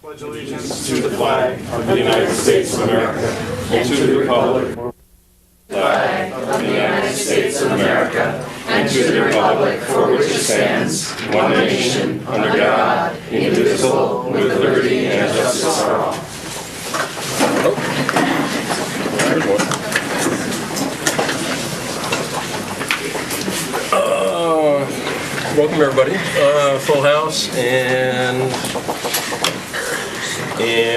Pledge allegiance to the flag of the United States of America and to the republic of the United States of America and to the republic for which it stands, one nation, under God, indivisible, with liberty and justice for all. Welcome everybody. Full house, and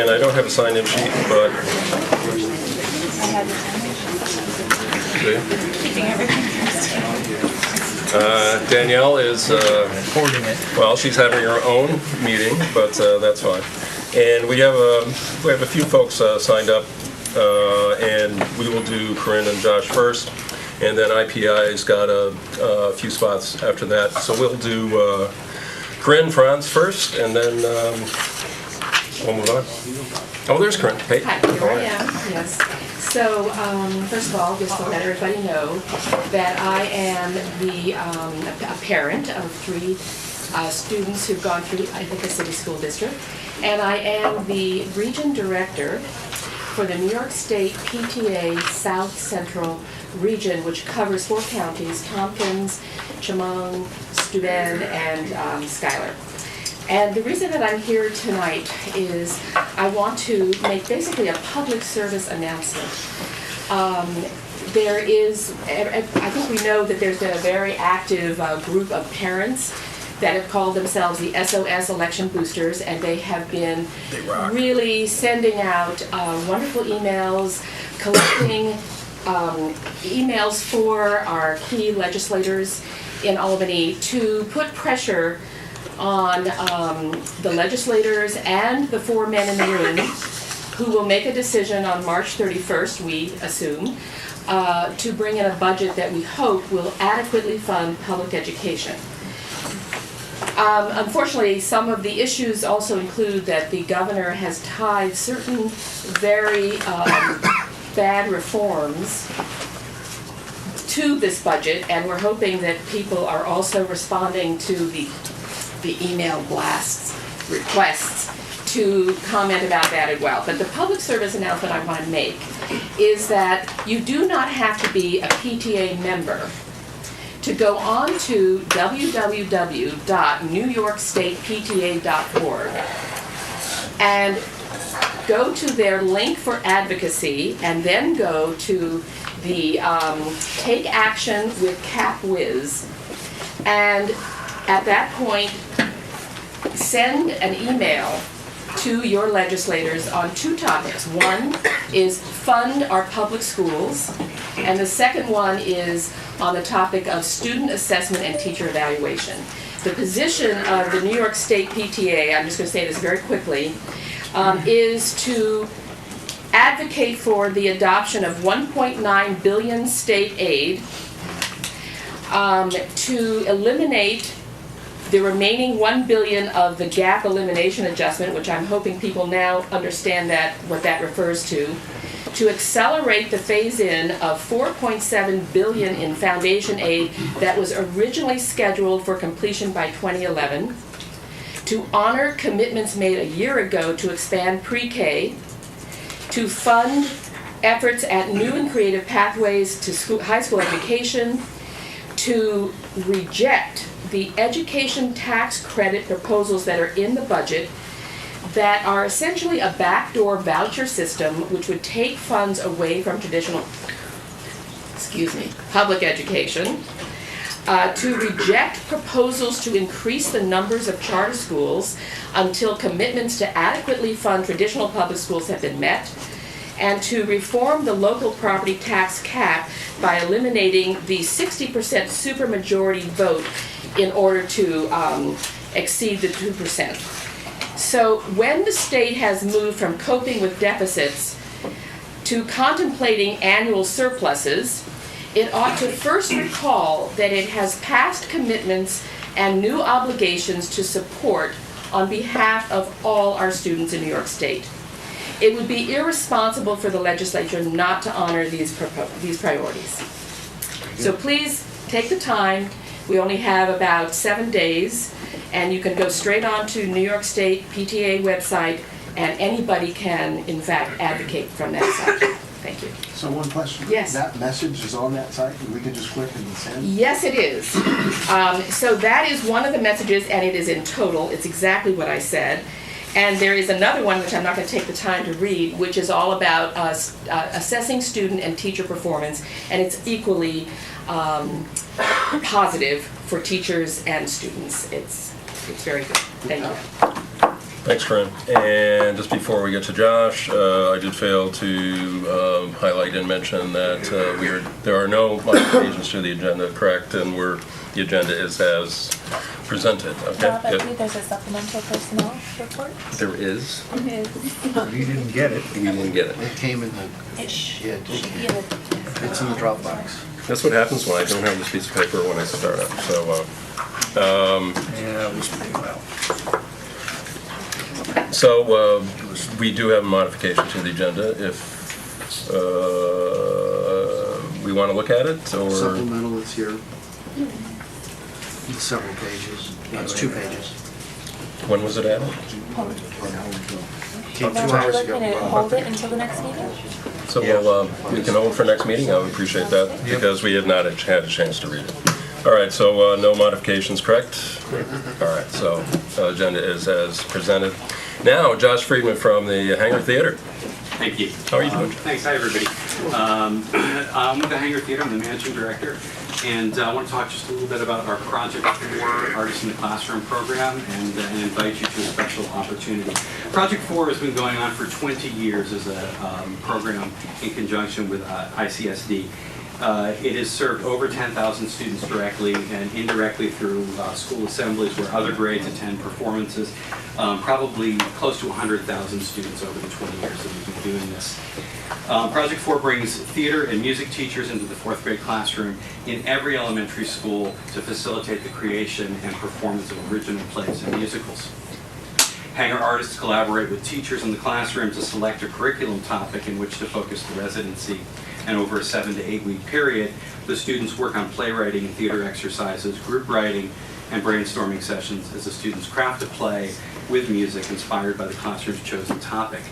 I don't have a sign-in sheet, but Danielle is hoarding it. Well, she's having her own meeting, but that's fine. And we have a few folks signed up, and we will do Corinne and Josh first. And then IPI's got a few spots after that. So we'll do Corinne, Franz first, and then we'll move on. Oh, there's Corinne. Hey. Hi, here I am, yes. So, first of all, just to let everybody know that I am a parent of 3 students who've gone through Ithaca City School District, and I am the region director for the New York State PTA South Central region, which covers 4 counties: Tompkins, Chemung, Steuben, and Schuyler. And the reason that I'm here tonight is I want to make basically a public service announcement. There is, I think we know that there's been a very active group of parents that have called themselves the SOS Election Boosters, and they have been really sending out wonderful emails, collecting emails for our key legislators in Albany to put pressure on the legislators and the 4 men in the room who will make a decision on March 31st, we assume, to bring in a budget that we hope will adequately fund public education. Unfortunately, some of the issues also include that the governor has tied certain very bad reforms to this budget, and we're hoping that people are also responding to the email blasts, requests to comment about that as well. But the public service announcement I want to make is that you do not have to be a PTA member to go on to www.newyorkstatepta.org and go to their link for advocacy, and then go to the Take Action with CapWiz, and at that point send an email to your legislators on 2 topics. One is fund our public schools, and the second one is on the topic of student assessment and teacher evaluation. The position of the New York State PTA, I'm just going to say this very quickly, is to advocate for the adoption of 1.9 billion state aid to eliminate the remaining $1 billion of the gap elimination adjustment, which I'm hoping people now understand what that refers to accelerate the phase-in of $4.7 billion in foundation aid that was originally scheduled for completion by 2011, to honor commitments made a year ago to expand pre-K, to fund efforts at new and creative pathways to high school education, to reject the education tax credit proposals that are in the budget that are essentially a backdoor voucher system which would take funds away from traditional, public education, to reject proposals to increase the numbers of charter schools until commitments to adequately fund traditional public schools have been met, and to reform the local property tax cap by eliminating the 60% supermajority vote in order to exceed the 2%. So when the state has moved from coping with deficits to contemplating annual surpluses, it ought to first recall that it has past commitments and new obligations to support on behalf of all our students in New York State. It would be irresponsible for the legislature not to honor these priorities. So please take the time. We only have about 7 days, and you can go straight on to New York State PTA website and anybody can, in fact, advocate from that site. Thank you. So one question. Yes. That message is on that site, and we can just click and send? Yes, it is. So that is one of the messages, and it is in total. It's exactly what I said. And there is another one, which I'm not going to take the time to read, which is all about assessing student and teacher performance, and it's equally positive for teachers and students. It's very good. Thank you. Thanks, Corinne. And just before we get to Josh, I did fail to highlight and mention that there are no modifications to the agenda, correct? And the agenda is as presented. Okay. I believe there's a supplemental personnel report. There is. It is. You didn't get it. We didn't get it. It came in the, It should yeah, be in the. it's in the Dropbox. That's what happens when I don't have this piece of paper when I start up. So, Yeah, it was pretty well. so we do have a modification to the agenda. If we want to look at it, or Supplemental, it's here. It's several pages. No, it's 2 pages. when was it added? Came 2 Then we're hours looking ago. to hold it until the next meeting? So we can hold for next meeting. I would appreciate that because we have not had a chance to read it. All right, so no modifications, correct? All right, so agenda is as presented. Now, Josh Friedman from the Hangar Theater. Thank you. How are you doing? Thanks. Hi, everybody. I'm with the Hangar Theater. I'm the managing director. And I want to talk just a little bit about our Project 4 Artists in the Classroom program and invite you to a special opportunity. Project 4 has been going on for 20 years as a program in conjunction with ICSD. It has served over 10,000 students directly and indirectly through school assemblies where other grades attend performances. Probably close to 100,000 students over the 20 years that we've been doing this. Project 4 brings theater and music teachers into the 4th grade classroom in every elementary school to facilitate the creation and performance of original plays and musicals. Hangar artists collaborate with teachers in the classroom to select a curriculum topic in which to focus the residency. And over a 7 to 8 week period, the students work on playwriting and theater exercises, group writing, and brainstorming sessions as the students craft a play with music inspired by the classroom's chosen topic.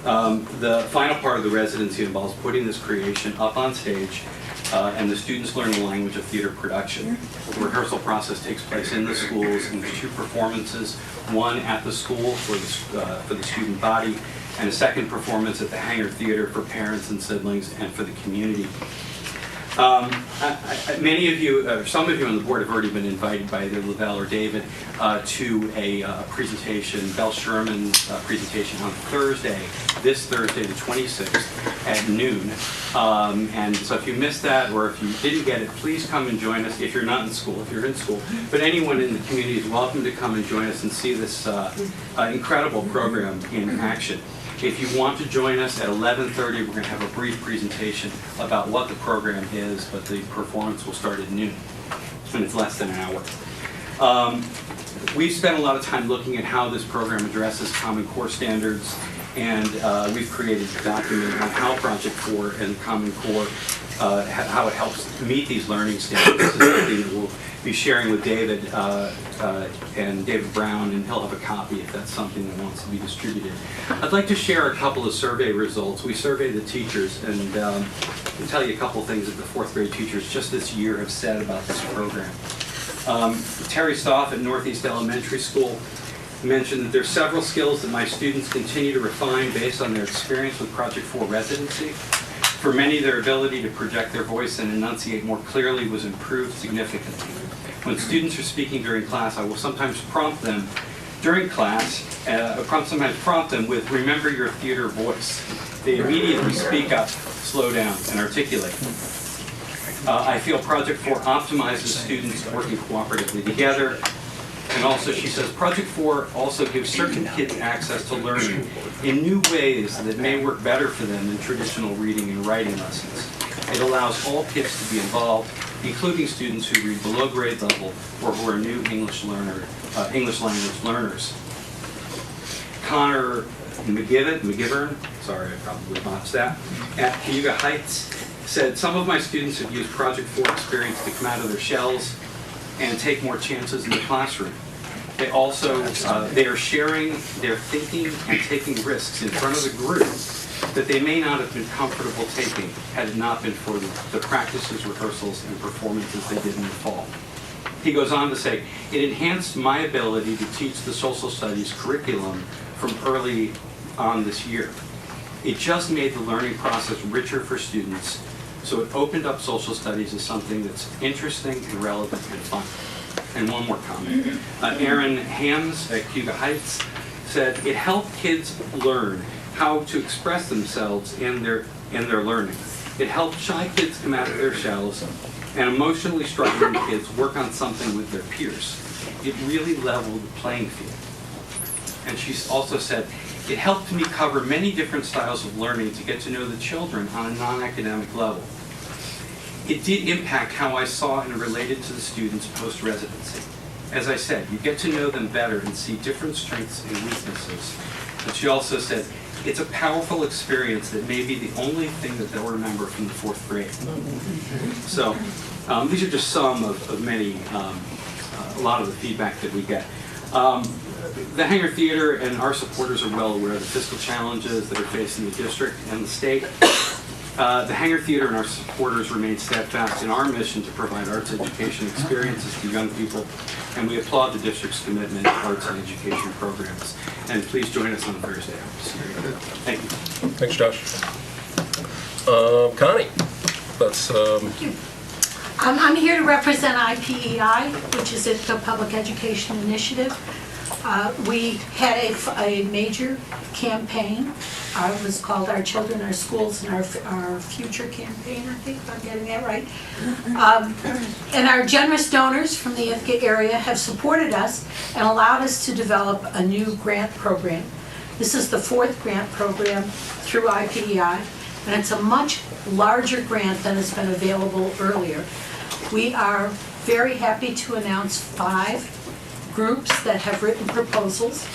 The final part of the residency involves putting this creation up on stage, and the students learn the language of theater production. The rehearsal process takes place in the schools, and there's 2 performances, one at the school for the student body, and a second performance at the Hangar Theater for parents and siblings and for the community. Many of you, or some of you on the board have already been invited by either Lavelle or David to a presentation, Bell Sherman's presentation on Thursday, this Thursday the 26th at noon. And so if you missed that or if you didn't get it, please come and join us if you're not in school, if you're in school. But anyone in the community is welcome to come and join us and see this incredible program in action. If you want to join us at 11:30, we're going to have a brief presentation about what the program is, but the performance will start at noon, and it's less than an hour. We've spent a lot of time looking at how this program addresses Common Core standards, and we've created a document on how Project 4 and Common Core, how it helps meet these learning standards. This is something that we'll be sharing with David and David Brown, and he'll have a copy if that's something that wants to be distributed. I'd like to share a couple of survey results. We surveyed the teachers, and I'll tell you a couple of things that the 4th grade teachers just this year have said about this program. Terry Stoff at Northeast Elementary School mentioned that there's several skills that my students continue to refine based on their experience with Project 4 residency. For many, their ability to project their voice and enunciate more clearly was improved significantly. When students are speaking during class, I will sometimes prompt them during class, sometimes prompt them with, remember your theater voice. They immediately speak up, slow down, and articulate. I feel Project 4 optimizes students working cooperatively together. And also, she says, Project 4 also gives certain kids access to learning in new ways that may work better for them than traditional reading and writing lessons. It allows all kids to be involved, including students who read below grade level or who are new English language learners. Connor McGivern, sorry, I probably botched that, at Cayuga Heights said, some of my students have used Project 4 experience to come out of their shells and take more chances in the classroom. They also, they are sharing their thinking and taking risks in front of the group that they may not have been comfortable taking had it not been for the practices, rehearsals, and performances they did in the fall. He goes on to say, it enhanced my ability to teach the social studies curriculum from early on this year. It just made the learning process richer for students, so it opened up social studies as something that's interesting and relevant and fun. And one more comment. Aaron Hams at Cuba Heights said, it helped kids learn how to express themselves in their learning. It helped shy kids come out of their shells and emotionally struggling kids work on something with their peers. It really leveled the playing field. And she also said, it helped me cover many different styles of learning to get to know the children on a non-academic level. It did impact how I saw and related to the students post-residency. As I said, you get to know them better and see different strengths and weaknesses. But she also said, it's a powerful experience that may be the only thing that they'll remember from the 4th grade. So these are just some of many, a lot of the feedback that we get. The Hangar Theater and our supporters are well aware of the fiscal challenges that are facing the district and the state. The Hangar Theater and our supporters remain steadfast in our mission to provide arts education experiences to young people, and we applaud the district's commitment to arts and education programs. And please join us on Thursday. Thank you. Thanks, Josh. Connie, let's... I'm here to represent IPEI, which is Ithaca Public Education Initiative. We had a major campaign. It was called Our Children, Our Schools, and Our Future campaign, I think, if I'm getting that right. And our generous donors from the Ithaca area have supported us and allowed us to develop a new grant program. This is the 4th grant program through IPEI, and it's a much larger grant than has been available earlier. We are very happy to announce 5 groups that have written proposals.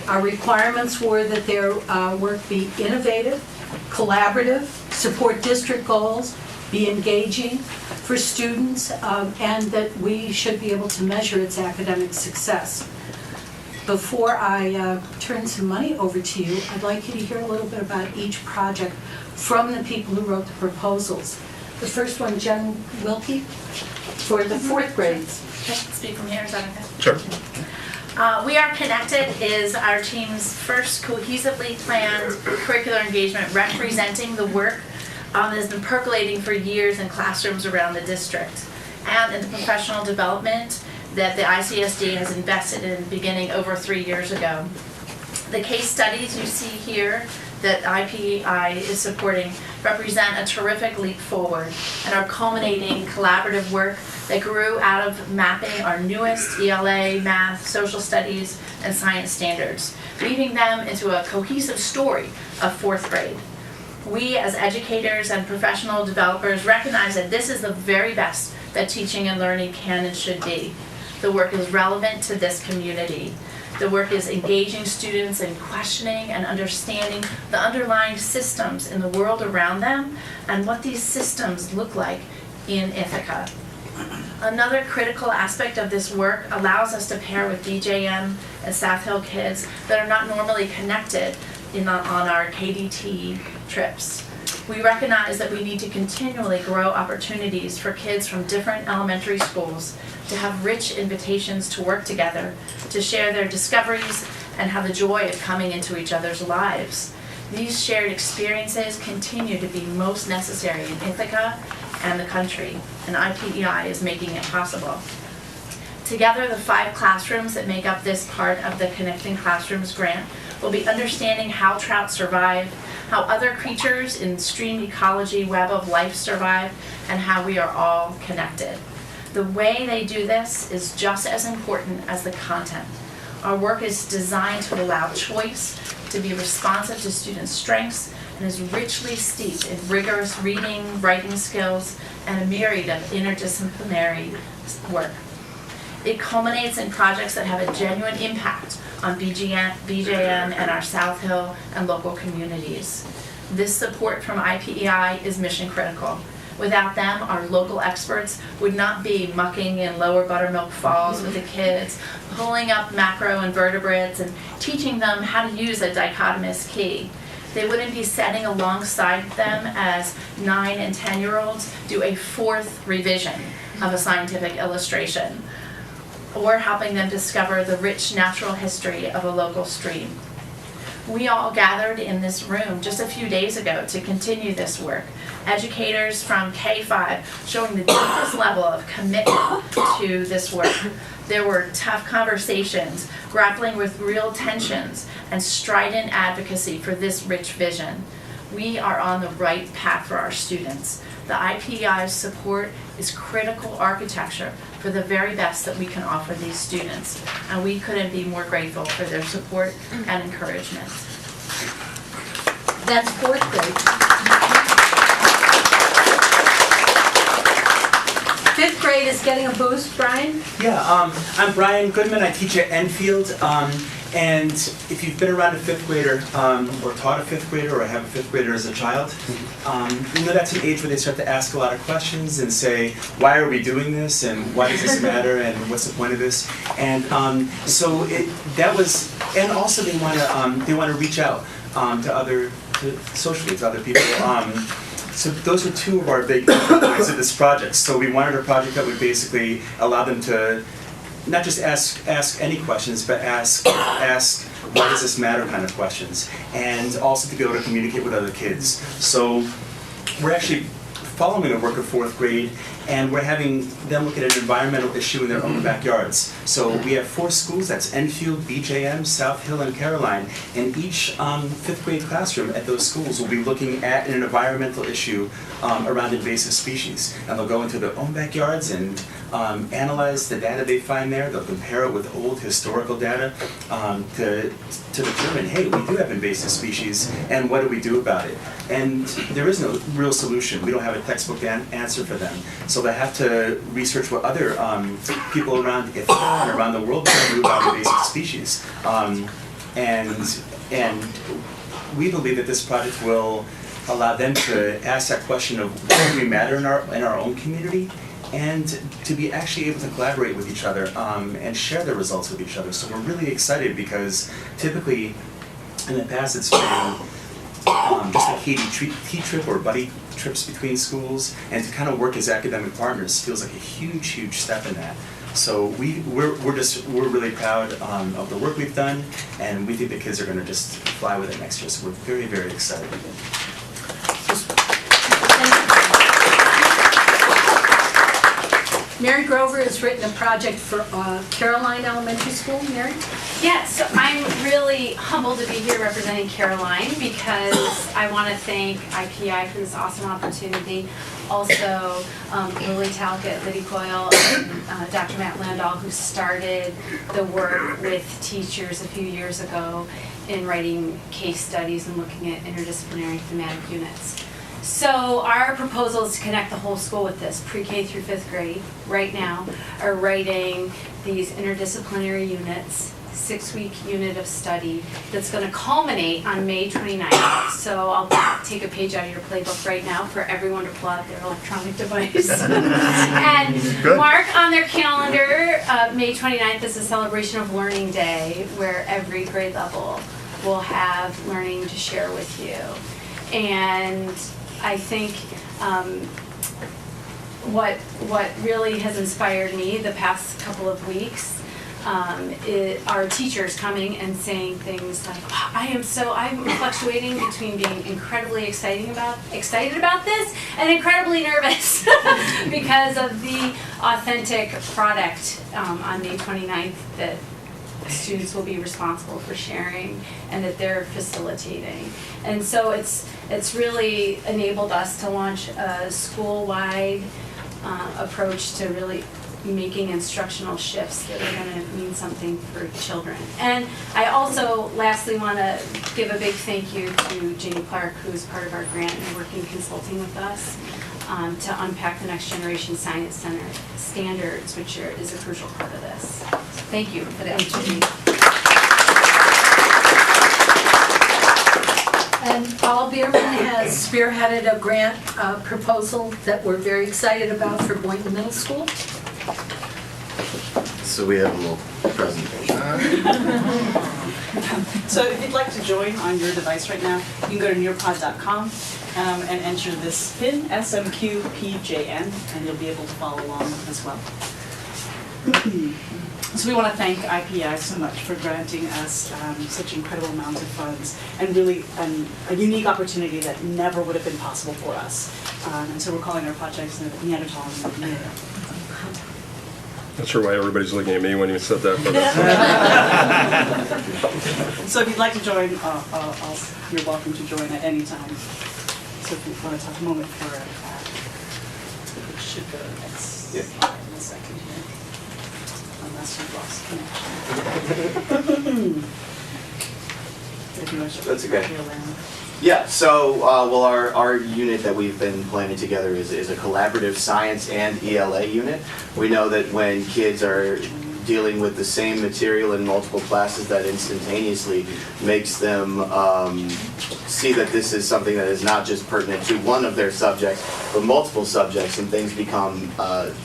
Our requirements were that their work be innovative, collaborative, support district goals, be engaging for students, and that we should be able to measure its academic success. Before I turn some money over to you, I'd like you to hear a little bit about each project from the people who wrote the proposals. The first one, Jen Wilkie, for the 4th grades. Can I speak from here? Is that okay? Sure. We Are Connected is our team's first cohesively planned curricular engagement representing the work that has been percolating for years in classrooms around the district and in the professional development that the ICSD has invested in beginning over 3 years ago. The case studies you see here that IPEI is supporting represent a terrific leap forward and are culminating collaborative work that grew out of mapping our newest ELA, math, social studies, and science standards, weaving them into a cohesive story of 4th grade. We as educators and professional developers recognize that this is the very best that teaching and learning can and should be. The work is relevant to this community. The work is engaging students in questioning and understanding the underlying systems in the world around them and what these systems look like in Ithaca. Another critical aspect of this work allows us to pair with DJM and South Hill kids that are not normally connected on our KDT trips. We recognize that we need to continually grow opportunities for kids from different elementary schools to have rich invitations to work together, to share their discoveries, and have the joy of coming into each other's lives. These shared experiences continue to be most necessary in Ithaca and the country, and IPEI is making it possible. Together, the 5 classrooms that make up this part of the Connecting Classrooms grant will be understanding how trout survive, how other creatures in stream ecology web of life survive, and how we are all connected. The way they do this is just as important as the content. Our work is designed to allow choice, to be responsive to students' strengths, and is richly steeped in rigorous reading, writing skills, and a myriad of interdisciplinary work. It culminates in projects that have a genuine impact on BJM and our South Hill and local communities. This support from IPEI is mission critical. Without them, our local experts would not be mucking in lower Buttermilk Falls with the kids, pulling up macroinvertebrates and teaching them how to use a dichotomous key. They wouldn't be sitting alongside them as 9 and 10-year-olds do a 4th revision of a scientific illustration, or helping them discover the rich natural history of a local stream. We all gathered in this room just a few days ago to continue this work. Educators from K-5 showing the deepest level of commitment to this work. There were tough conversations, grappling with real tensions, and strident advocacy for this rich vision. We are on the right path for our students. The IPEI's support is critical architecture for the very best that we can offer these students, and we couldn't be more grateful for their support and encouragement. That's 4th grade. 5th grade is getting a boost, Brian? Yeah, I'm Brian Goodman. I teach at Enfield. And if you've been around a 5th grader, or taught a 5th grader, or have a 5th grader as a child, you know that's an age where they start to ask a lot of questions and say, why are we doing this, and why does this matter, and what's the point of this? And so that was, and also they want to reach out socially to other people. So those are 2 of our big points of this project. So we wanted a project that would basically allow them to not just ask any questions, but ask why does this matter kind of questions, and also to be able to communicate with other kids. So we're actually following the work of 4th grade, and we're having them look at an environmental issue in their own backyards. So we have 4 schools, that's Enfield, BJM, South Hill, and Caroline, and each 5th grade classroom at those schools will be looking at an environmental issue around invasive species. And they'll go into their own backyards and analyze the data they find there. They'll compare it with old historical data to determine, hey, we do have invasive species, and what do we do about it? And there is no real solution. We don't have a textbook answer for them. So they have to research what other people around Ithaca and around the world do about invasive species. And we believe that this project will allow them to ask that question of why do we matter in our own community, and to be actually able to collaborate with each other and share their results with each other. So we're really excited because typically in the past it's been just a Katie trip or buddy trips between schools, and to kind of work as academic partners feels like a huge step in that. So we're really proud of the work we've done, and we think the kids are going to just fly with it next year. So we're very excited. Mary Grover has written a project for Caroline Elementary School. Mary? Yes, so I'm really humbled to be here representing Caroline because I want to thank IPEI for this awesome opportunity. Also, Lily Talcott, Liddy Coyle, and Dr. Matt Landahl, who started the work with teachers a few years ago in writing case studies and looking at interdisciplinary thematic units. So our proposal is to connect the whole school with this. Pre-K through 5th grade right now are writing these interdisciplinary units, 6-week unit of study that's going to culminate on May 29th. So I'll take a page out of your playbook right now for everyone to pull out their electronic device and mark on their calendar. May 29th is a celebration of Learning Day where every grade level will have learning to share with you. And I think what really has inspired me the past couple of weeks are teachers coming and saying things like, I'm fluctuating between being incredibly excited about this and incredibly nervous because of the authentic product on May 29th that students will be responsible for sharing and that they're facilitating. And so it's really enabled us to launch a school-wide approach to really making instructional shifts that are going to mean something for children. And I also lastly want to give a big thank you to Janie Clark, who is part of our grant and working consulting with us to unpack the Next Generation Science Center standards, which is a crucial part of this. Thank you for the opportunity. And I'll be Bierman has spearheaded a grant proposal that we're very excited about for Boynton Middle School. So we have a little presentation. So if you'd like to join on your device right now, you can go to nearpod.com and enter this PIN, SMQPJN, and you'll be able to follow along as well. So we want to thank IPI so much for granting us such incredible amounts of funds and really a unique opportunity that never would have been possible for us. And so we're calling our projects Neanderthal and Neanderthal. Not sure why everybody's looking at me when you said that, but So if you'd like to join, you're welcome to join at any time. So if you want to take a moment for it should go next slide in a second here. Unless you've lost connection. If you want to That's okay. your land. Yeah, so, well, our unit that we've been planning together is a collaborative science and ELA unit. We know that when kids are dealing with the same material in multiple classes, that instantaneously makes them see that this is something that is not just pertinent to one of their subjects, but multiple subjects, and things become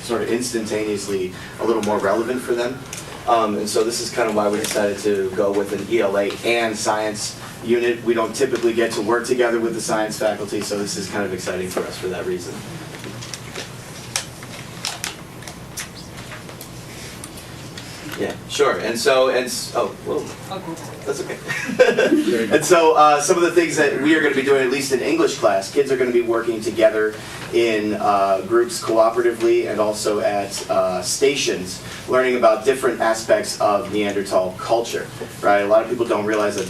sort of instantaneously a little more relevant for them. And so this is kind of why we decided to go with an ELA and science unit. We don't typically get to work together with the science faculty, so this is kind of exciting for us for that reason. Yeah, sure. And so, that's okay. And so, some of the things that we are going to be doing, at least in English class, kids are going to be working together in groups cooperatively and also at stations, learning about different aspects of Neanderthal culture. Right? A lot of people don't realize that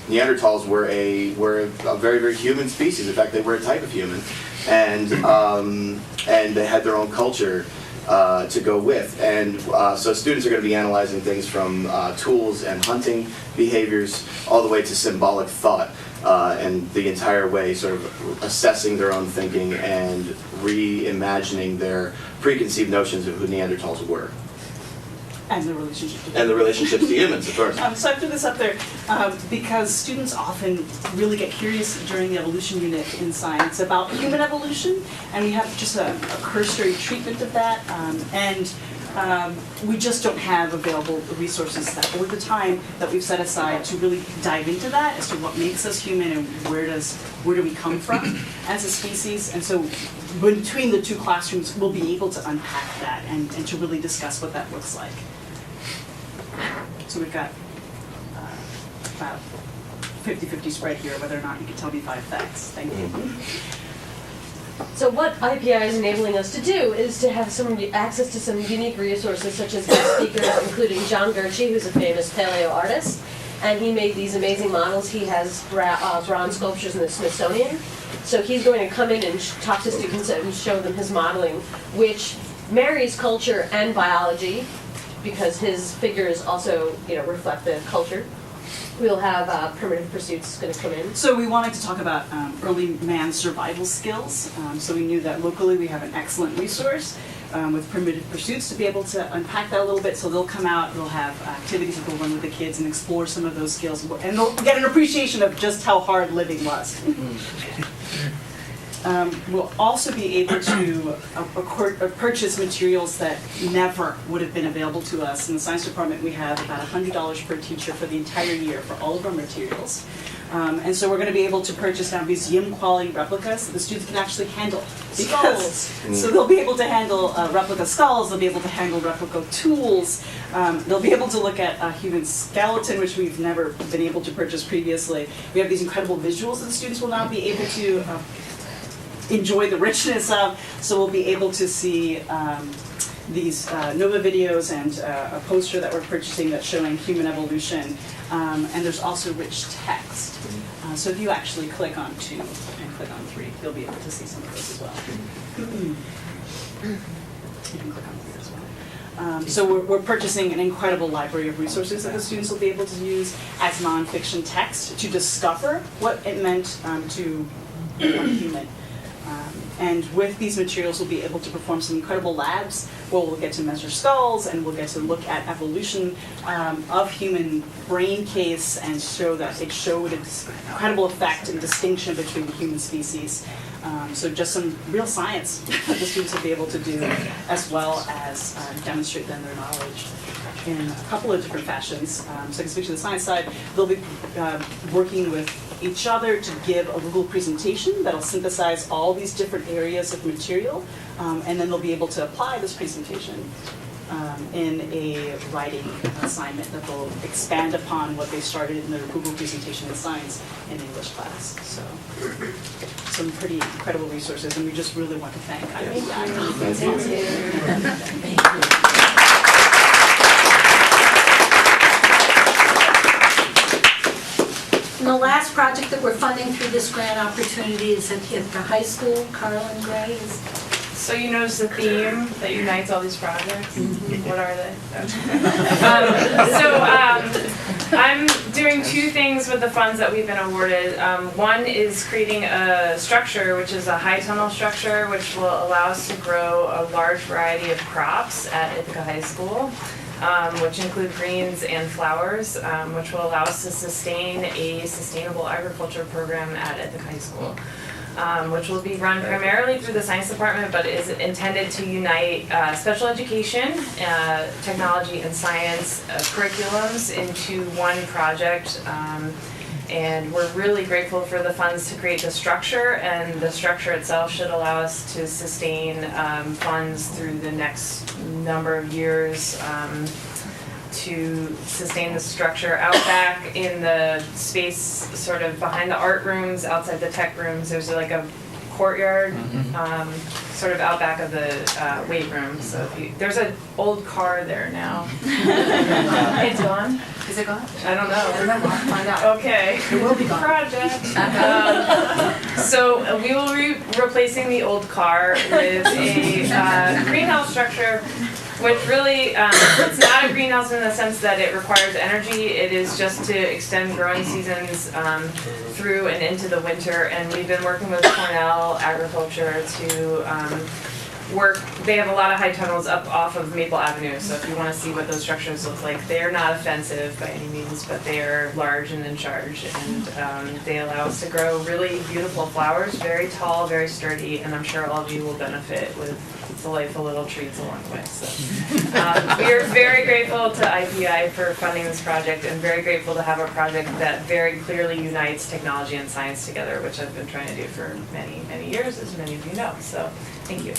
Neanderthals were a very, very human species. In fact, they were a type of human, and they had their own culture to go with. And so students are going to be analyzing things from tools and hunting behaviors all the way to symbolic thought, and the entire way sort of assessing their own thinking and reimagining their preconceived notions of who Neanderthals were. And the relationship to And the relationships to humans, of course. So I threw this up there because students often really get curious during the evolution unit in science about human evolution, and we have just a cursory treatment of that, and we just don't have available resources or the time that we've set aside to really dive into that as to what makes us human and where do we come from as a species. And so between the two classrooms, we'll be able to unpack that and to really discuss what that looks like. So we've got about 50-50 spread here, whether or not you can tell me 5 facts. Thank you. So what IPI is enabling us to do is to have some access to some unique resources, such as guest speakers, including John Gurchie, who's a famous paleo artist, and he made these amazing models. He has bronze sculptures in the Smithsonian. So he's going to come in and talk to students and show them his modeling, which marries culture and biology, because his figures also, reflect the culture. We'll have Primitive Pursuits going to come in. So we wanted to talk about early man survival skills. So we knew that locally we have an excellent resource with Primitive Pursuits to be able to unpack that a little bit. So they'll come out, they'll have activities that they'll run with the kids and explore some of those skills. And they'll get an appreciation of just how hard living was. We'll also be able to purchase materials that never would have been available to us. In the science department, we have about $100 per teacher for the entire year for all of our materials. And so we're going to be able to purchase now museum quality replicas that the students can actually handle. Skulls. So they'll be able to handle replica skulls, they'll be able to handle replica tools, they'll be able to look at a human skeleton, which we've never been able to purchase previously. We have these incredible visuals that the students will now be able to enjoy the richness of, so we'll be able to see these NOVA videos and a poster that we're purchasing that's showing human evolution, and there's also rich text. So if you actually click on 2 and click on 3, you'll be able to see some of those as well. You can click on 3 as well. So we're purchasing an incredible library of resources that the students will be able to use as nonfiction text to discover what it meant to become human. And with these materials, we'll be able to perform some incredible labs where we'll get to measure skulls and we'll get to look at evolution of human brain case and show that it showed its incredible effect and distinction between the human species. So just some real science that the students will be able to do, as well as demonstrate then their knowledge in a couple of different fashions. So I can speak to the science side. They'll be working with each other to give a little presentation that'll synthesize all these different areas of material, and then they'll be able to apply this presentation in a writing assignment that will expand upon what they started in their Google presentation in science in English class. So some pretty incredible resources, and we just really want to thank IPI. Thank you. And the last project that we're funding through this grant opportunity is at the high school. Carlin Gray is. So you notice the theme that unites all these projects? What are they? I'm doing two things with the funds that we've been awarded. One is creating a structure, which is a high tunnel structure, which will allow us to grow a large variety of crops at Ithaca High School, which include greens and flowers, which will allow us to sustain a sustainable agriculture program at Ithaca High School. Which will be run primarily through the science department, but is intended to unite special education, technology and science curriculums into one project. And we're really grateful for the funds to create the structure, and the structure itself should allow us to sustain funds through the next number of years to sustain the structure out back in the space sort of behind the art rooms, outside the tech rooms. There's like a courtyard sort of out back of the weight room. So there's an old car there now. It's gone? Is it gone? I don't know. We'll find out. Okay. It will be gone. Project. So we will be replacing the old car with a greenhouse structure, which really, it's not a greenhouse in the sense that it requires energy. It is just to extend growing seasons through and into the winter. And we've been working with Cornell Agriculture to work. They have a lot of high tunnels up off of Maple Avenue. So if you want to see what those structures look like, they are not offensive by any means, but they are large and in charge. And they allow us to grow really beautiful flowers, very tall, very sturdy, and I'm sure all of you will benefit with delightful little treats along the way. So we are very grateful to IPI for funding this project, and very grateful to have a project that very clearly unites technology and science together, which I've been trying to do for many, many years, as many of you know. So thank you.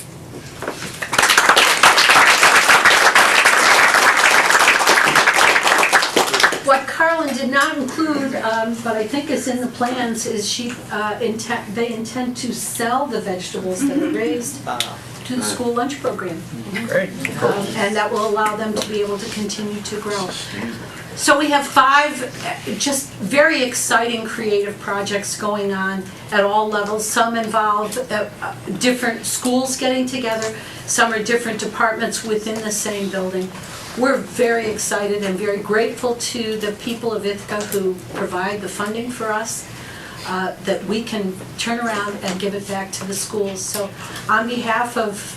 What Carlin did not include, but I think is in the plans, is they intend to sell the vegetables that are raised to the school lunch program. Great. And that will allow them to be able to continue to grow. So we have 5 just very exciting creative projects going on at all levels. Some involve different schools getting together. Some are different departments within the same building. We're very excited and very grateful to the people of Ithaca who provide the funding for us, that we can turn around and give it back to the schools. So on behalf of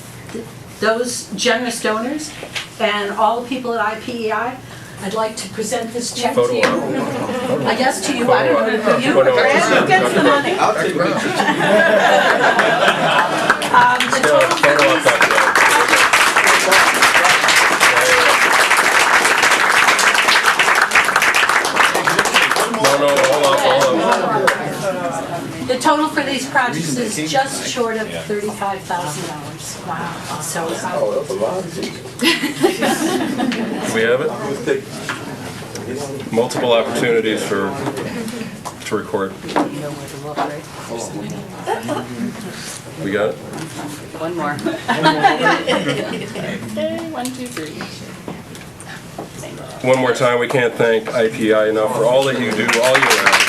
those generous donors and all the people at IPEI, I'd like to present this check to you. I guess to you, I don't know, you. Who gets the money? I'll take The total for these- The total for these projects is just short of $35,000. Wow. So, We have it? Multiple opportunities to record. We got it? One more. Okay, 1, 2, 3. One more time, we can't thank IPI enough for all that you do all year round.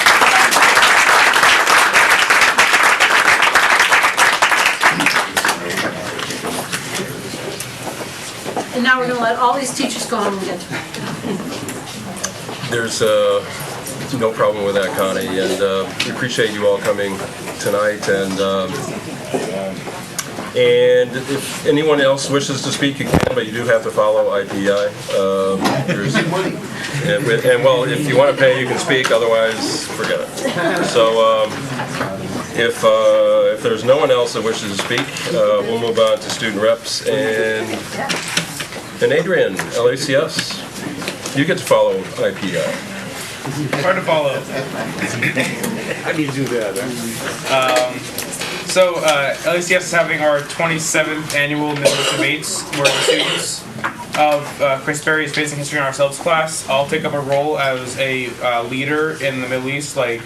and now we're going to let all these teachers go home and get to work. There's no problem with that, Connie, and we appreciate you all coming tonight, and And if anyone else wishes to speak, you can, but you do have to follow IPI. And well, if you want to pay, you can speak. Otherwise, forget it. So if there's no one else that wishes to speak, we'll move on to student reps. And Adrian, LACS, you get to follow IPI. Hard to follow. How do you do that? So LACS is having our 27th annual Middle East debates, where the students of Chris Berry's Basic History and Ourselves class all take up a role as a leader in the Middle East, like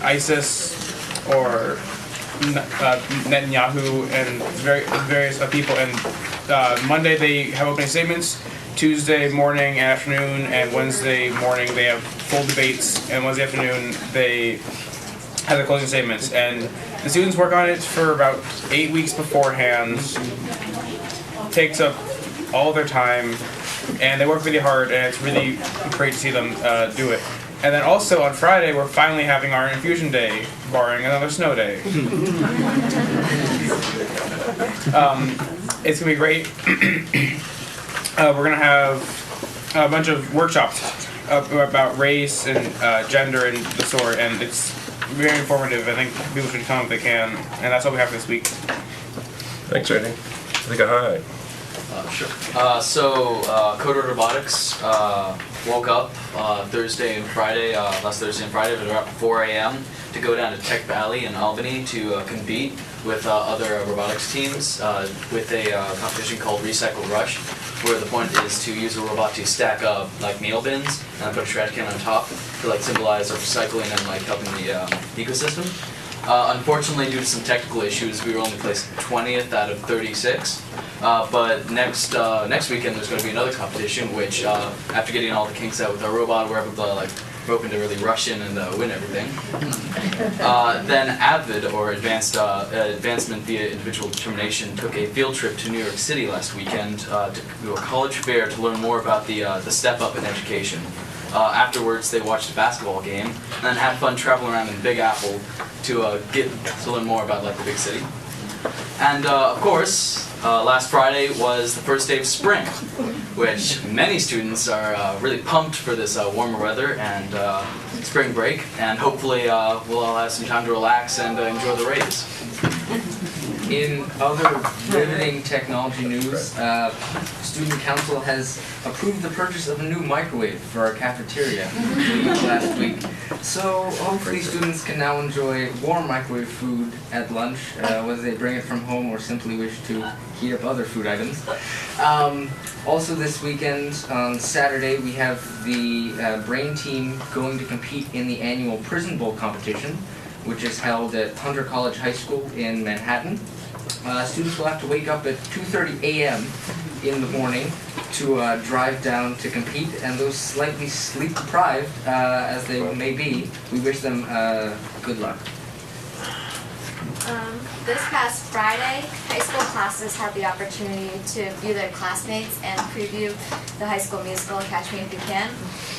ISIS or Netanyahu and various people. And Monday they have opening statements. Tuesday morning and afternoon, and Wednesday morning they have full debates, and Wednesday afternoon they have the closing statements. And the students work on it for about 8 weeks beforehand. Takes up all their time, and they work really hard, and it's really great to see them do it. And then also on Friday we're finally having our infusion day, barring another snow day. It's gonna be great. We're going to have a bunch of workshops about race and gender and the sort, and it's very informative. I think people should come if they can, and that's all we have this week. Thanks, Randy. Take a high. Sure. Coder Robotics woke up last Thursday and Friday, at about 4 a.m. to go down to Tech Valley in Albany to compete with other robotics teams with a competition called Recycle Rush, where the point is to use a robot to stack up like meal bins and put a trash can on top to like symbolize recycling and like helping the ecosystem. Unfortunately, due to some technical issues, we were only placed 20th out of 36. But next weekend there's going to be another competition, which after getting all the kinks out with our robot, we're able to hoping to really rush in and win everything. Then AVID, or Advancement via Individual Determination, took a field trip to New York City last weekend to do a college fair to learn more about the step up in education. Afterwards, they watched a basketball game and then had fun traveling around in the Big Apple to learn more about the big city. And of course, last Friday was the first day of spring, which many students are really pumped for this warmer weather and spring break, and hopefully we'll all have some time to relax and enjoy the rays. In other riveting technology news, Student Council has approved the purchase of a new microwave for our cafeteria last week. So hopefully students can now enjoy warm microwave food at lunch, whether they bring it from home or simply wish to heat up other food items. Also this weekend, on Saturday, we have the Brain team going to compete in the annual Prison Bowl competition, which is held at Hunter College High School in Manhattan. Students will have to wake up at 2:30 a.m. in the morning to drive down to compete, and those slightly sleep deprived as they may be, we wish them good luck. This past Friday, high school classes had the opportunity to view their classmates and preview the High School Musical, Catch Me If You Can.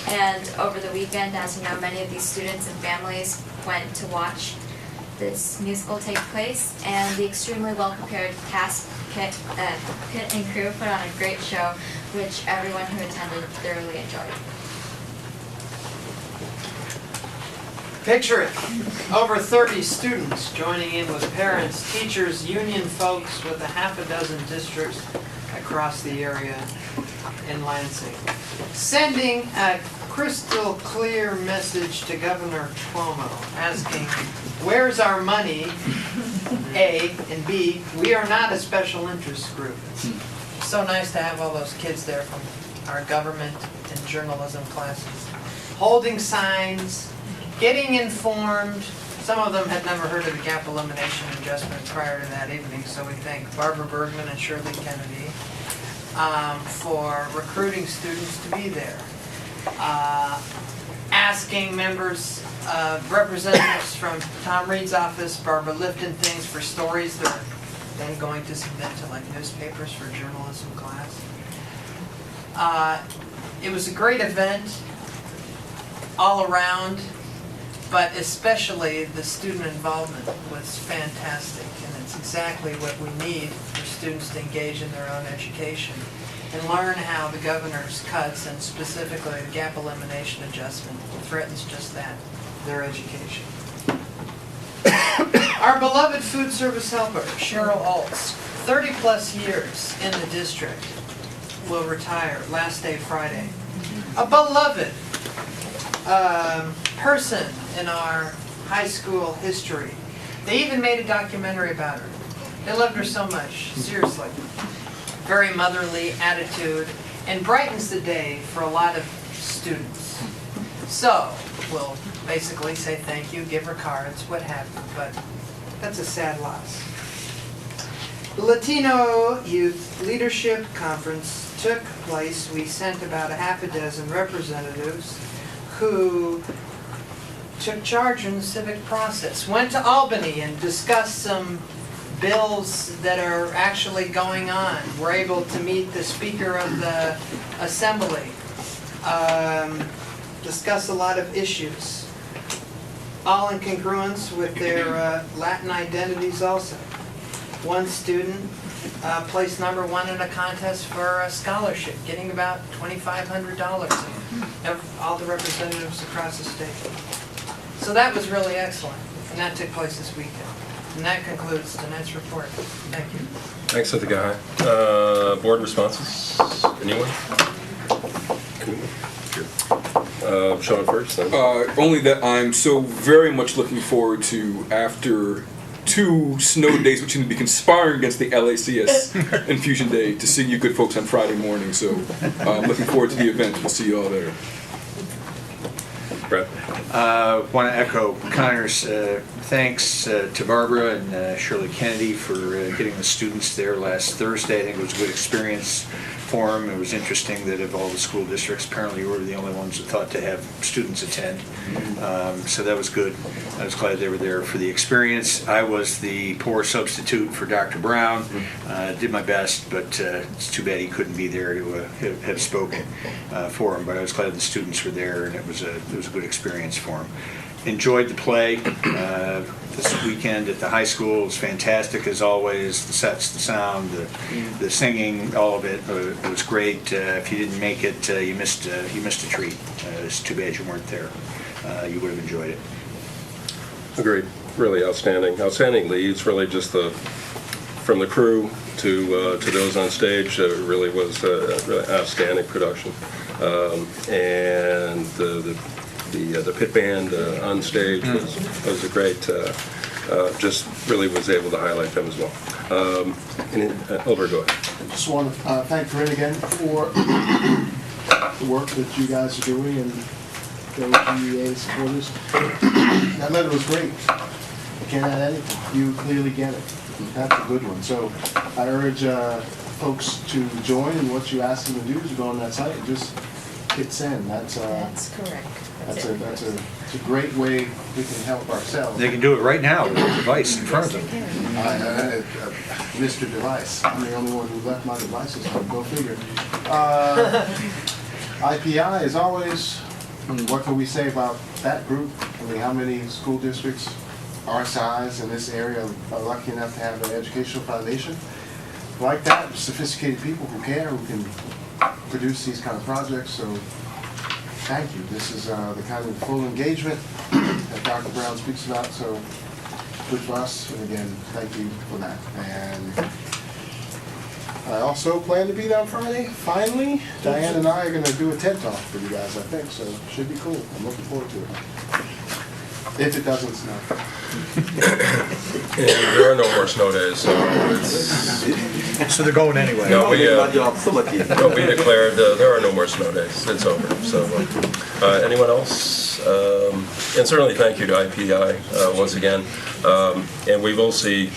And over the weekend, as you know, many of these students and families went to watch this musical take place, and the extremely well-prepared cast, Kit and crew put on a great show, which everyone who attended thoroughly enjoyed. Picture it, over 30 students joining in with parents, teachers, union folks with a half a dozen districts across the area in Lansing, sending a crystal clear message to Governor Cuomo, asking, where's our money, A, and B, we are not a special interest group. It's so nice to have all those kids there from our government and journalism classes, holding signs, getting informed. Some of them had never heard of the gap elimination adjustment prior to that evening, so we thank Barbara Bergman and Shirley Kennedy for recruiting students to be there. Asking members, representatives from Tom Reed's office, Barbara Lifton, things for stories that are then going to submit to newspapers for journalism class. It was a great event all around. but especially the student involvement was fantastic, and it's exactly what we need for students to engage in their own education and learn how the governor's cuts, and specifically the gap elimination adjustment, threatens just that, their education. Our beloved food service helper, Cheryl Altz, 30-plus years in the district, will retire last day Friday. A beloved person in our high school history. They even made a documentary about her. They loved her so much, seriously. Very motherly attitude, and brightens the day for a lot of students. So, we'll basically say thank you, give her cards, what have you, but that's a sad loss. The Latino Youth Leadership Conference took place. We sent about a half a dozen representatives who took charge in the civic process, went to Albany and discussed some bills that are actually going on. We're able to meet the Speaker of the Assembly, discuss a lot of issues, all in congruence with their Latin identities also. One student placed number one in a contest for a scholarship, getting about $2,500 of all the representatives across the state. So that was really excellent, and that took place this weekend. And that concludes tonight's report. Thank you. Thanks, Ithaca. Board responses? Anyone? Sean first, then. Only that I'm so very much looking forward to, after 2 snow days which seem to be conspiring against the LACS Infusion Day, to see you good folks on Friday morning. So I'm looking forward to the event. We'll see you all there. Brett? Want to echo Connor's thanks to Barbara and Shirley Kennedy for getting the students there last Thursday. I think it was a good experience for them. It was interesting that of all the school districts, apparently we were the only ones that thought to have students attend. So that was good. I was glad they were there for the experience. I was the poor substitute for Dr. Brown. Did my best, but it's too bad he couldn't be there to have spoken for him. But I was glad the students were there, and it was a good experience for them. Enjoyed the play this weekend at the high school. It was fantastic as always. The sets, the sound, the singing, all of it. It was great. If you didn't make it, you missed a treat. It's too bad you weren't there. You would have enjoyed it. Agreed. Really outstanding. Outstanding leads. Really just from the crew to those on stage. Really was a really outstanding production. And the pit band on stage was a great. Just really was able to highlight them as well. Over, go ahead. I just want to thank Corinne again for the work that you guys are doing and the GEA supporters. That letter was great. I can't add anything. You clearly get it. That's a good one. So I urge folks to join in what you ask them to do, is go on that site and just hit send. That's correct. That's a great way we can help ourselves. They can do it right now with a device in front of them. Mr. Device. I'm the only one who left my devices home. Go figure. IPI, as always, what can we say about that group? I mean, how many school districts our size in this area are lucky enough to have an educational foundation like that? Sophisticated people who care, who can produce these kind of projects. So thank you. This is the kind of full engagement that Dr. Brown speaks about. So good for us. And again, thank you for that. And I also plan to be there on Friday. Finally, Diane and I are going to do a TED Talk for you guys, I think. So it should be cool. I'm looking forward to it. If it doesn't snow. And there are no more snow days, so it's... So they're going anyway. No, we declared there are no more snow days. It's over. So, anyone else? And certainly thank you to IPI once again. And we will see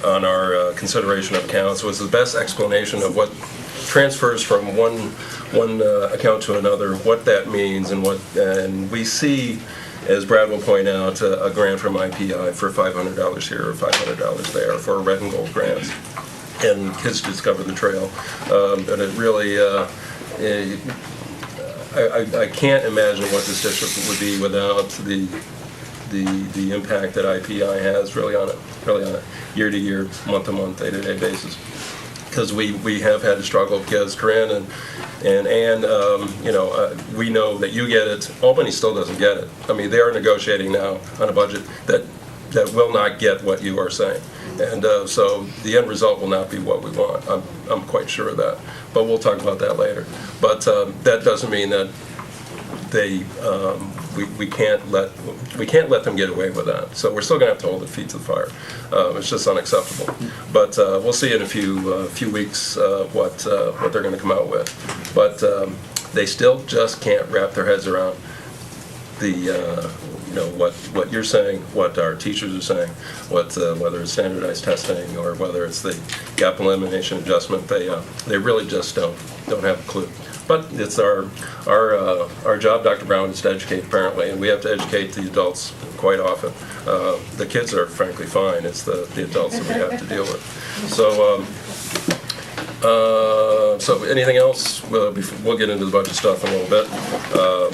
on our consideration of accounts was the best explanation of what transfers from one account to another, what that means, and we see, as Brad will point out, a grant from IPI for $500 here or $500 there for red and gold grants, and Kids Discover the Trail. And it really, I can't imagine what this district would be without the impact that IPI has really on a year-to-year, month-to-month, day-to-day basis. Because we have had to struggle because Corinne and Ann, we know that you get it. Albany still doesn't get it. I mean, they are negotiating now on a budget that will not get what you are saying. And so the end result will not be what we want. I'm quite sure of that. But we'll talk about that later. But that doesn't mean that we can't let them get away with that. So we're still going to have to hold their feet to the fire. It's just unacceptable. But we'll see in a few weeks what they're going to come out with. But they still just can't wrap their heads around what you're saying, what our teachers are saying, whether it's standardized testing or whether it's the gap elimination adjustment. They really just don't have a clue. But it's our job, Dr. Brown, is to educate apparently, and we have to educate the adults quite often. The kids are frankly fine. It's the adults that we have to deal with. So anything else? We'll get into the budget stuff in a little bit.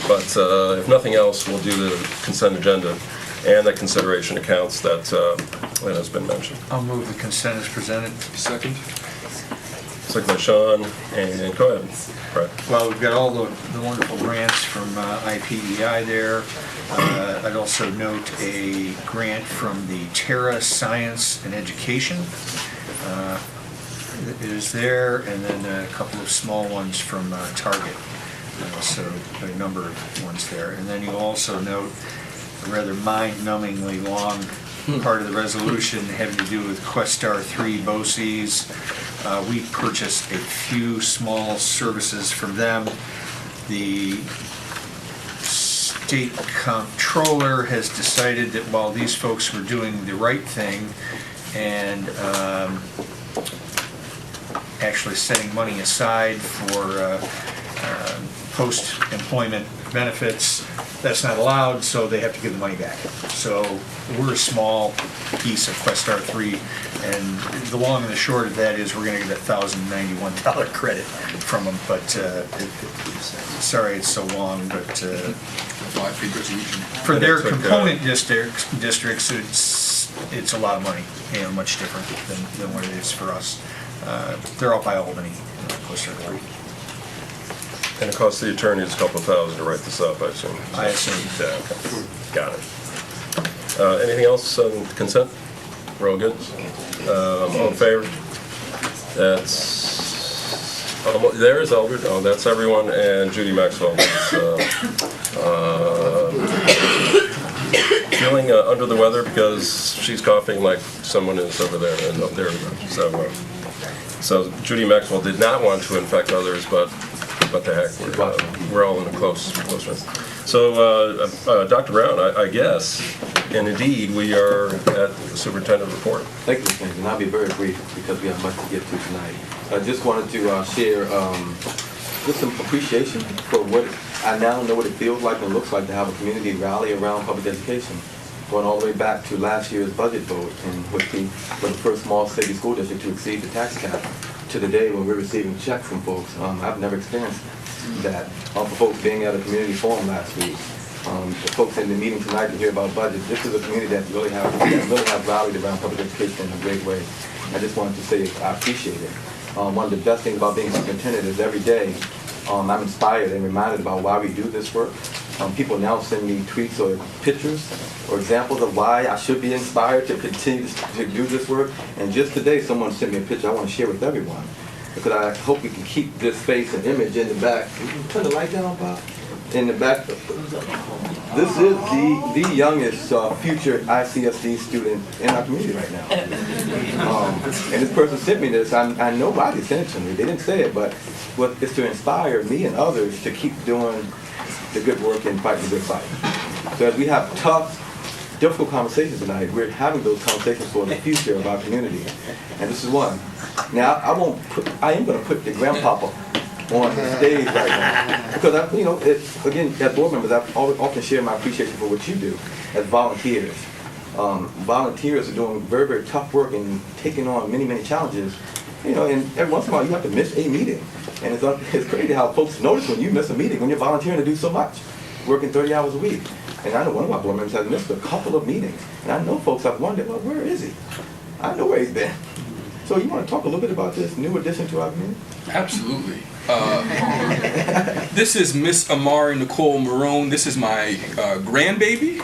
But if nothing else, we'll do the consent agenda and the consideration accounts that has been mentioned. I'll move the consent as presented. Second. Second by Sean, and go ahead, Brett. Well, we've got all the wonderful grants from IPEI there. I'd also note a grant from the Terra Science and Education. It is there, and then a couple of small ones from Target. So a number of ones there. And then you also note a rather mind-numbingly long part of the resolution having to do with Questar 3 BOCES. We purchased a few small services from them. The state comptroller has decided that while these folks were doing the right thing and actually setting money aside for post-employment benefits, that's not allowed, so they have to give the money back. So we're a small piece of Questar 3, and the long and the short of that is we're going to get a $1,091 credit from them, but sorry it's so long, but for their component districts, it's a lot of money, much different than what it is for us. They're out by Albany, Questar 3. And it costs the attorneys a couple $1,000 to write this up, I assume. I assume. Yeah, okay. Got it. Anything else on consent? We're all good? All in favor? That's, there is Eldred, that's everyone, and Judy Maxwell is feeling under the weather because she's coughing like someone is over there, and there we go. So Judy Maxwell did not want to infect others, but what the heck, we're all in a close room. So, Dr. Brown, I guess, and indeed, we are at the superintendent report. Thank you, Mr. Kennedy, and I'll be very brief because we have much to get to tonight. I just wanted to share just some appreciation for what I now know what it feels like and looks like to have a community rally around public education. Going all the way back to last year's budget vote, in which we were the first small city school district to exceed the tax cap, to the day when we're receiving checks from folks. I've never experienced that. For folks being at a community forum last week, the folks in the meeting tonight to hear about budget, this is a community that really have rallied around public education in a great way. I just wanted to say I appreciate it. One of the best things about being superintendent is every day I'm inspired and reminded about why we do this work. People now send me tweets or pictures or examples of why I should be inspired to continue to do this work. And just today, someone sent me a picture I want to share with everyone because I hope we can keep this face and image in the back. Can you turn the light down, Bob? In the back. This is the youngest future ICSD student in our community right now. And this person sent me this. I know why they sent it to me. They didn't say it, but it's to inspire me and others to keep doing the good work and fighting the good fight. So as we have tough, difficult conversations tonight, we're having those conversations for the future of our community. And this is one. Now, I am going to put the grandpapa on the stage right now. Because, again, as board members, I've often shared my appreciation for what you do as volunteers. Volunteers are doing very, very tough work and taking on many, many challenges. You know, and every once in a while you have to miss a meeting. And it's crazy how folks notice when you miss a meeting, when you're volunteering to do so much, working 30 hours a week. And I know one of our board members has missed a couple of meetings. And I know folks have wondered, well, where is he? I know where he's been. So you want to talk a little bit about this new addition to our community? Absolutely. This is Miss Amari Nicole Marone. This is my grandbaby.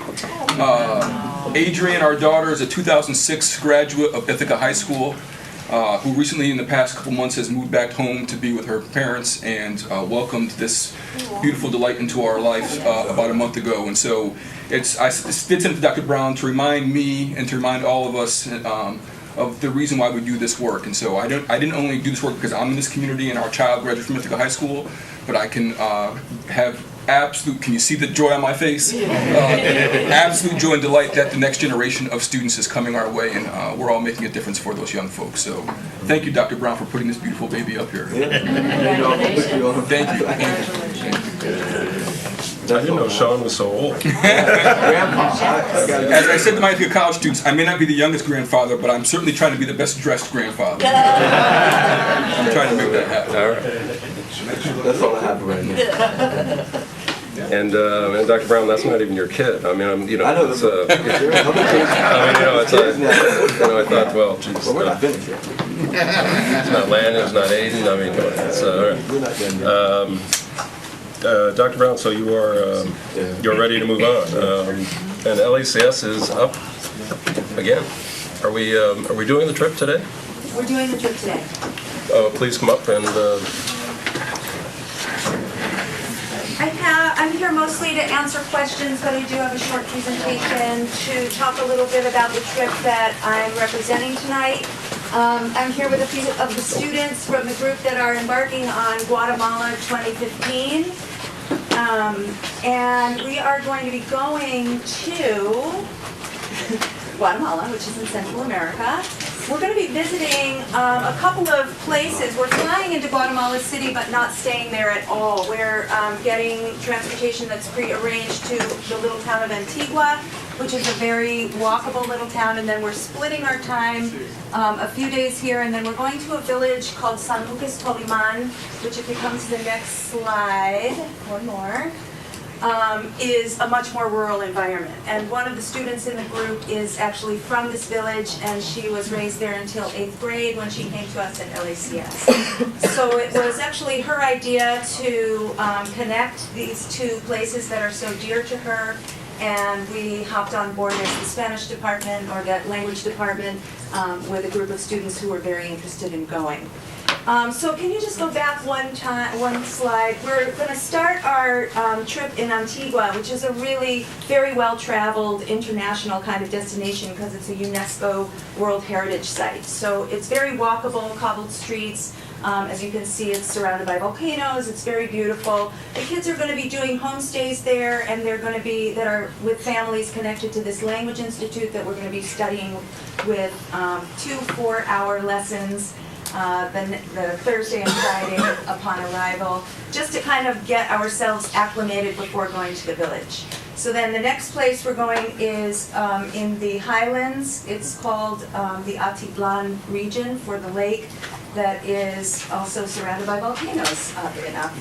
Adrian, our daughter, is a 2006 graduate of Ithaca High School, who recently in the past couple months has moved back home to be with her parents and welcomed this beautiful delight into our life about a month ago. And so I did send it to Dr. Brown to remind me and to remind all of us of the reason why we do this work. And so I didn't only do this work because I'm in this community and our child graduated from Ithaca High School, but I can have absolute, can you see the joy on my face? Absolute joy and delight that the next generation of students is coming our way, and we're all making a difference for those young folks. So thank you, Dr. Brown, for putting this beautiful baby up here. Thank you. I didn't know Sean was so old. As I said to my Ithaca College students, I may not be the youngest grandfather, but I'm certainly trying to be the best dressed grandfather. I'm trying to make that happen. All right. That's all I have right now. And Dr. Brown, that's not even your kid. I mean, I know it's, I thought, well, geez. Well, we're not finished yet. It's not Landon, it's not Aiden. I mean, it's all right. We're not done yet. Dr. Brown, so you're ready to move on, and LACS is up again. Are we doing the trip today? We're doing the trip today. Please come up and. I'm here mostly to answer questions, but I do have a short presentation to talk a little bit about the trip that I'm representing tonight. I'm here with a few of the students from the group that are embarking on Guatemala 2015. And we are going to be going to Guatemala, which is in Central America. We're going to be visiting a couple of places. We're flying into Guatemala City, but not staying there at all. We're getting transportation that's pre-arranged to the little town of Antigua, which is a very walkable little town, and then we're splitting our time a few days here, and then we're going to a village called San Lucas Toliman, which if you come to the next slide, one more, is a much more rural environment. And one of the students in the group is actually from this village, and she was raised there until 8th grade when she came to us at LACS. So it was actually her idea to connect these two places that are so dear to her, and we hopped on board as the Spanish department, or that language department, with a group of students who were very interested in going. So can you just go back one slide? We're going to start our trip in Antigua, which is a really very well-traveled international kind of destination because it's a UNESCO World Heritage Site. So it's very walkable, cobbled streets. As you can see, it's surrounded by volcanoes. It's very beautiful. The kids are going to be doing homestays there, and they're going to be that are with families connected to this language institute that we're going to be studying with 2 4-hour lessons. The Thursday and Friday upon arrival, just to kind of get ourselves acclimated before going to the village. So then the next place we're going is in the highlands. It's called the Atitlan region for the lake that is also surrounded by volcanoes, oddly enough.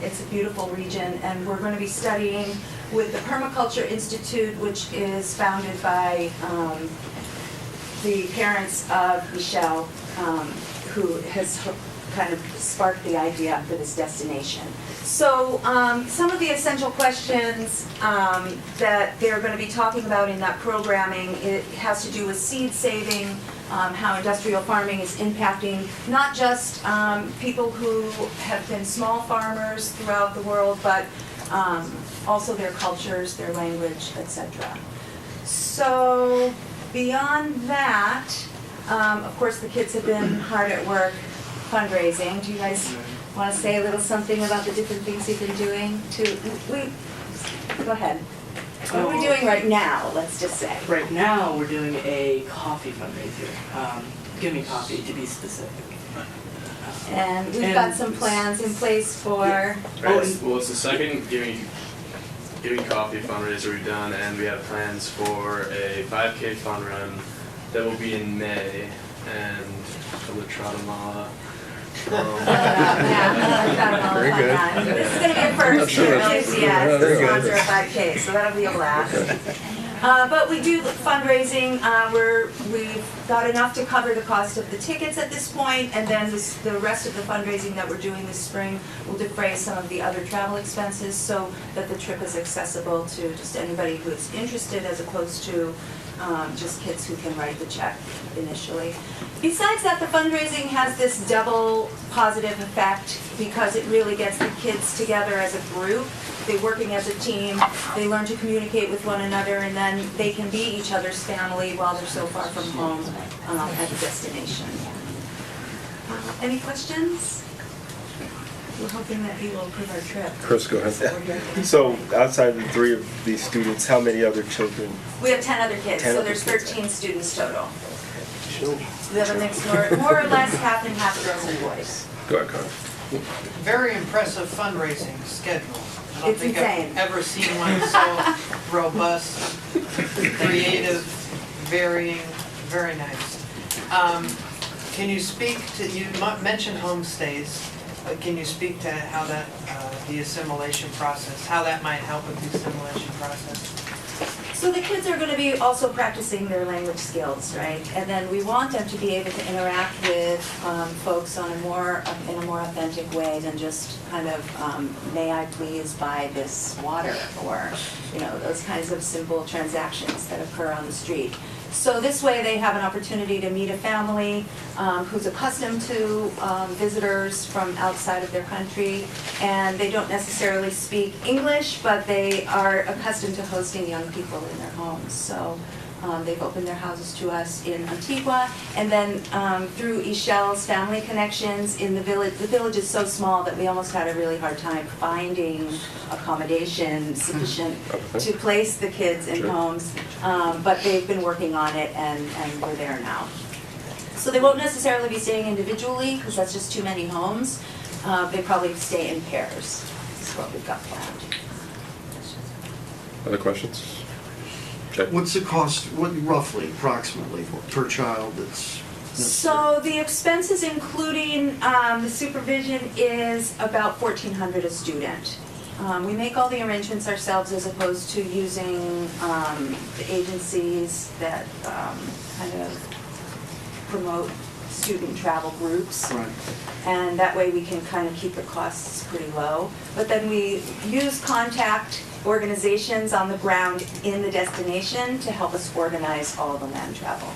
It's a beautiful region, and we're going to be studying with the Permaculture Institute, which is founded by the parents of Michelle, who has kind of sparked the idea for this destination. So some of the essential questions that they're going to be talking about in that programming, it has to do with seed saving, how industrial farming is impacting not just people who have been small farmers throughout the world, but also their cultures, their language, etc. So beyond that, of course, the kids have been hard at work fundraising. Do you guys want to say a little something about the different things you've been doing? Go ahead. What are we doing right now, let's just say? Right now, we're doing a coffee fundraiser. Give me coffee, to be specific. And we've got some plans in place for... Well, it's the second Giving Coffee fundraiser we've done, and we have plans for a 5K fun run that will be in May. and from the Trotamala. Very good. This is going to be a first for LCS to sponsor a 5K, so that'll be a blast. But we do fundraising. We've got enough to cover the cost of the tickets at this point, and then the rest of the fundraising that we're doing this spring will defray some of the other travel expenses so that the trip is accessible to just anybody who is interested, as opposed to just kids who can write the check initially. Besides that, the fundraising has this double positive effect because it really gets the kids together as a group. They're working as a team, they learn to communicate with one another, and then they can be each other's family while they're so far from home at the destination. Any questions? We're hoping that you will approve our trip. Chris, go ahead. So outside of the 3 of these students, how many other children? We have 10 other kids, 10 so other there's kids. 13 students total. We have a mix more or less half and half girls and boys. Go ahead, Connor. Very impressive fundraising schedule. I don't It's think insane. I've ever seen one so robust, creative, varying, very nice. Can you speak to, you mentioned homestays, but can you speak to how that, the assimilation process, how that might help with the assimilation process? So the kids are going to be also practicing their language skills, right? And then we want them to be able to interact with folks on in a more authentic way than just kind of, may I please buy this water, or those kinds of simple transactions that occur on the street. So this way they have an opportunity to meet a family who's accustomed to visitors from outside of their country, and they don't necessarily speak English, but they are accustomed to hosting young people in their homes. So they've opened their houses to us in Antigua, and then through Ichelle's family connections in the village is so small that we almost had a really hard time finding accommodation sufficient to place the kids in homes, but they've been working on it, and we're there now. So they won't necessarily be staying individually, because that's just too many homes. They probably stay in pairs, is what we've got planned. Other questions? Okay. What's the cost, roughly, approximately, per child that's So the expenses, including the supervision, is about $1,400 a student. We make all the arrangements ourselves as opposed to using the agencies that kind of promote student travel groups. Right. And that way we can kind of keep the costs pretty low. But then we use contact organizations on the ground in the destination to help us organize all the land travel.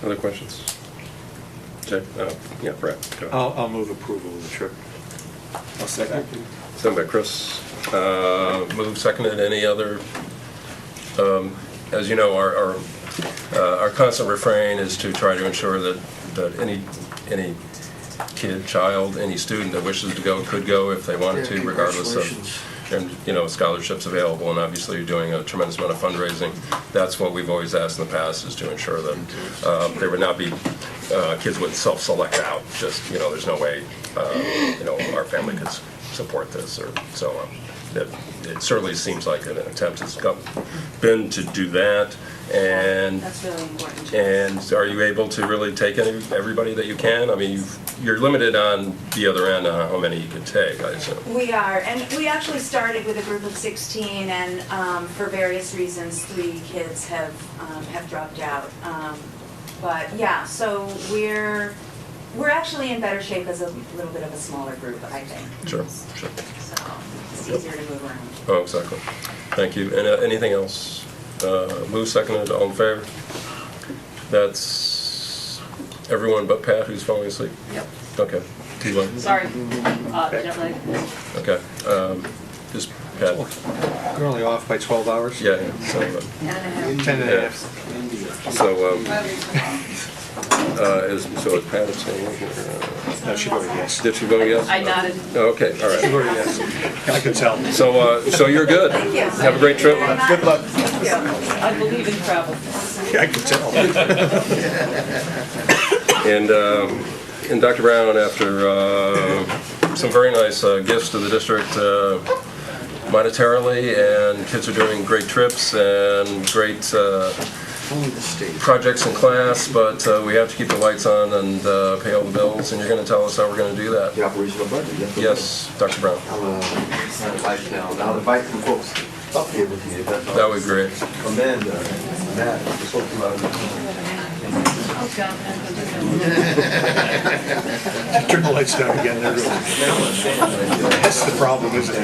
Other questions? Jay? Yeah, Brett. Go. I'll move approval of the trip. I'll second. Second by Chris. Moved, seconded. Any other? As you know, our constant refrain is to try to ensure that any kid, child, any student that wishes to go could go if they wanted to, regardless of, and scholarships available. And obviously, you're doing a tremendous amount of fundraising. That's what we've always asked in the past, is to ensure that there would not be kids would self-select out. Just there's no way our family could support this or so on. It certainly seems like an attempt has been to do that. And that's really important. And are you able to really take everybody that you can? I mean, you're limited on the other end on how many you could take, I assume. We are, and we actually started with a group of 16, and for various reasons, 3 kids have dropped out. But yeah, so we're actually in better shape as a little bit of a smaller group, I think. Sure. So it's easier to move around. Oh, exactly. Thank you. And anything else? Move, seconded, all in favor? That's everyone but Pat who's falling asleep? Yep. Okay. T-Line? Sorry, jet lag. Okay. Just Pat. You're only off by 12 hours? Yeah. So, 10 and a half. So, is Pat abstaining? No, she voted yes. Did she vote yes? I nodded. Oh, okay, all right. She voted yes. I could tell. So you're good. Thank you. Have a great trip. Good luck. Thank you. I believe in travel. Yeah, I could tell. And Dr. Brown, after some very nice gifts to the district monetarily, and kids are doing great trips and great Only the state. projects in class, but we have to keep the lights on and pay all the bills, and you're going to tell us how we're going to do that. The operational budget, Yes, Dr. Brown. I'll invite some folks up here with me. That would be great. Amanda, Matt, the folks about Turn the lights down again. There goes. That's the problem, isn't it?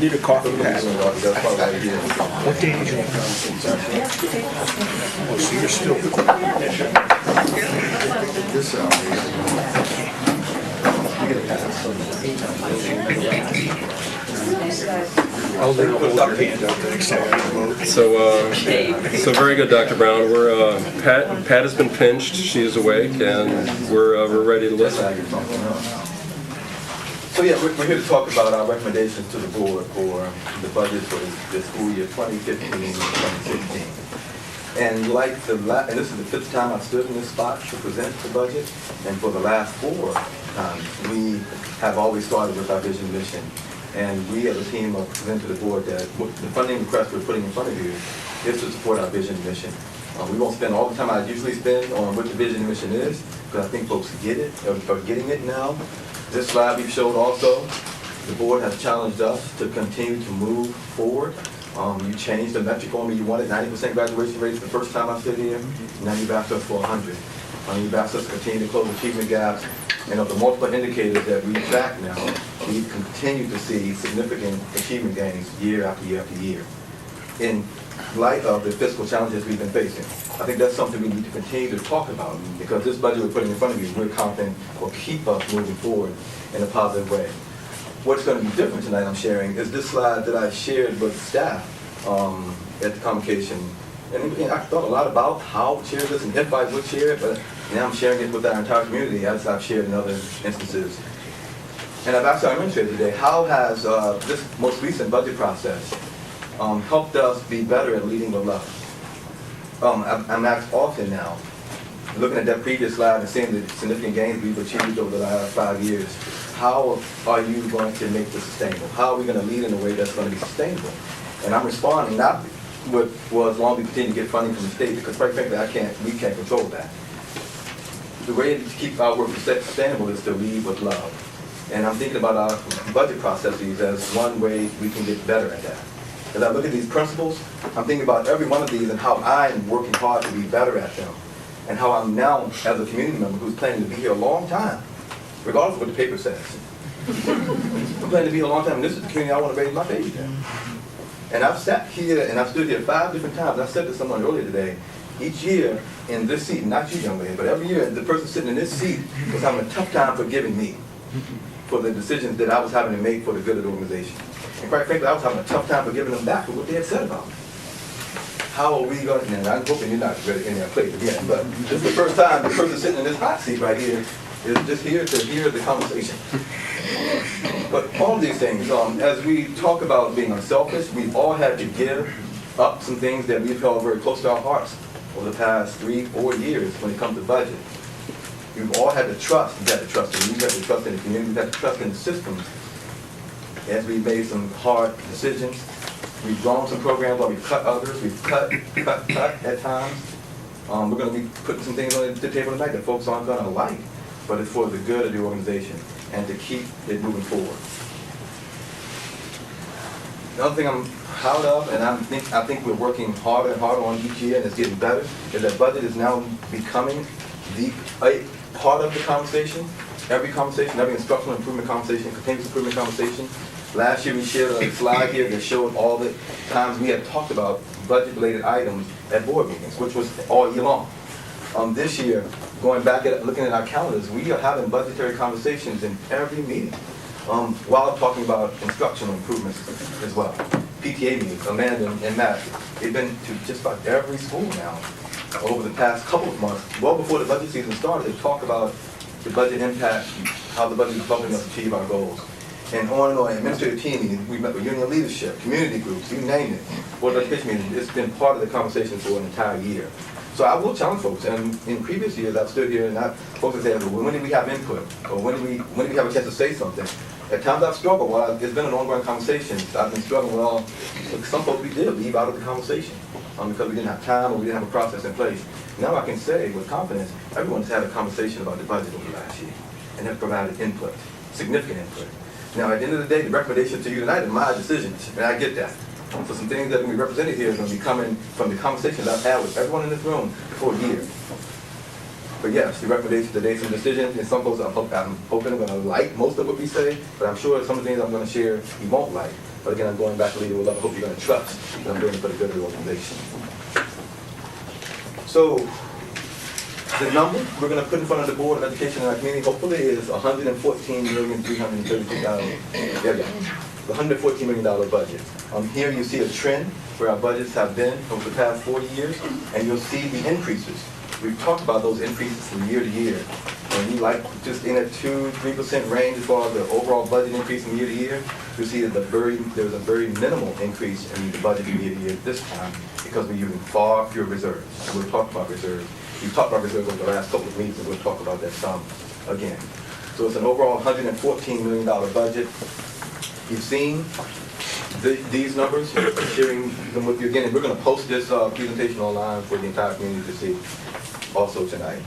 Need a coffee pad. What day did you come? Oh, so you're still. This I'll let hold your hand up the next time I vote. So very good, Dr. Brown. We're Pat has been pinched. She is awake, and we're ready to listen. So yeah, we're here to talk about our recommendations to the board for the budget for the school year 2015-2016. And like and this is the 5th time I've stood in this spot to present the budget, and for the last 4 times, we have always started with our vision mission. And we as a team have presented to the board that the funding request we're putting in front of you is to support our vision mission. We won't spend all the time I usually spend on what the vision mission is, because I think folks get it, are getting it now. This slide we showed also, the board has challenged us to continue to move forward. You changed the metric on me. You wanted 90% graduation rates the first time I stood here. Now you've asked us for 100. You've asked us to continue to close achievement gaps. And of the multiple indicators that we track now, we continue to see significant achievement gains year after year after year. In light of the fiscal challenges we've been facing, I think that's something we need to continue to talk about, because this budget we're putting in front of you, we're confident will keep us moving forward in a positive way. What's going to be different tonight, I'm sharing, is this slide that I shared with staff at the convocation. And I thought a lot about how to share this and if I would share it, but now I'm sharing it with our entire community as I've shared in other instances. And I've asked our administrator today, how has this most recent budget process helped us be better at leading with love? I'm asked often now, looking at that previous slide and seeing the significant gains we've achieved over the last 5 years, how are you going to make this sustainable? How are we going to lead in a way that's going to be sustainable? And I'm responding not with, well, as long as we continue to get funding from the state, because quite frankly, we can't control that. The way to keep our work sustainable is to lead with love. And I'm thinking about our budget processes as one way we can get better at that. As I look at these principles, I'm thinking about every one of these and how I'm working hard to be better at them. And how I'm now, as a community member who's planning to be here a long time, regardless of what the paper says. I'm planning to be here a long time, and this is the community I want to raise my baby in. And I've sat here, and I've stood here 5 different times. I said to someone earlier today, each year in this seat, not you young lady, but every year the person sitting in this seat was having a tough time forgiving me for the decisions that I was having to make for the good of the organization. And quite frankly, I was having a tough time forgiving them back for what they had said about me. How are we going to, and I'm hoping you're not ready in their place again, but this is the first time the person sitting in this hot seat right here is just here to hear the conversation. But all of these things, as we talk about being unselfish, we've all had to give up some things that we've held very close to our hearts over the past 3-4 years when it comes to budget. We've all had to trust. We've had to trust in you, we've had to trust in the community, we've had to trust in the systems. As we've made some hard decisions, we've grown some programs while we've cut others, we've cut at times. We're going to be putting some things on the table tonight that folks aren't going to like, but it's for the good of the organization and to keep it moving forward. Another thing I'm proud of, and I think we're working harder and harder on each year, and it's getting better, is that budget is now becoming a part of the conversation. Every conversation, every instructional improvement conversation, continuous improvement conversation. Last year we shared a slide here that showed all the times we had talked about budget-related items at board meetings, which was all year long. This year, going back at looking at our calendars, we are having budgetary conversations in every meeting, while talking about instructional improvements as well. PTA meetings, Amanda and Matt, they've been to just about every school now over the past couple of months. Well before the budget season started, they talk about the budget impact, how the budget is helping us achieve our goals. And on, administrative team meetings, we met with union leadership, community groups, you name it. Board of Education meetings, it's been part of the conversation for an entire year. So I will challenge folks, and in previous years I've stood here and folks have said, well, when did we have input? Or when did we have a chance to say something? At times I've struggled, while it's been an ongoing conversation, I've been struggling with all, some folks we did leave out of the conversation because we didn't have time or we didn't have a process in place. Now I can say with confidence, everyone's had a conversation about the budget over the last year and have provided input, significant input. Now at the end of the day, the recommendation to you tonight is my decisions, and I get that. So some things that are going to be represented here are going to be coming from the conversations I've had with everyone in this room for a year. But yes, the recommendation today, some decisions, and some folks I'm hoping are going to like most of what we say, but I'm sure some of the things I'm going to share you won't like. But again, I'm going back to leader with love. I hope you're going to trust that I'm doing it for the good of the organization. So the number we're going to put in front of the Board of Education and our community hopefully is $114,332,000. There we go. The $114 million budget. Here you see a trend where our budgets have been over the past 4 years, and you'll see the increases. We've talked about those increases from year to year. And you like just in a 2-3% range as far as the overall budget increase from year to year, you'll see that there's a very minimal increase in the budget from year to year this time because we're using far fewer reserves. And we'll talk about reserves. We've talked about reserves over the last couple of meetings, and we'll talk about that some again. So it's an overall $114 million budget. You've seen these numbers, sharing them with you again, and we're going to post this presentation online for the entire community to see also tonight.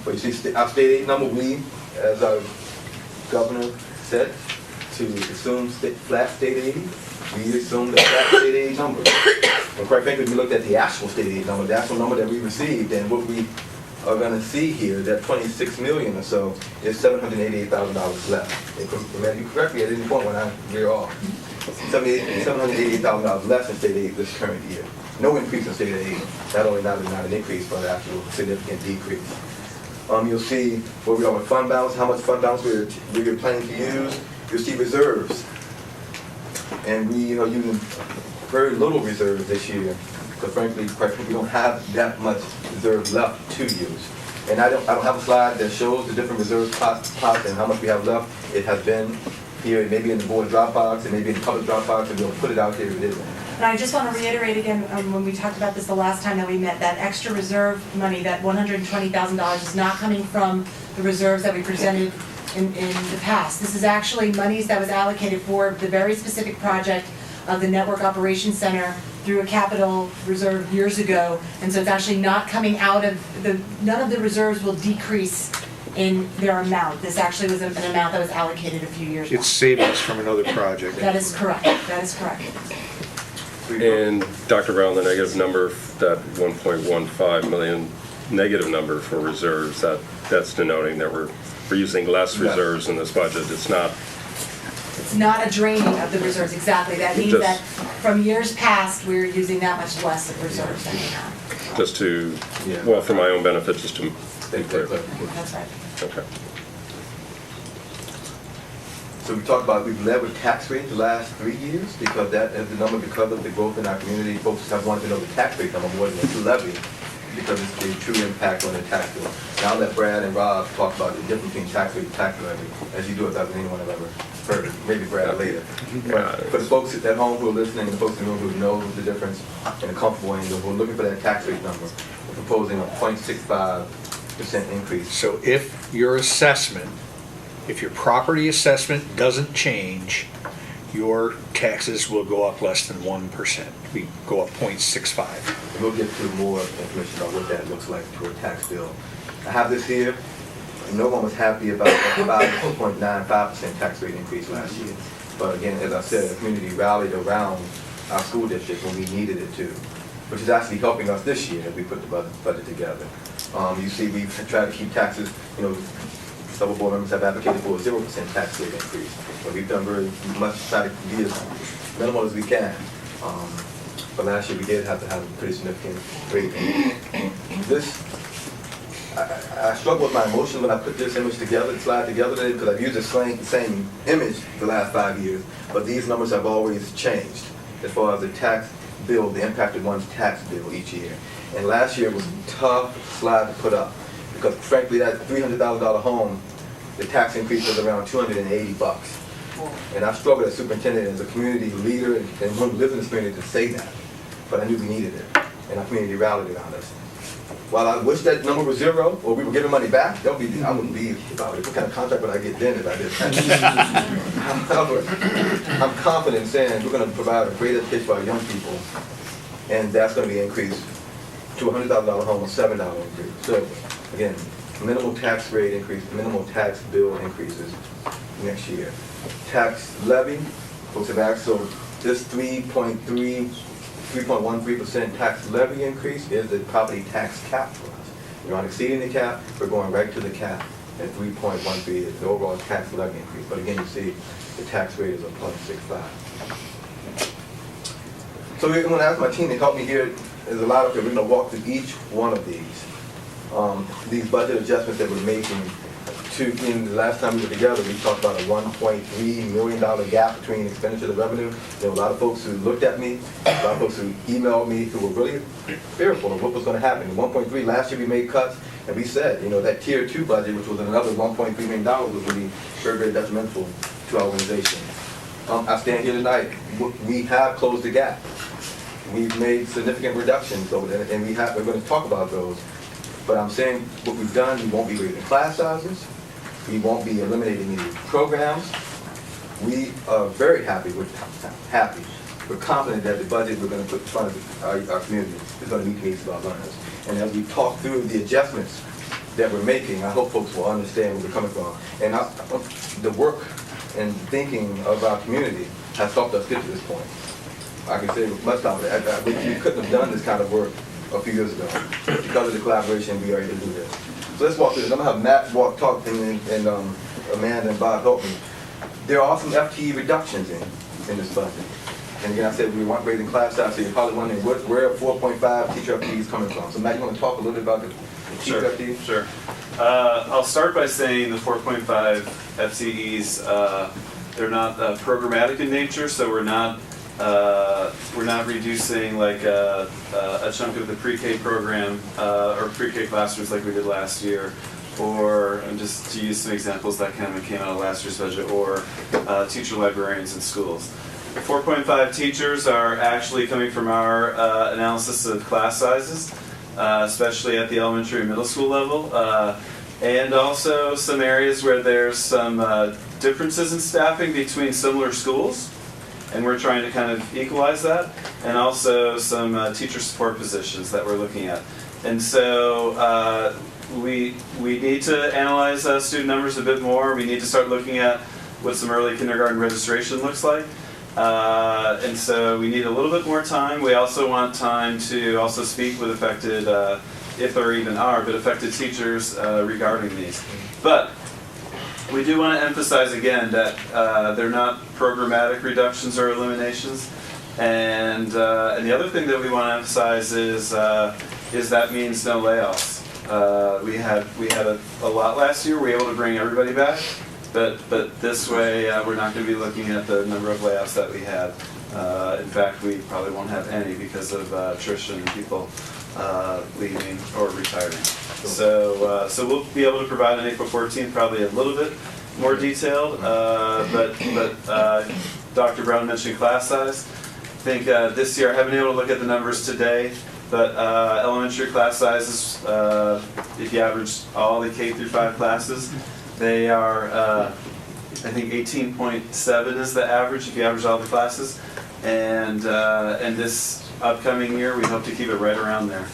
But you see our state aid number, we, as our governor said, to assume flat state aid, we assumed a flat state aid number. And quite frankly, if you looked at the actual state aid number, the actual number that we received, and what we are going to see here, that $26 million or so, is $788,000 left. If I remember you correctly at any point when I veer off. $788,000 less in state aid this current year. No increase in state aid. Not only not an increase, but an actual significant decrease. You'll see where we are with fund balance, how much fund balance we're planning to use. You'll see reserves. And we are using very little reserves this year, because frankly, we don't have that much reserve left to use. And I don't have a slide that shows the different reserve pots and how much we have left. It has been here, it may be in the board Dropbox, it may be in the public Dropbox, and we'll put it out here if it isn't. And I just want to reiterate again, when we talked about this the last time that we met, that extra reserve money, that $120,000 is not coming from the reserves that we presented in the past. This is actually monies that was allocated for the very specific project of the Network Operations Center through a capital reserve years ago. And so it's actually not coming out of none of the reserves will decrease in their amount. This actually was an amount that was allocated a few years ago. It's savings from another project. That is correct. That is correct. And Dr. Brown, the negative number, that 1.15 million negative number for reserves, that's denoting that we're using less reserves in this budget. It's not a draining of the reserves, exactly. That means that from years past, we're using that much less of reserves than we have. just to, well, for my own benefit, just to be clear. That's right. Okay. So we talked about, we've led with tax rate the last 3 years because that is the number because of the growth in our community. Folks have wanted to know the tax rate number more than the levy because it's the true impact on the tax bill. Now let Brad and Rob talk about the difference between tax rate and tax levy, as you do it without anyone have ever heard. Maybe Brad later. But for the folks at home who are listening and the folks in the room who know the difference and are comfortable and who are looking for that tax rate number, we're proposing a 0.65% increase. So if your assessment, if your property assessment doesn't change, your taxes will go up less than 1%. We go up 0.65. We'll get to more information about what that looks like to a tax bill. I have this here. No one was happy about the 2.95% tax rate increase last year. But again, as I said, the community rallied around our school district when we needed it to, which is actually helping us this year as we put the budget together. You see, we've tried to keep taxes, several board members have advocated for a 0% tax rate increase. But we've done very much to try to be as minimal as we can. But last year we did have to have a pretty significant rate increase. I struggle with my emotions when I put this image together, the slide together today, because I've used the same image the last 5 years. But these numbers have always changed as far as the tax bill, the impact of one's tax bill each year. And last year was a tough slide to put up. Because frankly, that $300,000 home, the tax increase was around $280. And I struggled as superintendent, as a community leader, and one who lives in this community to say that. But I knew we needed it, and our community rallied around us. While I wish that number was zero, or we were giving money back, I wouldn't be about it. What kind of contract would I get then if I did that? However, I'm confident in saying we're going to provide a great education for our young people, and that's going to be increased to a $100,000 home, a $7 increase. So, again, minimal tax rate increase, minimal tax bill increases next year. Tax levy, folks have asked, so this 3.13% tax levy increase is the property tax cap for us. We're not exceeding the cap, we're going right to the cap at 3.13 is the overall tax levy increase. But again, you see the tax rate is a 0.65. So I'm going to ask my team to help me here. There's a lot of it. We're going to walk through each one of these budget adjustments that we're making. In the last time we were together, we talked about a $1.3 million gap between expenditure and revenue. There were a lot of folks who looked at me, a lot of folks who emailed me who were really fearful of what was going to happen. 1.3 last year we made cuts, and we said, that tier 2 budget, which was another $1.3 million, was going to be very, very detrimental to our organization. I stand here tonight. We have closed the gap. We've made significant reductions over there, and we're going to talk about those. But I'm saying what we've done, we won't be raising class sizes. We won't be eliminating any programs. We are very happy. We're confident that the budget we're going to put in front of our community is going to meet the needs of our learners. And as we talk through the adjustments that we're making, I hope folks will understand where we're coming from. And the work and thinking of our community has helped us get to this point. I can say with much confidence, we couldn't have done this kind of work a few years ago. Because of the collaboration, we are able to do this. So let's walk through this. I'm going to have Matt talk, and Amanda and Bob help me. There are some FTE reductions in this budget. And again, I said we weren't raising class size, so you're probably wondering where are 4.5 teacher FTEs coming from. So Matt, you want to talk a little bit about the teacher FTEs? Sure. I'll start by saying the 4.5 FTEs, they're not programmatic in nature, so we're not reducing like a chunk of the pre-K program or pre-K classrooms like we did last year, or just to use some examples that kind of came out of last year's budget, or teacher librarians in schools. The 4.5 teachers are actually coming from our analysis of class sizes, especially at the elementary and middle school level, and also some areas where there's some differences in staffing between similar schools. And we're trying to kind of equalize that, and also some teacher support positions that we're looking at. And so we need to analyze student numbers a bit more. We need to start looking at what some early kindergarten registration looks like. And so we need a little bit more time. We also want time to also speak with affected, if there even are, but affected teachers regarding these. But we do want to emphasize again that they're not programmatic reductions or eliminations, and the other thing that we want to emphasize is that means no layoffs. We had a lot last year. We were able to bring everybody back, but this way we're not going to be looking at the number of layoffs that we had. In fact, we probably won't have any because of attrition and people leaving or retiring. So we'll be able to provide on April 14th probably a little bit more detailed, but Dr. Brown mentioned class size. I think this year I haven't been able to look at the numbers today, but elementary class sizes, if you average all the K through 5 classes, they are I think 18.7 is the average if you average all the classes, and this upcoming year we hope to keep it right around there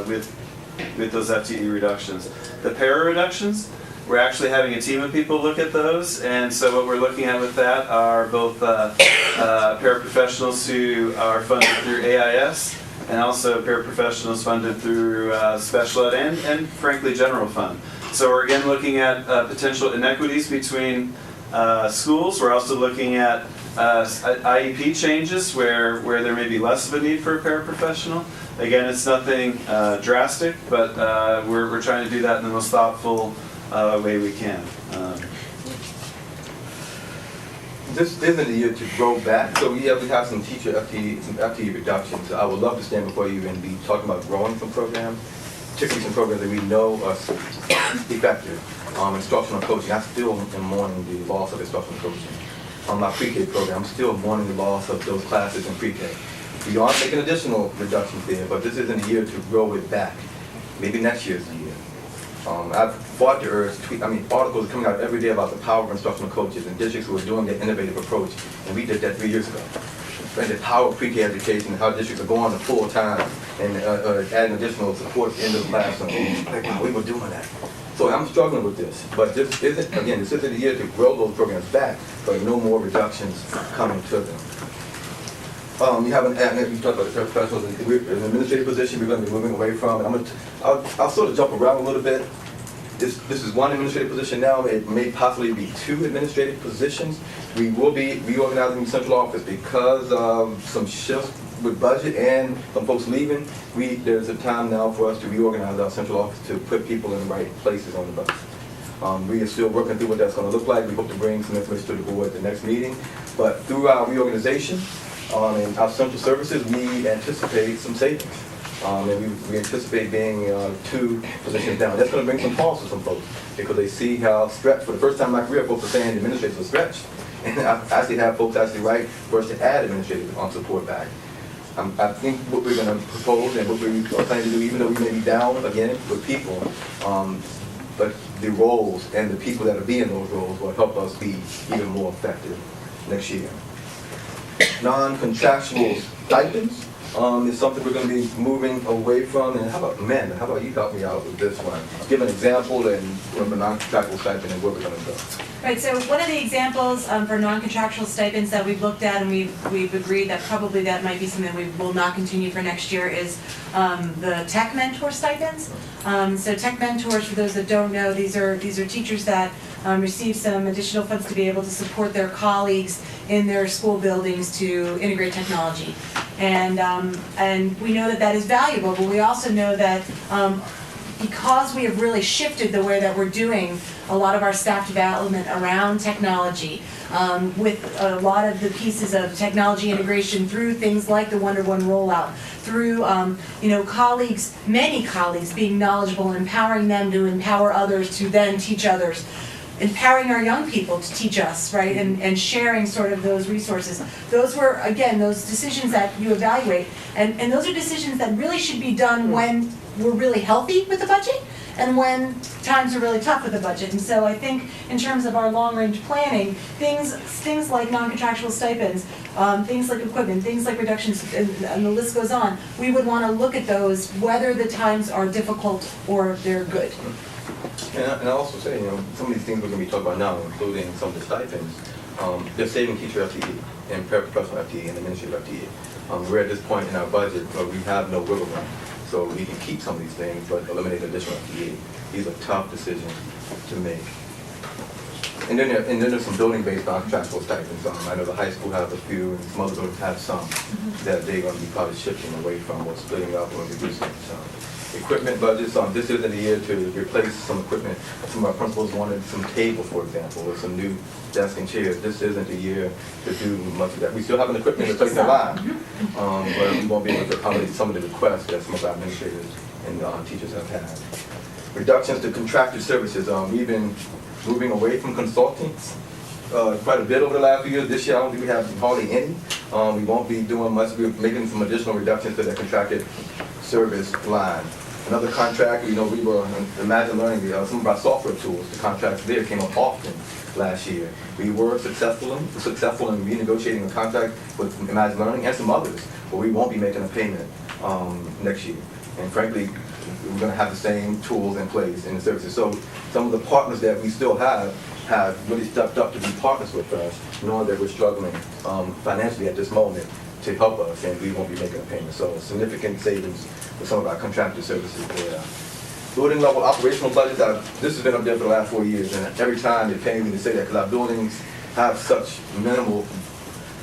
with those FTE reductions. The para reductions, we're actually having a team of people look at those, and so what we're looking at with that are both paraprofessionals who are funded through AIS, and also paraprofessionals funded through special ed and frankly general fund. So we're again looking at potential inequities between schools. We're also looking at IEP changes where there may be less of a need for a paraprofessional. Again, it's nothing drastic, but we're trying to do that in the most thoughtful way we can. This isn't a year to grow back, so we have some teacher FTE reductions. I would love to stand before you and be talking about growing some programs, particularly some programs that we know are effective. Instructional coaching, I still am mourning the loss of instructional coaching. On my pre-K program, I'm still mourning the loss of those classes in pre-K. We are making additional reductions there, but this isn't a year to grow it back. Maybe next year's the year. I've fought the urge to articles are coming out every day about the power of instructional coaches and districts who are doing that innovative approach, and we did that 3 years ago. And the power of pre-K education, how districts are going to full time and adding additional support into the classroom. Like, wow, we were doing that. So I'm struggling with this, but this isn't the year to grow those programs back, but no more reductions coming to them. You have you talked about the professionals, an administrative position we're going to be moving away from, and I'll sort of jump around a little bit. This is one administrative position now. It may possibly be 2 administrative positions. We will be reorganizing the central office because of some shifts with budget and some folks leaving. There's a time now for us to reorganize our central office to put people in the right places on the bus. We are still working through what that's going to look like. We hope to bring some information to the board at the next meeting. But through our reorganization and our central services, we anticipate some savings. And we anticipate being 2 positions down. That's going to bring some pause to some folks because they see how stretched. For the first time in my career, folks are saying the administrators are stretched. And I actually have folks actually write for us to add administrative support back. I think what we're going to propose and what we are planning to do, even though we may be down again with people, but the roles and the people that will be in those roles will help us be even more effective next year. Non-contractual stipends is something we're going to be moving away from. And how about you help me out with this one? Give an example and from a non-contractual stipend and where we're going to go. Right, so one of the examples for non-contractual stipends that we've looked at and we've agreed that probably that might be something we will not continue for next year is the tech mentor stipends. So tech mentors, for those that don't know, these are teachers that receive some additional funds to be able to support their colleagues in their school buildings to integrate technology. And we know that is valuable, but we also know that because we have really shifted the way that we're doing a lot of our staff development around technology, with a lot of the pieces of technology integration through things like the one-to-one rollout, through colleagues, many colleagues being knowledgeable, empowering them to empower others to then teach others, empowering our young people to teach us, right, and sharing sort of those resources. Those were, again, those decisions that you evaluate, and those are decisions that really should be done when we're really healthy with the budget and when times are really tough with the budget. And so I think in terms of our long-range planning, things like non-contractual stipends, things like equipment, things like reductions, and the list goes on, we would want to look at those whether the times are difficult or they're good. And I also say, some of these things we're going to be talking about now, including some of the stipends, they're saving teacher FTE and paraprofessional FTE and administrative FTE. We're at this point in our budget where we have no wiggle room. So we can keep some of these things, but eliminate additional FTE. These are tough decisions to make. And then there's some building-based non-contractual stipends. I know the high school has a few, and some other buildings have some that they're going to be probably shifting away from or splitting up or reducing some. Equipment budgets, this isn't the year to replace some equipment. Some of our principals wanted some tables, for example, or some new desks and chairs. This isn't the year to do much of that. We still have an equipment replacement line, but we won't be able to accommodate some of the requests that some of our administrators and teachers have had. Reductions to contracted services. We've been moving away from consulting quite a bit over the last few years. This year, I don't think we have hardly any. We won't be doing much. We're making some additional reductions to the contracted service line. Another contract, we were Imagine Learning, some of our software tools, the contracts there came up often last year. We were successful in renegotiating a contract with Imagine Learning and some others, but we won't be making a payment next year. And frankly, we're going to have the same tools in place in the services. So some of the partners that we still have really stepped up to be partners with us, knowing that we're struggling financially at this moment to help us, and we won't be making a payment. So significant savings for some of our contracted services there. Building level operational budgets, this has been up there for the last 4 years, and every time it pains me to say that because our buildings have such minimal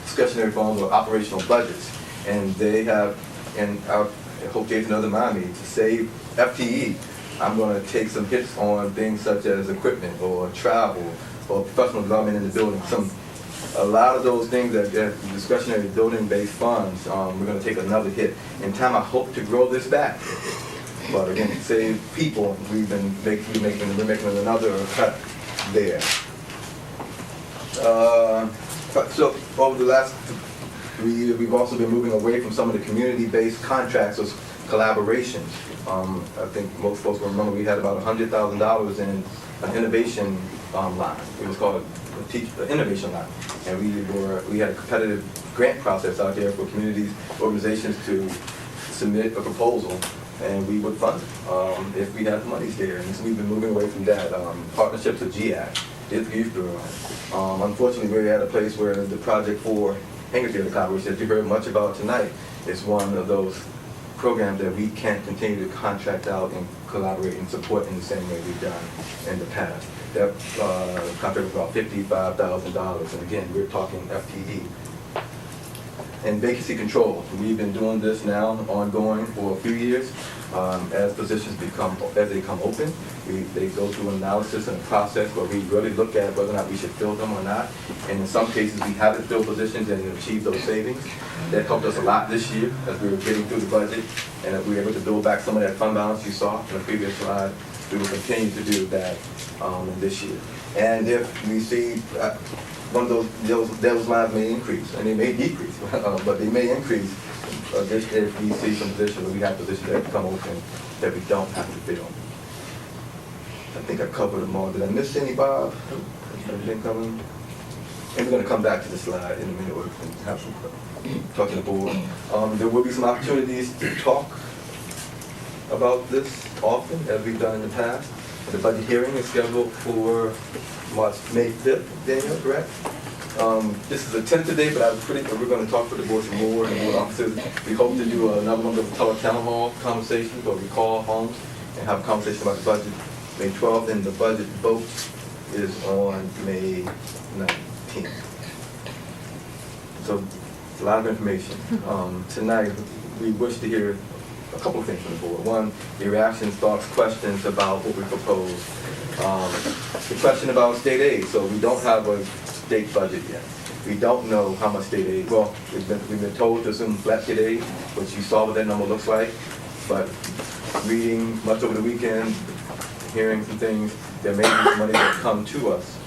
discretionary funds or operational budgets, and they have, and I hope Jason doesn't mind me, to save FTE, I'm going to take some hits on things such as equipment or travel or professional development in the building. A lot of those things that discretionary building-based funds, we're going to take another hit. In time, I hope to grow this back. But again, to save people, we're making another cut there. So over the last 3 years, we've also been moving away from some of the community-based contracts. So collaboration. I think most folks will remember we had about $100,000 in an innovation line. It was called the innovation line, and we had a competitive grant process out there for communities, organizations to submit a proposal, and we would fund it if we had the monies there. And so we've been moving away from that. Partnerships with GAC, Ithaca Youth Bureau. Unfortunately, we're at a place where the project for Hangar Theater Collaboration that you heard much about tonight is one of those programs that we can't continue to contract out and collaborate and support in the same way we've done in the past. That contract was about $55,000, and again, we're talking FTE. And vacancy control, we've been doing this now ongoing for a few years. As positions as they come open, they go through an analysis and a process where we really look at whether or not we should fill them or not. And in some cases, we haven't filled positions and achieved those savings. That helped us a lot this year as we were getting through the budget, and that we were able to build back some of that fund balance you saw in the previous slide. We will continue to do that this year. And if we see one of those lines may increase, and they may decrease, but they may increase if we see some positions, or we have positions that come open that we don't have to fill. I think I covered them all. Did I miss any, Bob? Everything coming? And we're going to come back to the slide in a minute and have some talk to the board. There will be some opportunities to talk about this often, as we've done in the past. The budget hearing is scheduled for May 5th, Daniel, correct? This is a tentative date, but we're going to talk to the board some more and the board officers. We hope to do another one of the town hall conversations where we call homes and have a conversation about the budget May 12th, and the budget vote is on May 19th. So it's a lot of information. Tonight, we wish to hear a couple of things from the board. One, your reactions, thoughts, questions about what we propose. The question about state aid. So we don't have a state budget yet. We don't know how much state aid. Well, we've been told to assume flat state aid, which you saw what that number looks like. But reading much over the weekend, hearing some things, there may be some money that come to us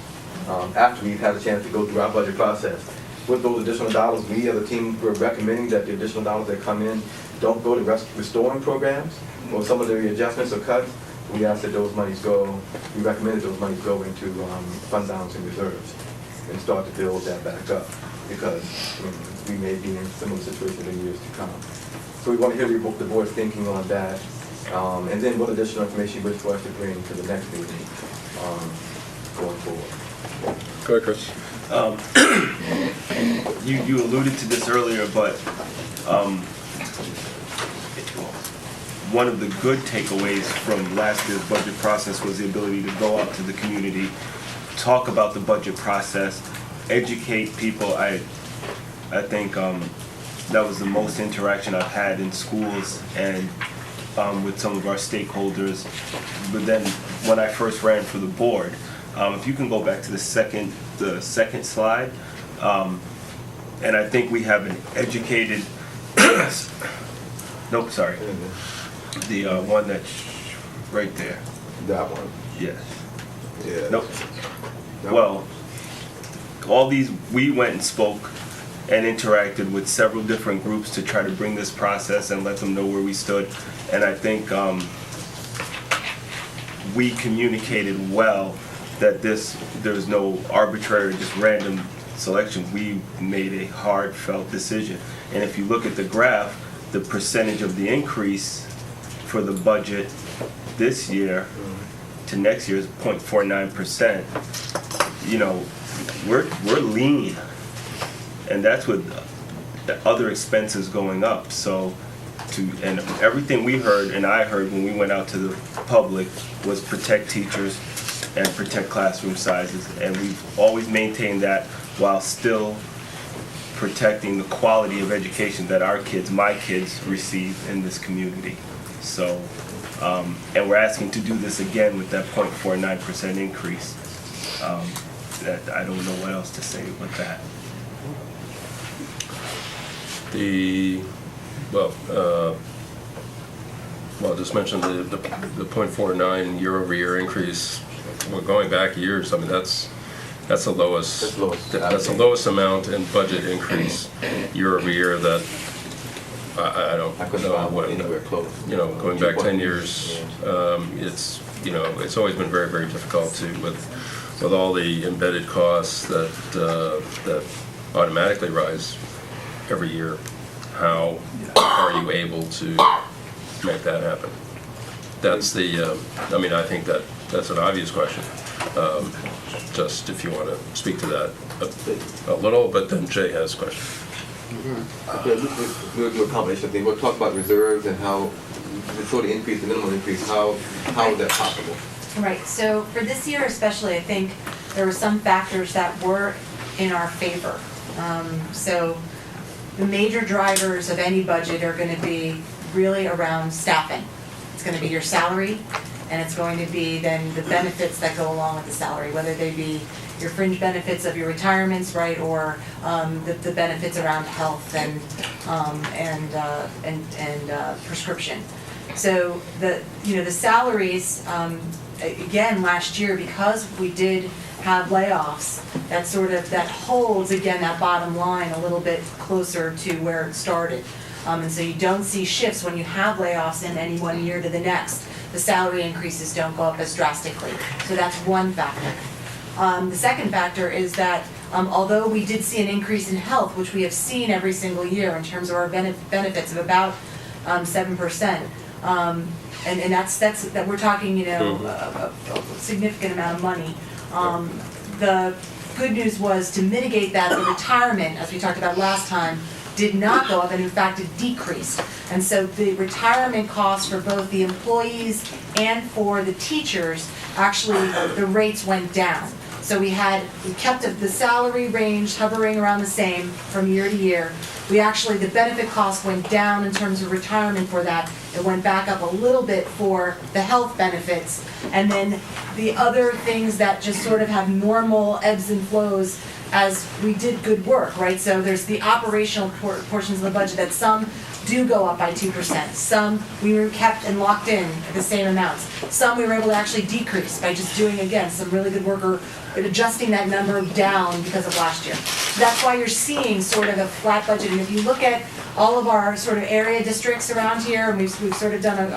after we've had a chance to go through our budget process. With those additional dollars, we as a team, we're recommending that the additional dollars that come in don't go to restoring programs or some of the readjustments or cuts. We ask that those monies go, we recommend that those monies go into fund balance and reserves and start to build that back up, because we may be in similar situations in years to come. So we want to hear the board's thinking on that, and then what additional information you wish for us to bring to the next meeting going forward. Go ahead, Chris. You alluded to this earlier, but one of the good takeaways from last year's budget process was the ability to go out to the community, talk about the budget process, educate people. I think that was the most interaction I've had in schools and with some of our stakeholders. But then when I first ran for the board, if you can go back to the second slide, and I think we have an educated. Nope, sorry. The one that's right there. That one. Yes. Yeah. Nope. Well, all these, we went and spoke and interacted with several different groups to try to bring this process and let them know where we stood. And I think we communicated well that there's no arbitrary, just random selection. We made a heartfelt decision. And if you look at the graph, the percentage of the increase for the budget this year to next year is 0.49%. You know, we're lean, and that's with the other expenses going up. So, and everything we heard and I heard when we went out to the public was protect teachers and protect classroom sizes, and we've always maintained that while still protecting the quality of education that our kids, my kids, receive in this community. So, and we're asking to do this again with that 0.49% increase. That I don't know what else to say with that. Well, just mentioned the 0.49 year-over-year increase. Well, going back years, I mean that's the lowest. That's the lowest amount in budget increase year over year that I don't know what, anywhere close. you know, going back 10 years, it's, you know, it's always been very, very difficult to, with all the embedded costs that automatically rise every year. How are you able to make that happen? That's the, I mean, I think that's an obvious question. Just if you want to speak to that a little, but then Jay has a question. We'll do a combination of things. We'll talk about reserves and how the sort of increase, the minimum increase, how is that possible? Right, so for this year especially, I think there were some factors that were in our favor. So the major drivers of any budget are going to be really around staffing. It's going to be your salary, and it's going to be then the benefits that go along with the salary, whether they be your fringe benefits of your retirements, right, or the benefits around health and prescription. So the salaries, again, last year, because we did have layoffs, that holds again that bottom line a little bit closer to where it started. And so you don't see shifts when you have layoffs in any one year to the next. The salary increases don't go up as drastically. So that's one factor. The second factor is that although we did see an increase in health, which we have seen every single year in terms of our benefits of about 7%, and that we're talking, you know, a significant amount of money. The good news was to mitigate that, the retirement, as we talked about last time, did not go up, and in fact it decreased. And so the retirement costs for both the employees and for the teachers, actually the rates went down. So we kept the salary range hovering around the same from year to year. The benefit cost went down in terms of retirement for that. It went back up a little bit for the health benefits. And then the other things that just sort of have normal ebbs and flows as we did good work, right? So there's the operational portions of the budget that some do go up by 2%. Some we were kept and locked in at the same amounts. Some we were able to actually decrease by just doing, again, some really good work or adjusting that number down because of last year. So that's why you're seeing sort of a flat budget. And if you look at all of our sort of area districts around here, and we've sort of done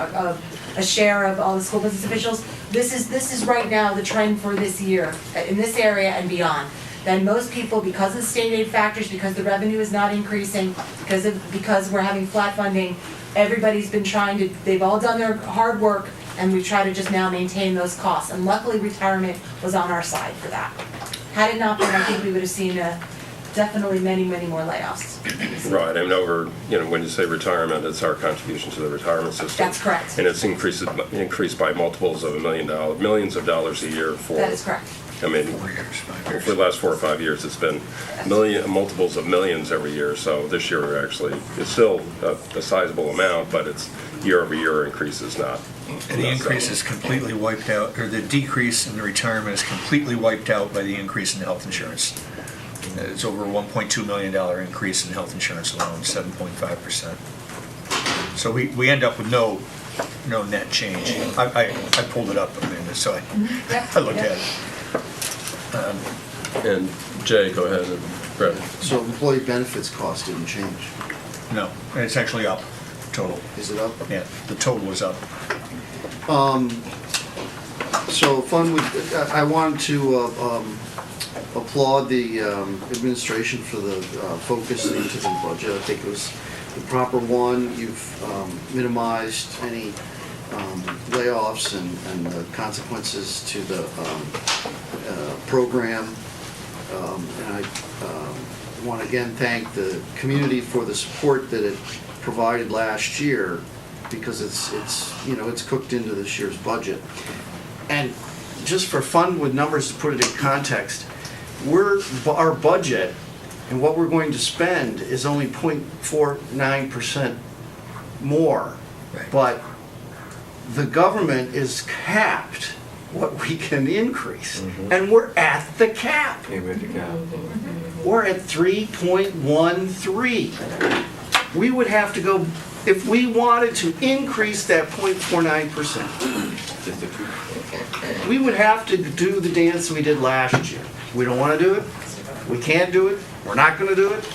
a share of all the school business officials, this is right now the trend for this year in this area and beyond. Then most people, because of the state aid factors, because the revenue is not increasing, because we're having flat funding, everybody's been they've all done their hard work, and we've tried to just now maintain those costs. And luckily, retirement was on our side for that. Had it not been, I think we would have seen definitely many, many more layoffs. Right, I know when you say retirement, it's our contribution to the retirement system. That's correct. And it's increased by multiples of $1 million, millions of dollars a year for. That is correct. I mean, for the last 4 or 5 years, it's been multiples of millions every year. So this year, actually, it's still a sizable amount, but it's year-over-year increase is not. And the increase is completely wiped out, or the decrease in the retirement is completely wiped out by the increase in health insurance. It's over a $1.2 million increase in health insurance alone, 7.5%. So we end up with no net change. I pulled it up, Amanda, so I looked at it. And Jay, go ahead, and Brett. So employee benefits cost didn't change? No, it's actually up, total. Is it up? Yeah, the total was up. So I wanted to applaud the administration for the focus into the budget. I think it was the proper one. You've minimized any layoffs and the consequences to the program. And I want to again thank the community for the support that it provided last year, because it's cooked into this year's budget. And just for fun with numbers, to put it in context, our budget and what we're going to spend is only 0.49% more, right. But the government is capped what we can increase, and we're at the cap. Yeah, we're at the cap. We're at 3.13. We would have to go, if we wanted to increase that 0.49%, we would have to do the dance we did last year. We don't want to do it. We can't do it. We're not going to do it.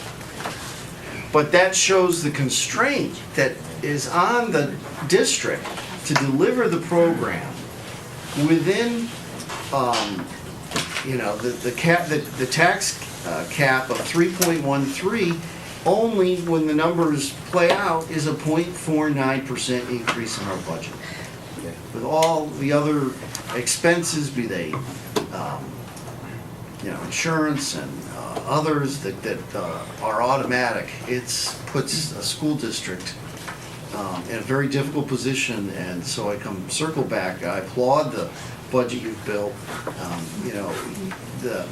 But that shows the constraint that is on the district to deliver the program within, the tax cap of 3.13, only when the numbers play out is a 0.49% increase in our budget. With all the other expenses, be they, insurance and others that are automatic, it puts a school district in a very difficult position. And so I circle back. I applaud the budget you've built. The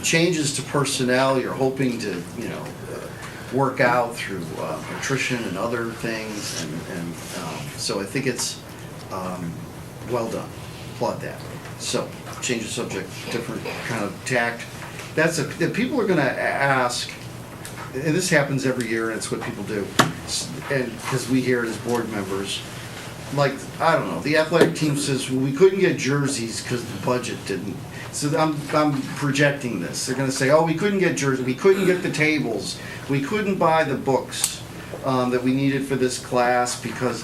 changes to personnel you're hoping to work out through attrition and other things, and so I think it's well done. Applaud that. So, change the subject, different kind of tact. That people are going to ask, and this happens every year, and it's what people do, and because we hear it as board members. Like, I don't know, the athletic team says, well, we couldn't get jerseys because the budget didn't. So I'm projecting this. They're going to say, oh, we couldn't get jerseys, we couldn't get the tables, we couldn't buy the books that we needed for this class because,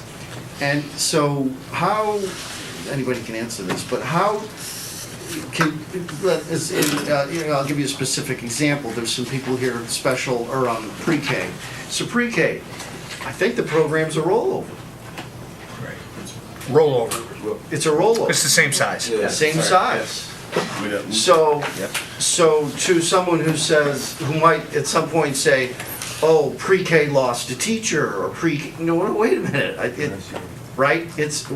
and so how, anybody can answer this, but how can, I'll give you a specific example. There's some people here special, or pre-K. So pre-K, I think the program's a rollover. Rollover. It's a rollover. It's the same size. Yeah, same size. So to someone who might at some point say, oh, pre-K lost a teacher, or no, wait a minute, right? It's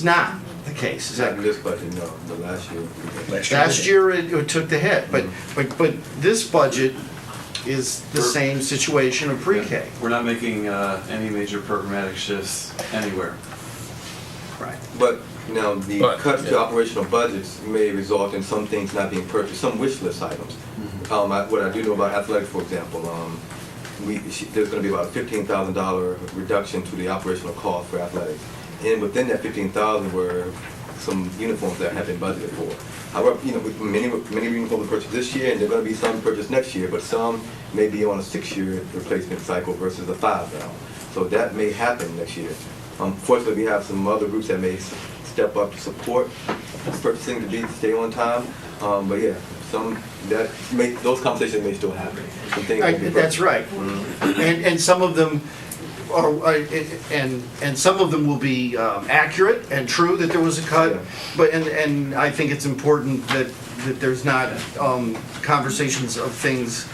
not the case. Is that this budget? No, the last year. Last year it took the hit, but this budget is the same situation of pre-K. We're not making any major programmatic shifts anywhere. Right. But now the cuts to operational budgets may result in some things not being purchased, some wish list items. What I do know about athletics, for example, there's going to be about a $15,000 reduction to the operational cost for athletics, and within that $15,000 were some uniforms that have been budgeted for. However, many uniforms were purchased this year, and there are going to be some purchased next year, but some may be on a 6-year replacement cycle versus a 5 now. So that may happen next year. Fortunately, we have some other groups that may step up to support purchasing to stay on time. But yeah, those conversations may still happen. That's right. And some of them are, and some of them will be accurate and true that there was a cut. Yeah. But and I think it's important that there's not conversations of things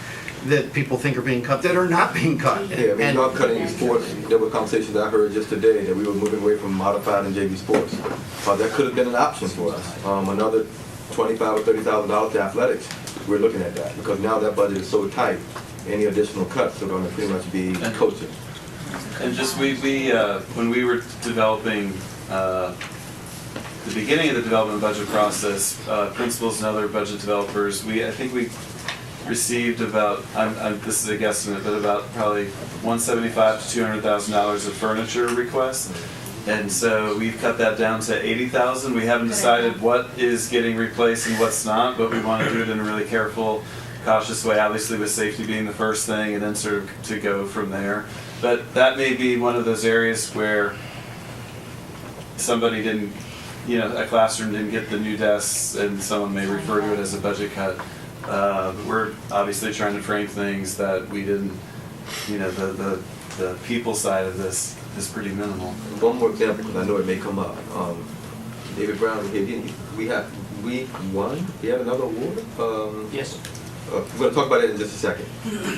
that people think are being cut that are not being cut. Yeah, we're not cutting sports. There were conversations I heard just today that we were moving away from modified and JV sports. That could have been an option for us. Another $25,000 or $30,000 to athletics. We're looking at that because now that budget is so tight. Any additional cuts are going to pretty much be coaching. And just we when we were developing the beginning of the development budget process, principals and other budget developers, I think we received about, this is a guesstimate, but about probably $175,000 to $200,000 of furniture requests. And so we've cut that down to $80,000. We haven't decided what is getting replaced and what's not, but we want to do it in a really careful, cautious way, obviously with safety being the first thing, and then sort of to go from there. But that may be one of those areas where somebody didn't, a classroom didn't get the new desks, and someone may refer to it as a budget cut. But we're obviously trying to frame things that we didn't, the people side of this is pretty minimal. One more example, because I know it may come up. David Brown, we won? We had another award? Yes. We're going to talk about it in just a second.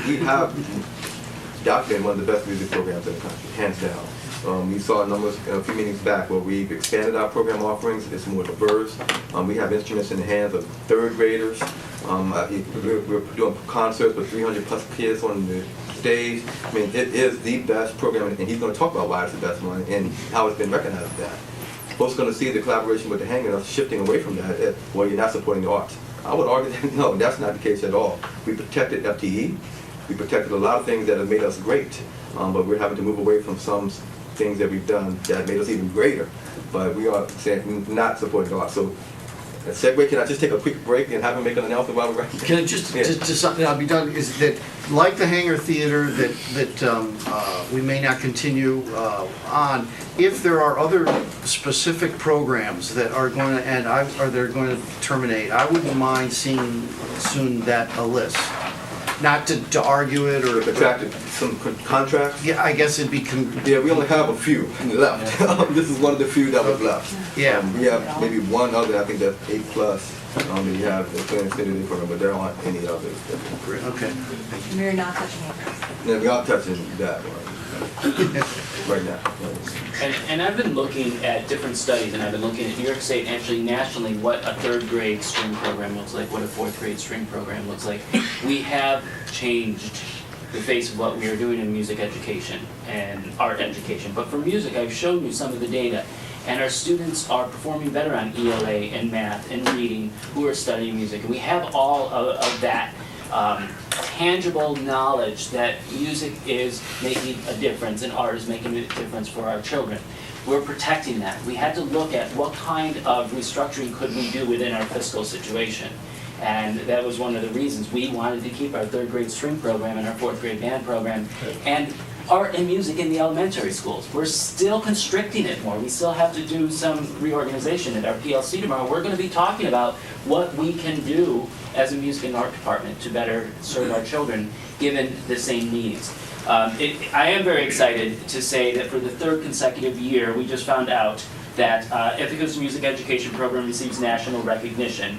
We have documented one of the best music programs in the country, hands down. We saw numbers a few meetings back where we've expanded our program offerings. It's more diverse. We have instruments in the hands of third graders. We're doing concerts with 300 plus kids on the stage. I mean, it is the best program, and he's going to talk about why it's the best one and how it's been recognized as that. Folks are going to see the collaboration with the hanging of shifting away from that. Well, you're not supporting the arts. I would argue that no, that's not the case at all. We protected FTE. We protected a lot of things that have made us great, but we're having to move away from some things that we've done that made us even greater. But we are saying not supporting the arts. So Segue, can I just take a quick break and have him make an announcement while we're Can I just something I'll be done, is that, like the Hangar Theater, that we may not continue on, if there are other specific programs that are going to end, or they're going to terminate, I wouldn't mind seeing soon that a list. Not to argue it or... Contracted some contracts? Yeah, I guess it'd be... Yeah, we only have a few left. This is one of the few that was left. Yeah. We have maybe one other, I think that's 8+, that you have the plan extended program, but there aren't any others. Okay. We're not touching it. Yeah, we are touching that one right now. And I've been looking at different studies, and I've been looking at New York State, actually nationally, what a 3rd grade string program looks like, what a 4th grade string program looks like. We have changed the face of what we are doing in music education and art education. But for music, I've shown you some of the data, and our students are performing better on ELA and math and reading who are studying music. And we have all of that tangible knowledge that music is making a difference and art is making a difference for our children. We're protecting that. We had to look at what kind of restructuring could we do within our fiscal situation. And that was one of the reasons we wanted to keep our 3rd grade string program and our 4th grade band program and art and music in the elementary schools. We're still constricting it more. We still have to do some reorganization at our PLC tomorrow. We're going to be talking about what we can do as a music and art department to better serve our children given the same needs. I am very excited to say that for the 3rd consecutive year, we just found out that Ithaca's music education program receives national recognition.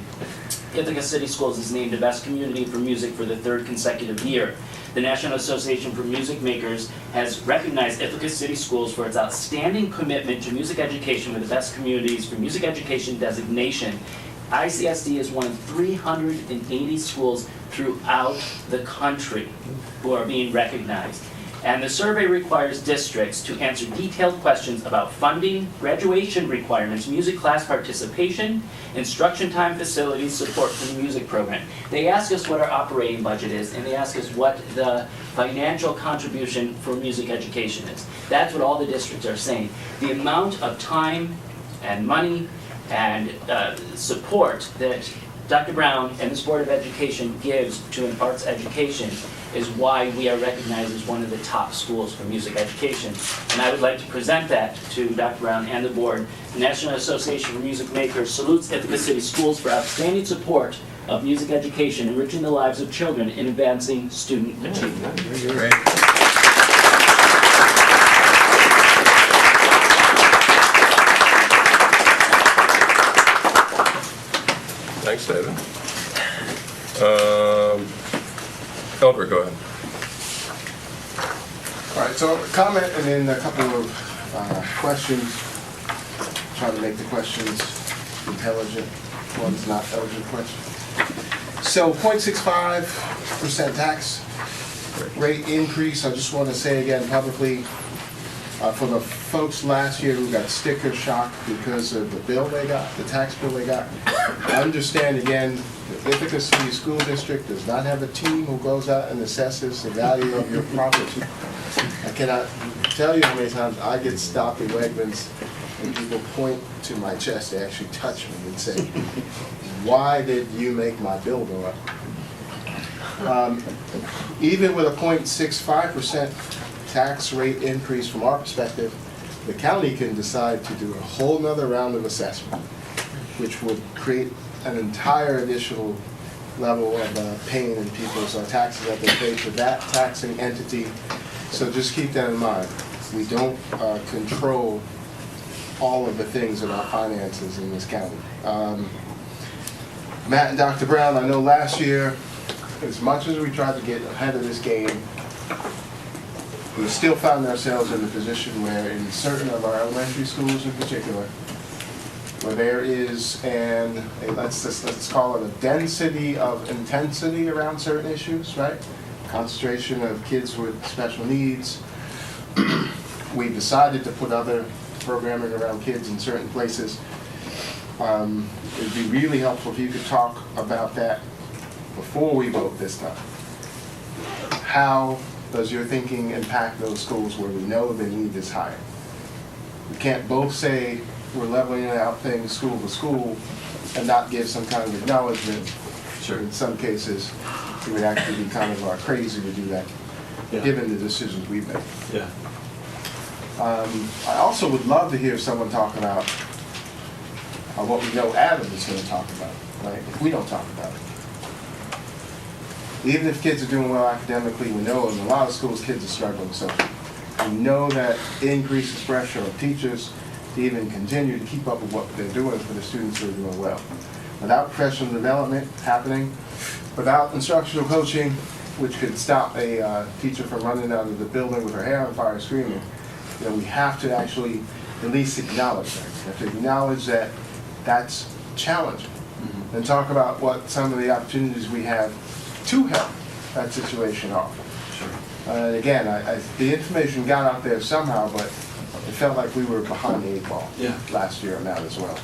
Ithaca City Schools is named the best community for music for the 3rd consecutive year. The National Association for Music Makers has recognized Ithaca City Schools for its outstanding commitment to music education with the best communities for music education designation. ICSD is one of 380 schools throughout the country who are being recognized. And the survey requires districts to answer detailed questions about funding, graduation requirements, music class participation, instruction time, facilities, support for the music program. They ask us what our operating budget is, and they ask us what the financial contribution for music education is. That's what all the districts are saying. The amount of time and money and support that Dr. Brown and this Board of Education gives to an arts education is why we are recognized as one of the top schools for music education. And I would like to present that to Dr. Brown and the board. The National Association for Music Makers salutes Ithaca City Schools for outstanding support of music education, enriching the lives of children and advancing student achievement. Great. Thanks, David. Elbert, go ahead. All right, so a comment and then a couple of questions. Try to make the questions intelligent, one's not intelligent questions. So 0.65% tax rate increase. I just want to say again publicly, for the folks last year who got sticker shock because of the bill they got, the tax bill they got, understand again, the Ithaca City School District does not have a team who goes out and assesses the value of your property. I cannot tell you how many times I get stopped at Wegmans and people point to my chest, they actually touch me and say, why did you make my bill go up? Even with a 0.65% tax rate increase from our perspective, the county can decide to do a whole nother round of assessment, which would create an entire additional level of pain in people's taxes that they pay for that taxing entity. So just keep that in mind. We don't control all of the things in our finances in this county. Matt and Dr. Brown, I know last year, as much as we tried to get ahead of this game, we still found ourselves in a position where in certain of our elementary schools in particular, where there is let's call it a density of intensity around certain issues, right? Concentration of kids with special needs. We decided to put other programming around kids in certain places. It'd be really helpful if you could talk about that before we vote this time. How does your thinking impact those schools where we know the need is higher? We can't both say we're leveling out things school to school and not give some kind of acknowledgement. Sure. In some cases, it would actually be kind of crazy to do that, given the decisions we've made. Yeah. I also would love to hear someone talk about what we know Adam is going to talk about, right? If we don't talk about it. Even if kids are doing well academically, we know in a lot of schools kids are struggling socially. We know that increases pressure on teachers to even continue to keep up with what they're doing for the students who are doing well. Without professional development happening, without instructional coaching, which could stop a teacher from running out of the building with her hair on fire screaming, we have to actually at least acknowledge that. We have to acknowledge that that's challenging. And talk about what some of the opportunities we have to help that situation are. Again, the information got out there somehow, but it felt like we were behind the 8 ball last year on that as well.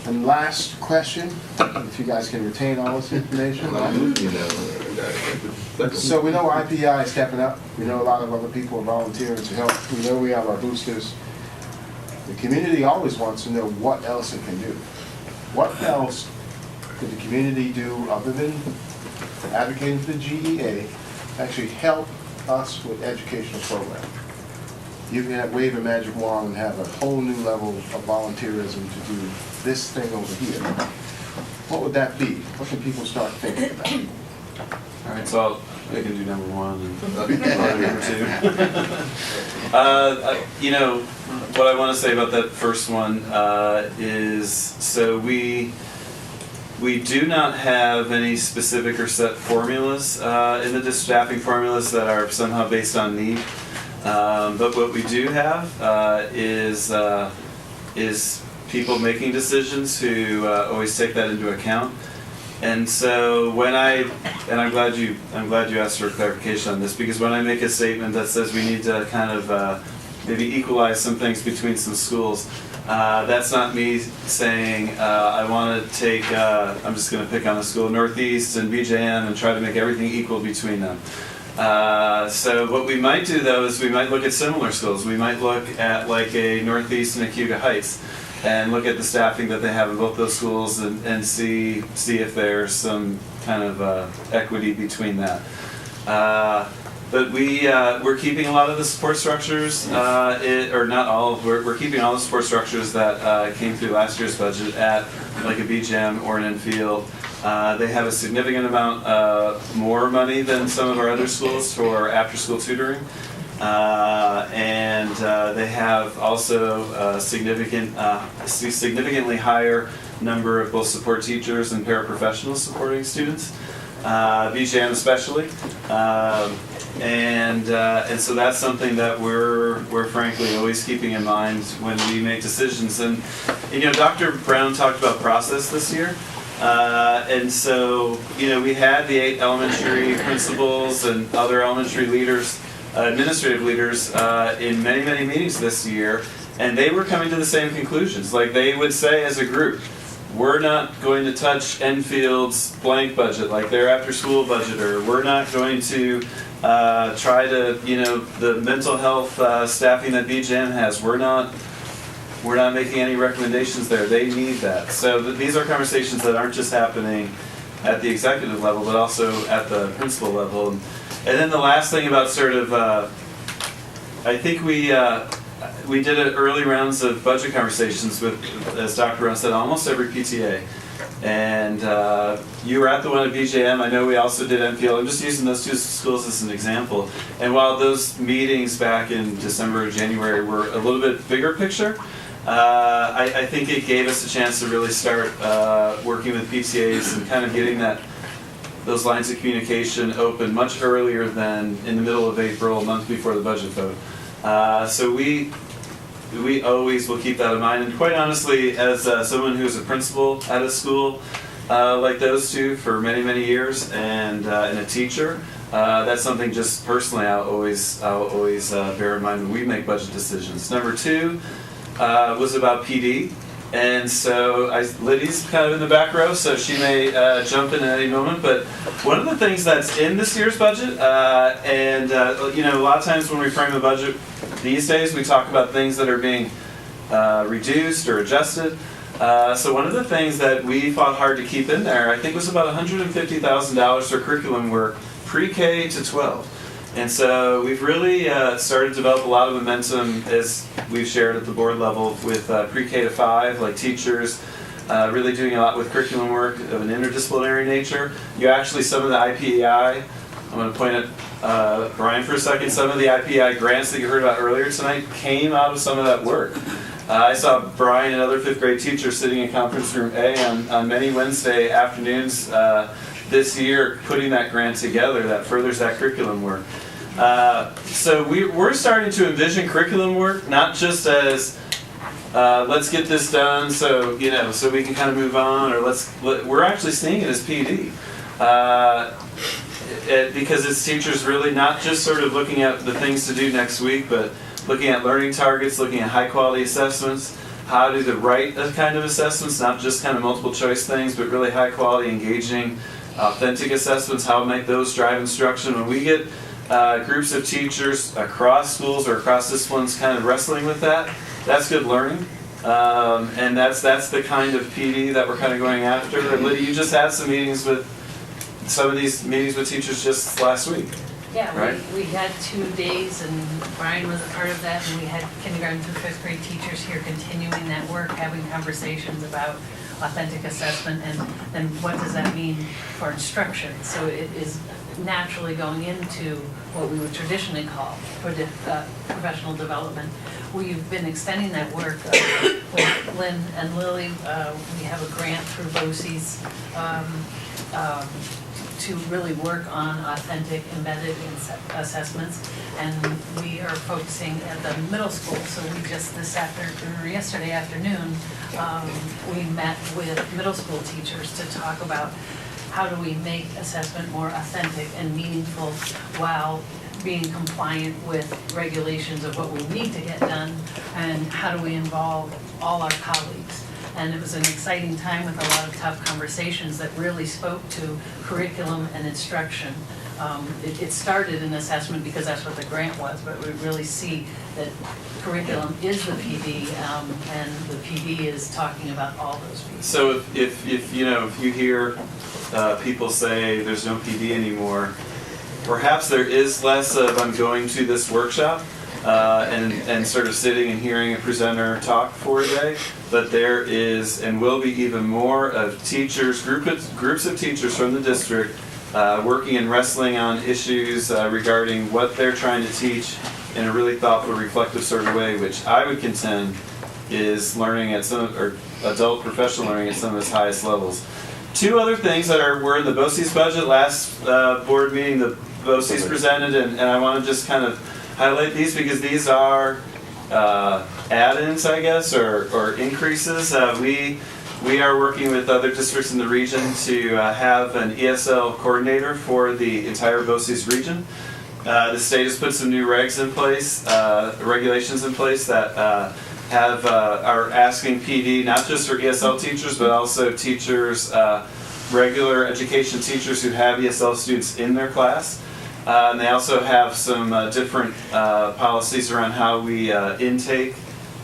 And last question, if you guys can retain all this information. So we know IPI is stepping up. We know a lot of other people are volunteering to help. We know we have our boosters. The community always wants to know what else it can do. What else could the community do other than advocating for the GEA to actually help us with educational programs? You can wave a magic wand and have a whole new level of volunteerism to do this thing over here. What would that be? What can people start thinking about? All right, so I can do number 1 and number 2. What I want to say about that first one is, so we do not have any specific or set formulas in the staffing formulas that are somehow based on need. But what we do have is people making decisions who always take that into account. And so I'm glad you asked for clarification on this, because when I make a statement that says we need to kind of maybe equalize some things between some schools, that's not me saying I want to take, I'm just going to pick on a school, Northeast and BJM, and try to make everything equal between them. So what we might do though is we might look at similar schools. We might look at like a Northeast and a Cuba Heights and look at the staffing that they have in both those schools and see if there's some kind of equity between that. But we're keeping a lot of the support structures, or not all. We're keeping all the support structures that came through last year's budget at like a BGM or an Enfield. They have a significant amount more money than some of our other schools for after-school tutoring, and they have also a significantly higher number of both support teachers and paraprofessionals supporting students, BGM especially. And so that's something that we're frankly always keeping in mind when we make decisions. And Dr. Brown talked about process this year, and so we had the 8 elementary principals and other elementary leaders, administrative leaders, in many meetings this year, and they were coming to the same conclusions. Like they would say as a group, we're not going to touch Enfield's blank budget, like their after-school budget, or we're not going to try to, the mental health staffing that BGM has, we're not making any recommendations there. They need that. So these are conversations that aren't just happening at the executive level, but also at the principal level. And then the last thing about sort of, I think we did early rounds of budget conversations with, as Dr. Brown said, almost every PTA. And you were at the one at BJM. I know we also did Enfield. I'm just using those 2 schools as an example. And while those meetings back in December or January were a little bit bigger picture, I think it gave us a chance to really start working with PTAs and kind of getting those lines of communication open much earlier than in the middle of April, a month before the budget vote. So we always will keep that in mind. And quite honestly, as someone who's a principal at a school like those 2 for many years, and a teacher, that's something just personally I'll always bear in mind when we make budget decisions. Number 2 was about PD. And so Liddy's kind of in the back row, so she may jump in at any moment. But one of the things that's in this year's budget, a lot of times when we frame a budget these days, we talk about things that are being reduced or adjusted. So one of the things that we fought hard to keep in there, I think, was about $150,000 for curriculum work pre-K to 12. And so we've really started to develop a lot of momentum, as we've shared at the board level, with pre-K to 5, like teachers really doing a lot with curriculum work of an interdisciplinary nature. You actually, some of the IPEI, I'm going to point at Brian for a second, some of the IPEI grants that you heard about earlier tonight came out of some of that work. I saw Brian and other 5th grade teachers sitting in conference room A on many Wednesday afternoons this year putting that grant together that furthers that curriculum work. So we're starting to envision curriculum work not just as let's get this done so so we can kind of move on, or we're actually seeing it as PD. Because it's teachers really not just sort of looking at the things to do next week, but looking at learning targets, looking at high quality assessments, how to do the right kind of assessments, not just kind of multiple choice things, but really high quality, engaging, authentic assessments, how to make those drive instruction. When we get groups of teachers across schools or across disciplines kind of wrestling with that, that's good learning. And that's the kind of PD that we're kind of going after. And Lydia, you just had some meetings with teachers just last week. Yeah, right? we had 2 days, and Brian was a part of that, and we had kindergarten through 5th grade teachers here continuing that work, having conversations about authentic assessment and what does that mean for instruction. So it is naturally going into what we would traditionally call professional development. We've been extending that work with Lynn and Lily. We have a grant through BOCES to really work on authentic embedded assessments, and we are focusing at the middle school. So we just yesterday afternoon, we met with middle school teachers to talk about how do we make assessment more authentic and meaningful while being compliant with regulations of what we need to get done, and how do we involve all our colleagues. And it was an exciting time with a lot of tough conversations that really spoke to curriculum and instruction. It started in assessment because that's what the grant was, but we really see that curriculum is the PD, and the PD is talking about all those pieces. So if you hear people say there's no PD anymore, perhaps there is less of I'm going to this workshop and sort of sitting and hearing a presenter talk for a day, but there is and will be even more of teachers, groups of teachers from the district working and wrestling on issues regarding what they're trying to teach in a really thoughtful, reflective sort of way, which I would contend is learning at or adult professional learning at some of its highest levels. 2 other things that were in the BOCES budget. Last board meeting, the BOCES presented, and I want to just kind of highlight these because these are add-ins, I guess, or increases. We are working with other districts in the region to have an ESL coordinator for the entire BOCES region. The state has put some new regs in place, regulations in place that are asking PD not just for ESL teachers, but also teachers, regular education teachers who have ESL students in their class. And they also have some different policies around how we intake,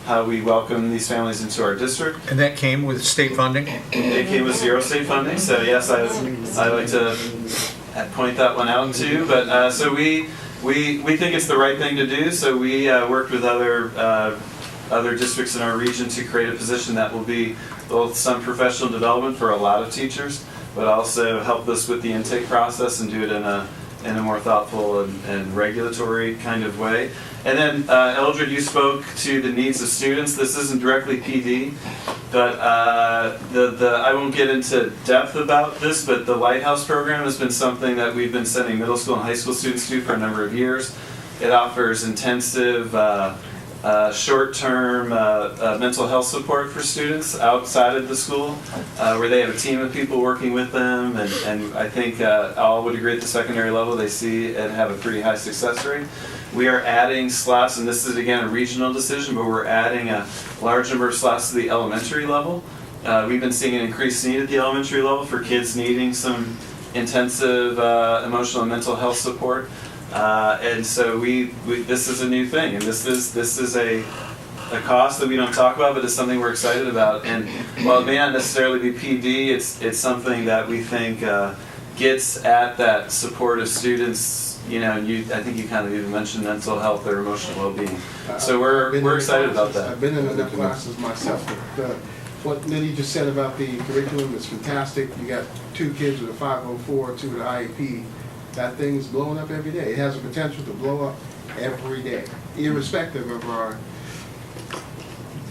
how we welcome these families into our district. And that came with state funding? It came with 0 state funding, so yes, I like to point that one out too. But so we think it's the right thing to do, so we worked with other districts in our region to create a position that will be both some professional development for a lot of teachers, but also help us with the intake process and do it in a more thoughtful and regulatory kind of way. And then Eldred, you spoke to the needs of students. This isn't directly PD, but I won't get into depth about this, but the Lighthouse program has been something that we've been sending middle school and high school students to for a number of years. It offers intensive short-term mental health support for students outside of the school, where they have a team of people working with them, and I think all would agree at the secondary level they see and have a pretty high success rate. We are adding slots, and this is again a regional decision, but we're adding a large number of slots to the elementary level. We've been seeing an increased need at the elementary level for kids needing some intensive emotional and mental health support. And so this is a new thing, and this is a a cost that we don't talk about, but it's something we're excited about. And while it may not necessarily be PD, it's something that we think gets at that support of students. You know, I think you kind of even mentioned mental health or emotional well-being. So we're excited about that. I've been in enough classes myself. But, what Liddy just said about the curriculum is fantastic. You got 2 kids with a 504, 2 with an IEP. That thing's blowing up every day. It has the potential to blow up every day, irrespective of our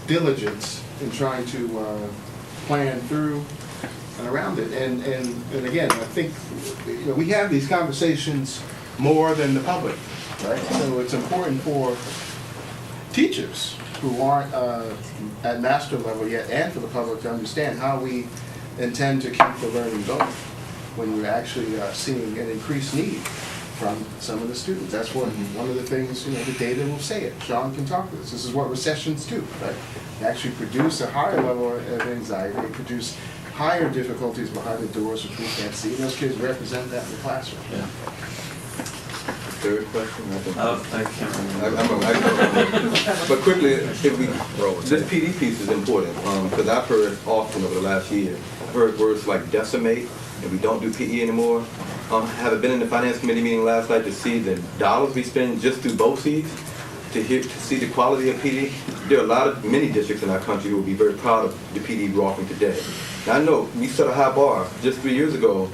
diligence in trying to plan through and around it. And again, I think we have these conversations more than the public, right? So it's important for teachers who aren't at master level yet, and for the public to understand how we intend to keep the learning going when we're actually seeing an increased need from some of the students. That's one of the things, the data will say it. Sean can talk to this. This is what recessions do, right? They actually produce a higher level of anxiety. They produce higher difficulties behind the doors, which we can't see. Those kids represent that in the classroom. Yeah. Third question? I can't remember. But quickly, this PD piece is important, because I've heard often over the last year, I've heard words like decimate, and we don't do PE anymore. Having been in the finance committee meeting last night to see the dollars we spend just through BOCES, to see the quality of PD, there are many districts in our country who will be very proud of the PD we're offering today. Now I know we set a high bar. Just 3 years ago,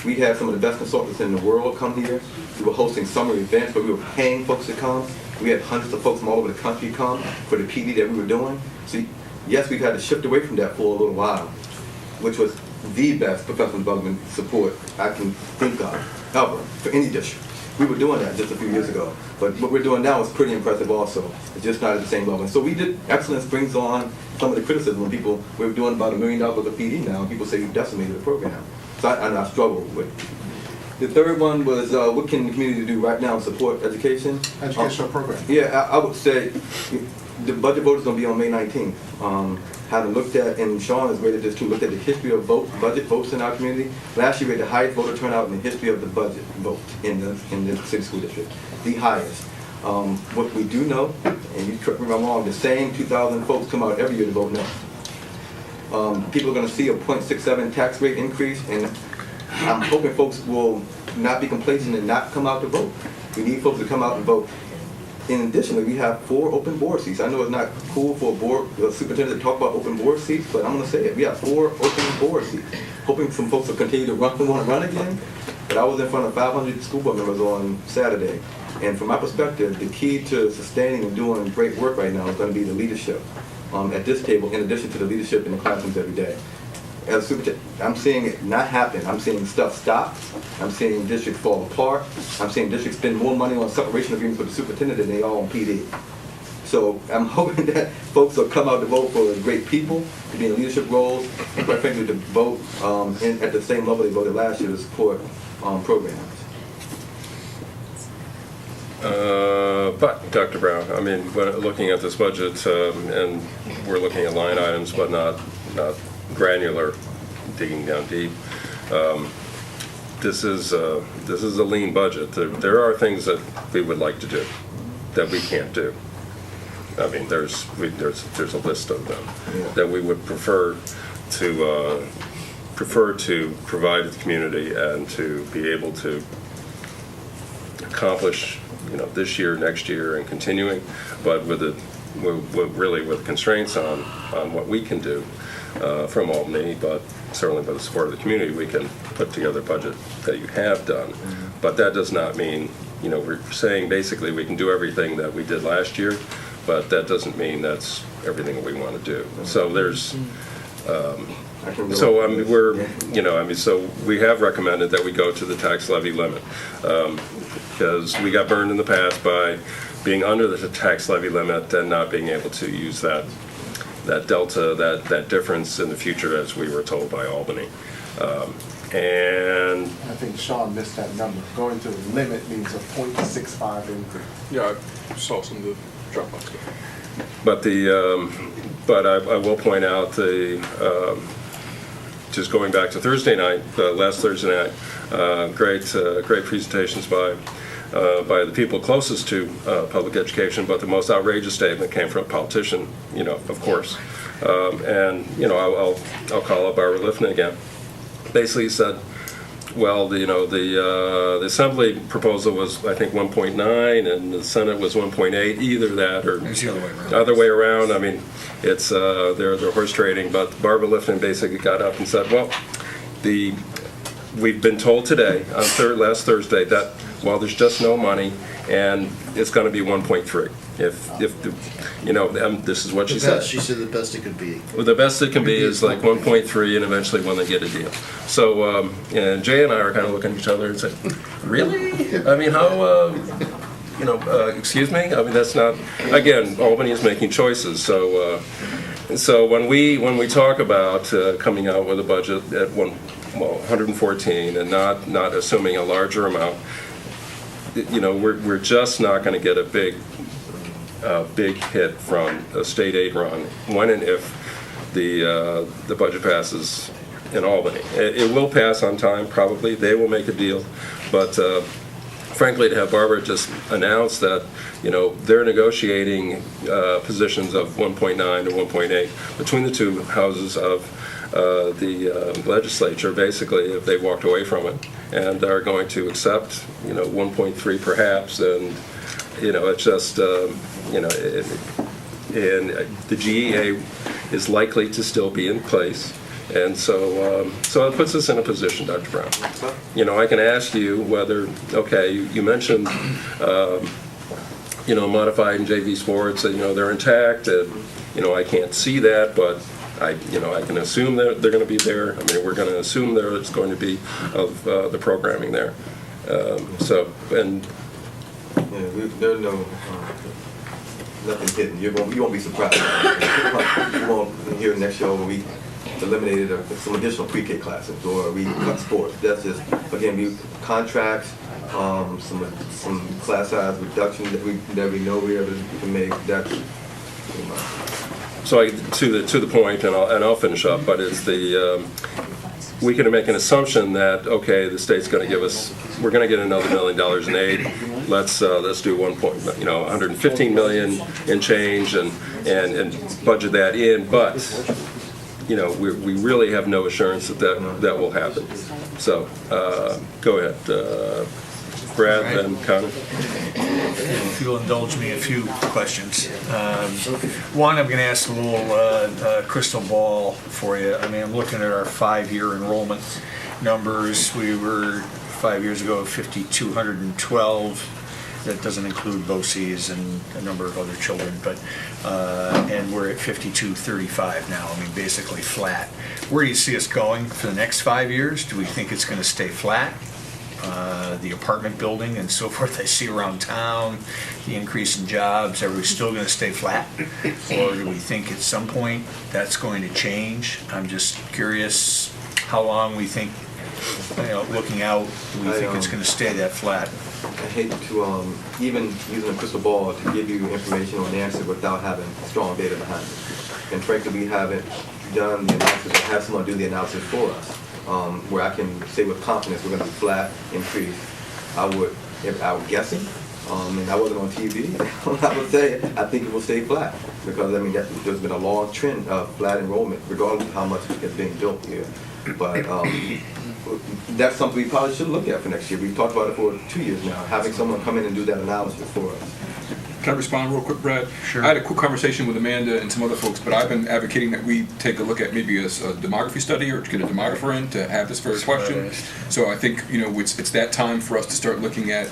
we had some of the best consultants in the world come here. We were hosting summer events where we were paying folks to come. We had hundreds of folks from all over the country come for the PD that we were doing. So yes, we've had to shift away from that for a little while, which was the best professional development support I can think of ever for any district. We were doing that just a few years ago, but what we're doing now is pretty impressive also. It's just not at the same level. And so excellence brings on some of the criticism when we're doing about $1 million of PD now, and people say we've decimated the program. So I struggle with it. The third one was, what can the community do right now to support education? Educational program. Yeah, I would say the budget vote is going to be on May 19th. Having looked at, and Sean has rated this too, looked at the history of budget votes in our community. Last year we had the highest voter turnout in the history of the budget vote in the city school district, the highest. What we do know, and you correct me if I'm wrong, the same 2,000 folks come out every year to vote no. People are going to see a 0.67 tax rate increase, and I'm hoping folks will not be complacent and not come out to vote. We need folks to come out and vote. In addition, we have 4 open board seats. I know it's not cool for a superintendent to talk about open board seats, but I'm going to say it. We have 4 open board seats. Hoping some folks will continue to want to run again. But I was in front of 500 school board members on Saturday. And from my perspective, the key to sustaining and doing great work right now is going to be the leadership at this table, in addition to the leadership in the classrooms every day. As a superintendent, I'm seeing it not happen. I'm seeing stuff stop. I'm seeing districts fall apart. I'm seeing districts spend more money on separation agreements with the superintendent than they are on PD. So I'm hoping that folks will come out to vote for great people, to be in leadership roles, and quite frankly to vote at the same level they voted last year to support programs. But, Dr. Brown, I mean, when looking at this budget, and we're looking at line items, but not granular, digging down deep. This is a lean budget. There are things that we would like to do that we can't do. I mean, there's a list of them that we would prefer to provide to the community and to be able to accomplish, this year, next year, and continuing, but really with constraints on what we can do from Albany, but certainly by the support of the community, we can put together a budget that you have done. But that does not mean, we're saying basically we can do everything that we did last year, but that doesn't mean that's everything that we want to do. So there's, so we have recommended that we go to the tax levy limit, because we got burned in the past by being under the tax levy limit and not being able to use that delta, that difference in the future, as we were told by Albany. And I think Sean missed that number. Going to the limit means a 0.65 increase. Yeah, I saw some of the drop-offs. But I will point out just going back to Thursday night, last Thursday night, great presentations by by the people closest to public education, but the most outrageous statement came from a politician, of course. And I'll call up Barbara Lifton again. Basically, he said, well, the Assembly proposal was, I think, 1.9, and the Senate was 1.8. Either that or It's the other way around. Other way around. I mean, it's they're horse trading. But Barbara Lifton basically got up and said, well, we've been told today on last Thursday that while there's just no money, and it's going to be 1.3. This is what she said. She said the best it could be. Well, the best it can be is like 1.3, and eventually when they get a deal. So, and Jay and I are kind of looking at each other and saying, really? I mean, how, excuse me? I mean, that's not, again, Albany is making choices. So when we talk about coming out with a budget at 114 and not assuming a larger amount, we're just not going to get a big hit from a state aid run when and if the budget passes in Albany. It will pass on time, probably. They will make a deal, but frankly, to have Barbara just announce that they're negotiating positions of 1.9 to 1.8 between the two houses of the legislature, basically, if they walked away from it and are going to accept 1.3 perhaps, and it's just and the GEA is likely to still be in place. And so it puts us in a position, Dr. Brown. I can ask you whether, okay, you mentioned, modified and JV sports, they're intact, and, I can't see that, but I can assume that they're going to be there. I mean, we're going to assume there's going to be of the programming there. There's nothing hidden. You won't be surprised. You won't hear next year we eliminated some additional pre-K classes or we cut sports. That's just, again, contracts, some class size reductions that we know we can make. That's So to the point, and I'll finish up, but it's we can make an assumption that, okay, the state's going to give us, we're going to get another $1 million in aid. Let's do 115 million in change and budget that in, but we really have no assurance that will happen. So go ahead, Brad, then Connor. If you'll indulge me a few questions. One, I'm going to ask a little crystal ball for you. I mean, I'm looking at our 5-year enrollment numbers. We were 5 years ago at 5,212. That doesn't include BOCES and a number of other children, but and we're at 5,235 now. I mean, basically flat. Where do you see us going for the next 5 years? Do we think it's going to stay flat? The apartment building and so forth I see around town, the increase in jobs, are we still going to stay flat? Or do we think at some point that's going to change? I'm just curious how long we think, looking out, do we think it's going to stay that flat? I hate to, even using a crystal ball to give you information on the answer without having strong data behind it. And frankly, we haven't done the analysis or have someone do the analysis for us. Where I can say with confidence we're going to be flat, increase. If I were guessing, and I wasn't on TV, I would say I think it will stay flat because I mean there's been a long trend of flat enrollment regardless of how much is being built here. But that's something we probably should look at for next year. We've talked about it for 2 years now, having someone come in and do that analysis for us. Can I respond real quick, Brad? Sure. I had a quick conversation with Amanda and some other folks, but I've been advocating that we take a look at maybe a demography study or to get a demographer in to have this very question. So I think it's that time for us to start looking at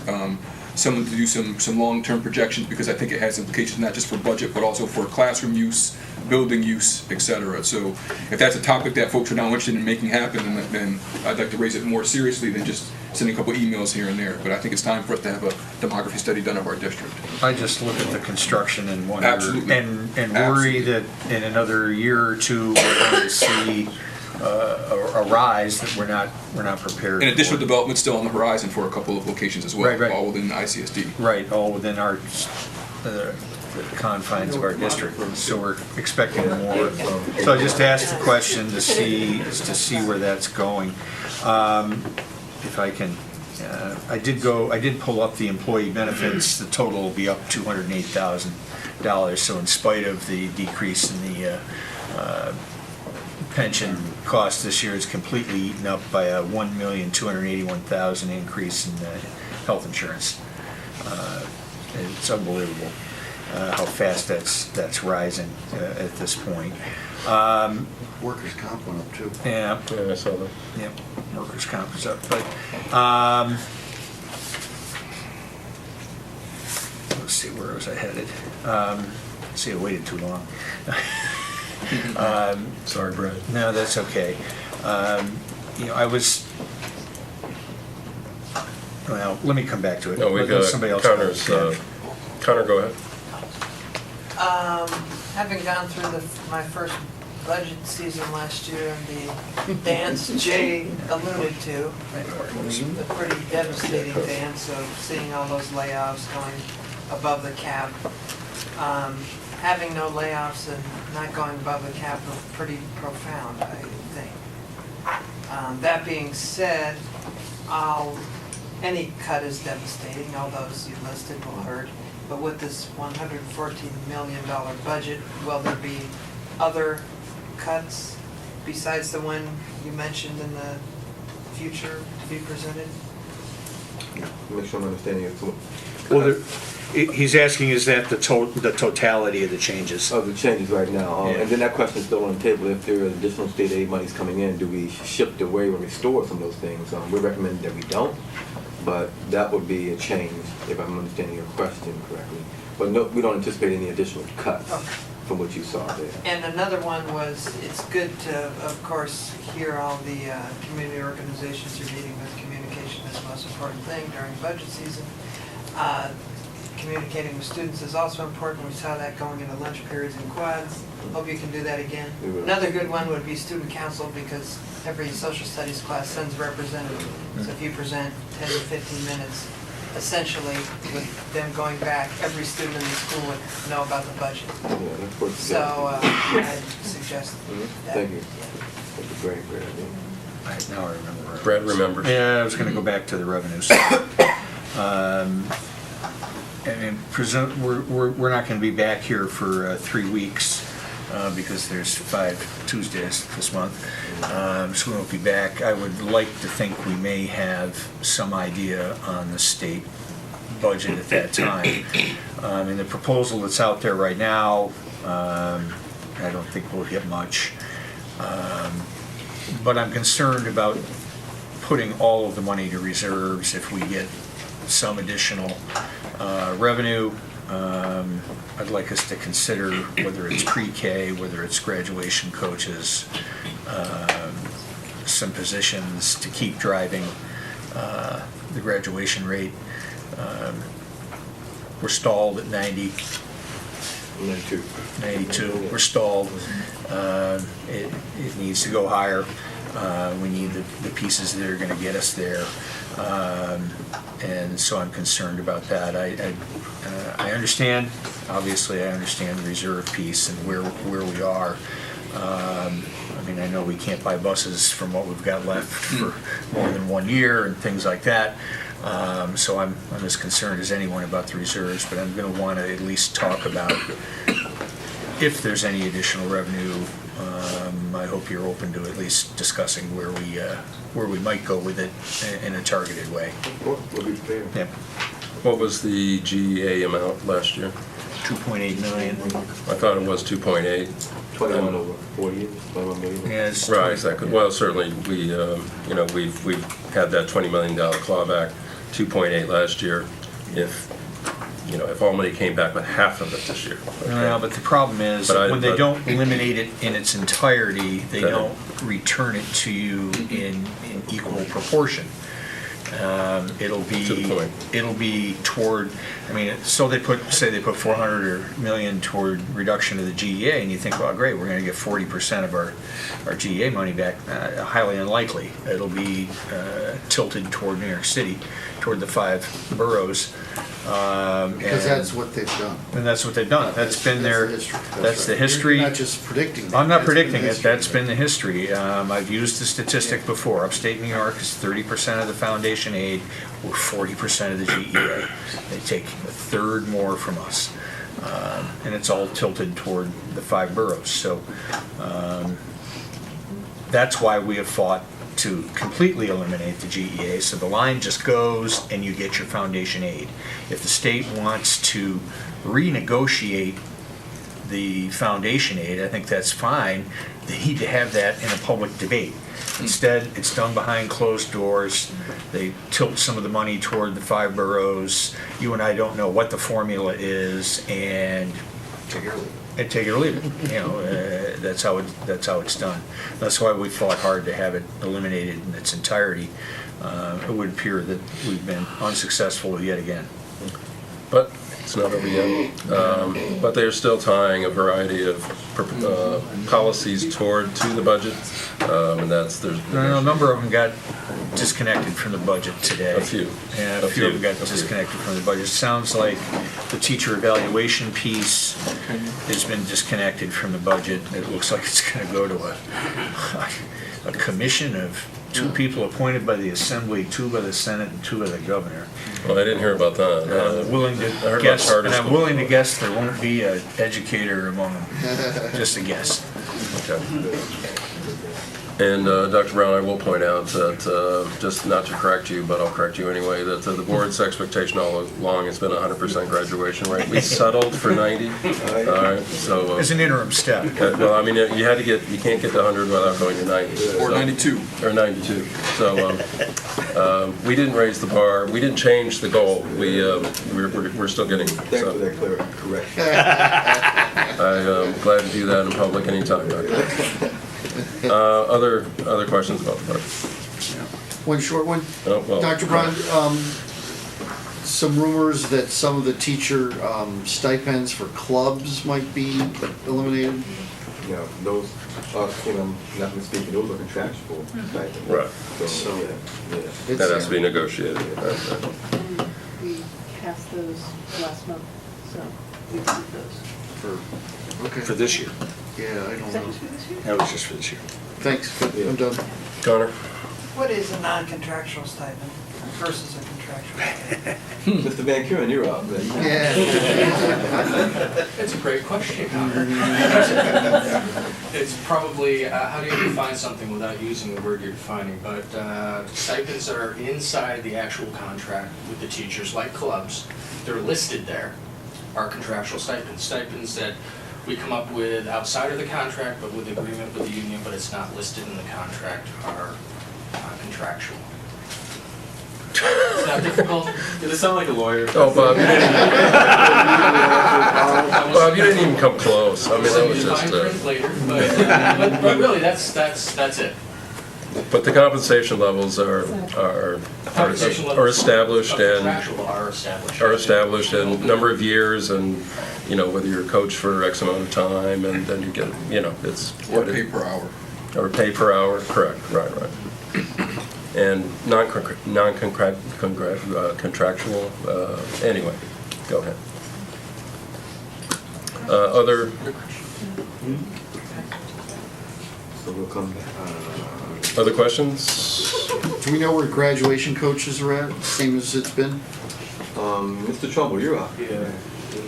someone to do some long-term projections because I think it has implications not just for budget but also for classroom use, building use, etc. So if that's a topic that folks are now interested in making happen, then I'd like to raise it more seriously than just sending a couple emails here and there. But I think it's time for us to have a demography study done of our district. I just look at the construction and wonder Absolutely. and worry that in another year or two we're going to see a rise that we're not prepared And additional for. development still on the horizon for a couple of locations as well, Right. all within ICSD. Right, all within our the confines of our district, so we're expecting more. So I just asked the question to see where that's going. If I can I did pull up the employee benefits, the total will be up $208,000, so in spite of the decrease in the pension cost this year, it's completely eaten up by a $1,281,000 increase in health insurance. It's unbelievable how fast that's rising at this point. Workers' comp went up too. Yeah. Yeah, I saw that. Yep, workers' comp is up, but, let's see, where was I headed? See, I waited too long. Sorry, Brad. No, that's okay. I was, well, let me come back to it. No, we've Let got somebody else. Connor's, Connor, go ahead. Having gone through my first budget season last year, the dance Jay alluded to, the pretty devastating dance of seeing all those layoffs going above the cap. Having no layoffs and not going above the cap was pretty profound, I think. That being said, any cut is devastating, all those you listed will hurt. But with this $114 million budget, will there be other cuts besides the one you mentioned in the future to be presented? Make sure I'm understanding it. Well, he's asking, is that the totality of the changes? Of the changes right now. Yeah. And then that question is still on the table. If there are additional state aid monies coming in, do we shift away or restore some of those things? We recommend that we don't, but that would be a change, if I'm understanding your question correctly. But no, we don't anticipate any additional cuts from what you saw there. And another one was, it's good to, of course, hear all the community organizations are meeting with. Communication is the most important thing during budget season. Communicating with students is also important. We saw that going into lunch periods and quads. Hope you can do that again. Another good one would be student council, because every social studies class sends a representative. So if you present 10 to 15 minutes, essentially with them going back, every student in the school would know about the budget. So I'd suggest that. Thank you. That's a great idea. Now I remember. Brad remembers. Yeah, I was going to go back to the revenues. And we're not going to be back here for 3 weeks because there's 5 Tuesdays this month. So we won't be back. I would like to think we may have some idea on the state budget at that time. And the proposal that's out there right now, I don't think we'll get much. But I'm concerned about putting all of the money to reserves if we get some additional revenue. I'd like us to consider whether it's pre-K, whether it's graduation coaches, some positions to keep driving the graduation rate. We're stalled at 92. 92. We're stalled. It needs to go higher. We need the pieces that are going to get us there. And so I'm concerned about that. I understand, obviously I understand the reserve piece and where we are. I mean, I know we can't buy buses from what we've got left for more than 1 year and things like that. So I'm as concerned as anyone about the reserves, but I'm going to want to at least talk about if there's any additional revenue. I hope you're open to at least discussing where we might go with it in a targeted way. We'll be prepared. Yep. What was the GEA amount last year? 2.8 million. I thought it was 2.8. 21 over 4 years, 21 million. Yes. Right, exactly. Well, certainly we've had that $20 million clawback, 2.8 last year. If all money came back with half of it this year. Okay. No, but the problem is when they don't eliminate it in its entirety, they don't return it to you in equal proportion. It'll be toward. I mean, so they put 400 million toward reduction of the GEA, and you think, well, great, we're going to get 40% of our GEA money back. Highly unlikely. It'll be tilted toward New York City, toward the 5 boroughs. Because that's what they've done. And that's what they've done. That's been their. That's the history. You're not just predicting that. I'm not predicting it. That's been the history. I've used the statistic before. Upstate New York is 30% of the foundation foundation aid, we're 40% of the GEA. They take a third more from us. And it's all tilted toward the 5 boroughs. So that's why we have fought to completely eliminate the GEA. So the line just goes and you get your foundation aid. If the state wants to renegotiate the foundation aid, I think that's fine. They need to have that in a public debate. Instead, it's done behind closed doors. They tilt some of the money toward the 5 boroughs. You and I don't know what the formula is, and take it or leave it. You know, that's how it's done. That's why we fought hard to have it eliminated in its entirety. It would appear that we've been unsuccessful yet again. But it's not over yet. But they're still tying a variety of policies to the budget, and there's a number of them got disconnected from the budget today. A few. And a few of them got disconnected from the budget. Sounds like the teacher evaluation piece has been disconnected from the budget. It looks like it's going to go to a commission of 2 people appointed by the Assembly, 2 by the Senate, and 2 by the governor. Well, I didn't hear about that. I'm willing to guess there won't be an educator among them. Just a guess. Okay. And Dr. Brown, I will point out that, just not to correct you, but I'll correct you anyway, that the board's expectation all along has been 100% graduation rate. We settled for 90. All right, so as an interim step. Well, I mean, you can't get to 100 without going to 90. Or 92. Or 92. So we didn't raise the bar. We didn't change the goal. We're still getting. Thanks for that correction. I'm glad to do that in public anytime, Doctor. Other questions about the budget? One short one. Oh, well, Dr. Brown, some rumors that some of the teacher stipends for clubs might be eliminated. Yeah, those are, not mistaken, those are contractual stipends. Right. So, yeah. That has to be negotiated. And we passed those last month, so we did those. For this year. Yeah, I don't Is that know. just for this year? That was just for this year. Thanks, I'm done. Connor? What is a non-contractual stipend versus a contractual? Mr. Van Kuren, you're up. It's a great question, Connor. It's probably, how do you define something without using the word you're defining? But stipends that are inside the actual contract with the teachers, like clubs, they're listed there, are contractual stipends. Stipends that we come up with outside of the contract, but with agreement with the union, but it's not listed in the contract, are contractual. It's not difficult. Did it sound like a lawyer? Oh, Bob, you didn't even come close. I mean, that was just. Later, but really, that's it. But the compensation levels are established and are established in number of years, and whether you're a coach for X amount of time, and then you get it's Or pay per hour. Or pay per hour, correct, right. And contractual. Anyway, go ahead. Other. So we'll come back. Other questions? Do we know where graduation coaches are at, same as it's been? Mr. Trumbull, you're up. Yeah,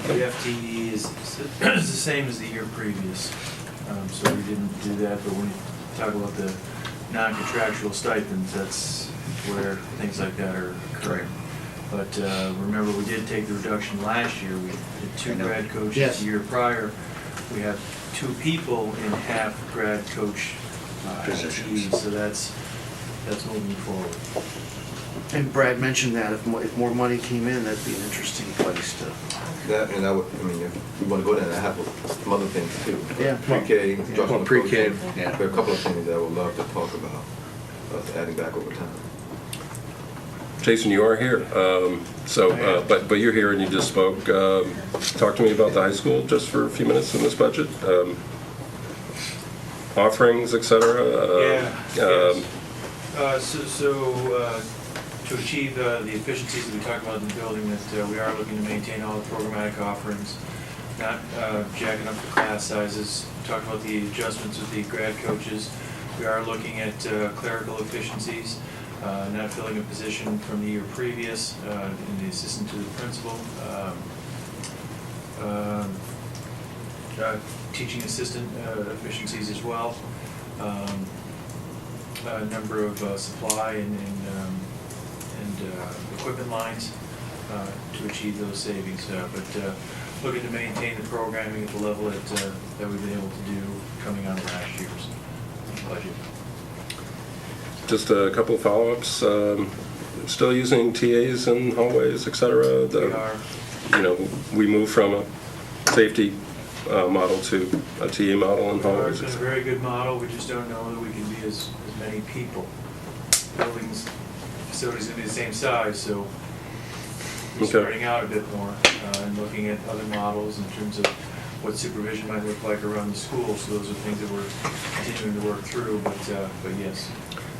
the FTE is the same as the year previous. So we didn't do that, but when you talk about the non-contractual stipends, that's where things like that are occurring. But remember, we did take the reduction last year. We did 2 grad coaches. Yes. The year prior, we have 2 people in half grad coach FTE, so that's moving forward. And Brad mentioned that if more money came in, that'd be an interesting place to. That, and if we want to go there, I have some other things too. Yeah. Pre-K, pre-K, yeah. There are a couple of things that I would love to talk about, us adding back over time. Jason, you are here, but you're here and you just spoke. Talk to me about the high school just for a few minutes in this budget. Offerings, etc. To achieve the efficiencies that we talked about in the building, that we are looking to maintain all the programmatic offerings, not jacking up the class sizes. We talked about the adjustments with the grad coaches. We are looking at clerical efficiencies. not filling a position from the year previous in the assistant to the principal. Teaching assistant efficiencies as well. A number of supply and equipment lines to achieve those savings. But looking to maintain the programming at the level that we've been able to do coming out of last year's budget. Just a couple of follow-ups. Still using TAs in hallways, et cetera? We are. You know, we moved from a safety model to a TA model in hallways. It's been a very good model. We just don't know that we can be as many people. Buildings, facilities gonna be the same size, so we're spreading out a bit more and looking at other models in terms of what supervision might look like around the school. So those are things that we're continuing to work through. But yes.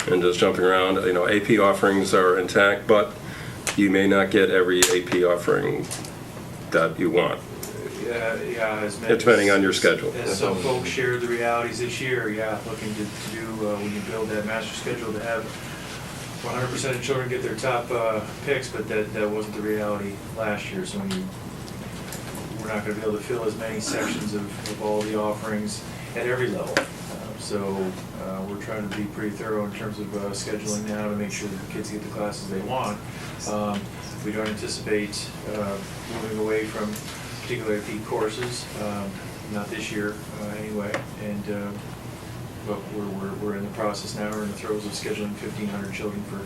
And just jumping around, you know, AP offerings are intact, but you may not get every AP offering that you want. Yeah, depending on your schedule. As some folks shared the realities this year, looking to do, when you build that master schedule, to have 100% of children get their top picks, but that wasn't the reality last year. So we're not going to be able to fill as many sections of all the offerings at every level. So we're trying to be pretty thorough in terms of scheduling now to make sure that the kids get the classes they want. We don't anticipate moving away from particular AP courses, not this year anyway. And but we're in the process now. We're in the throes of scheduling 1,500 children for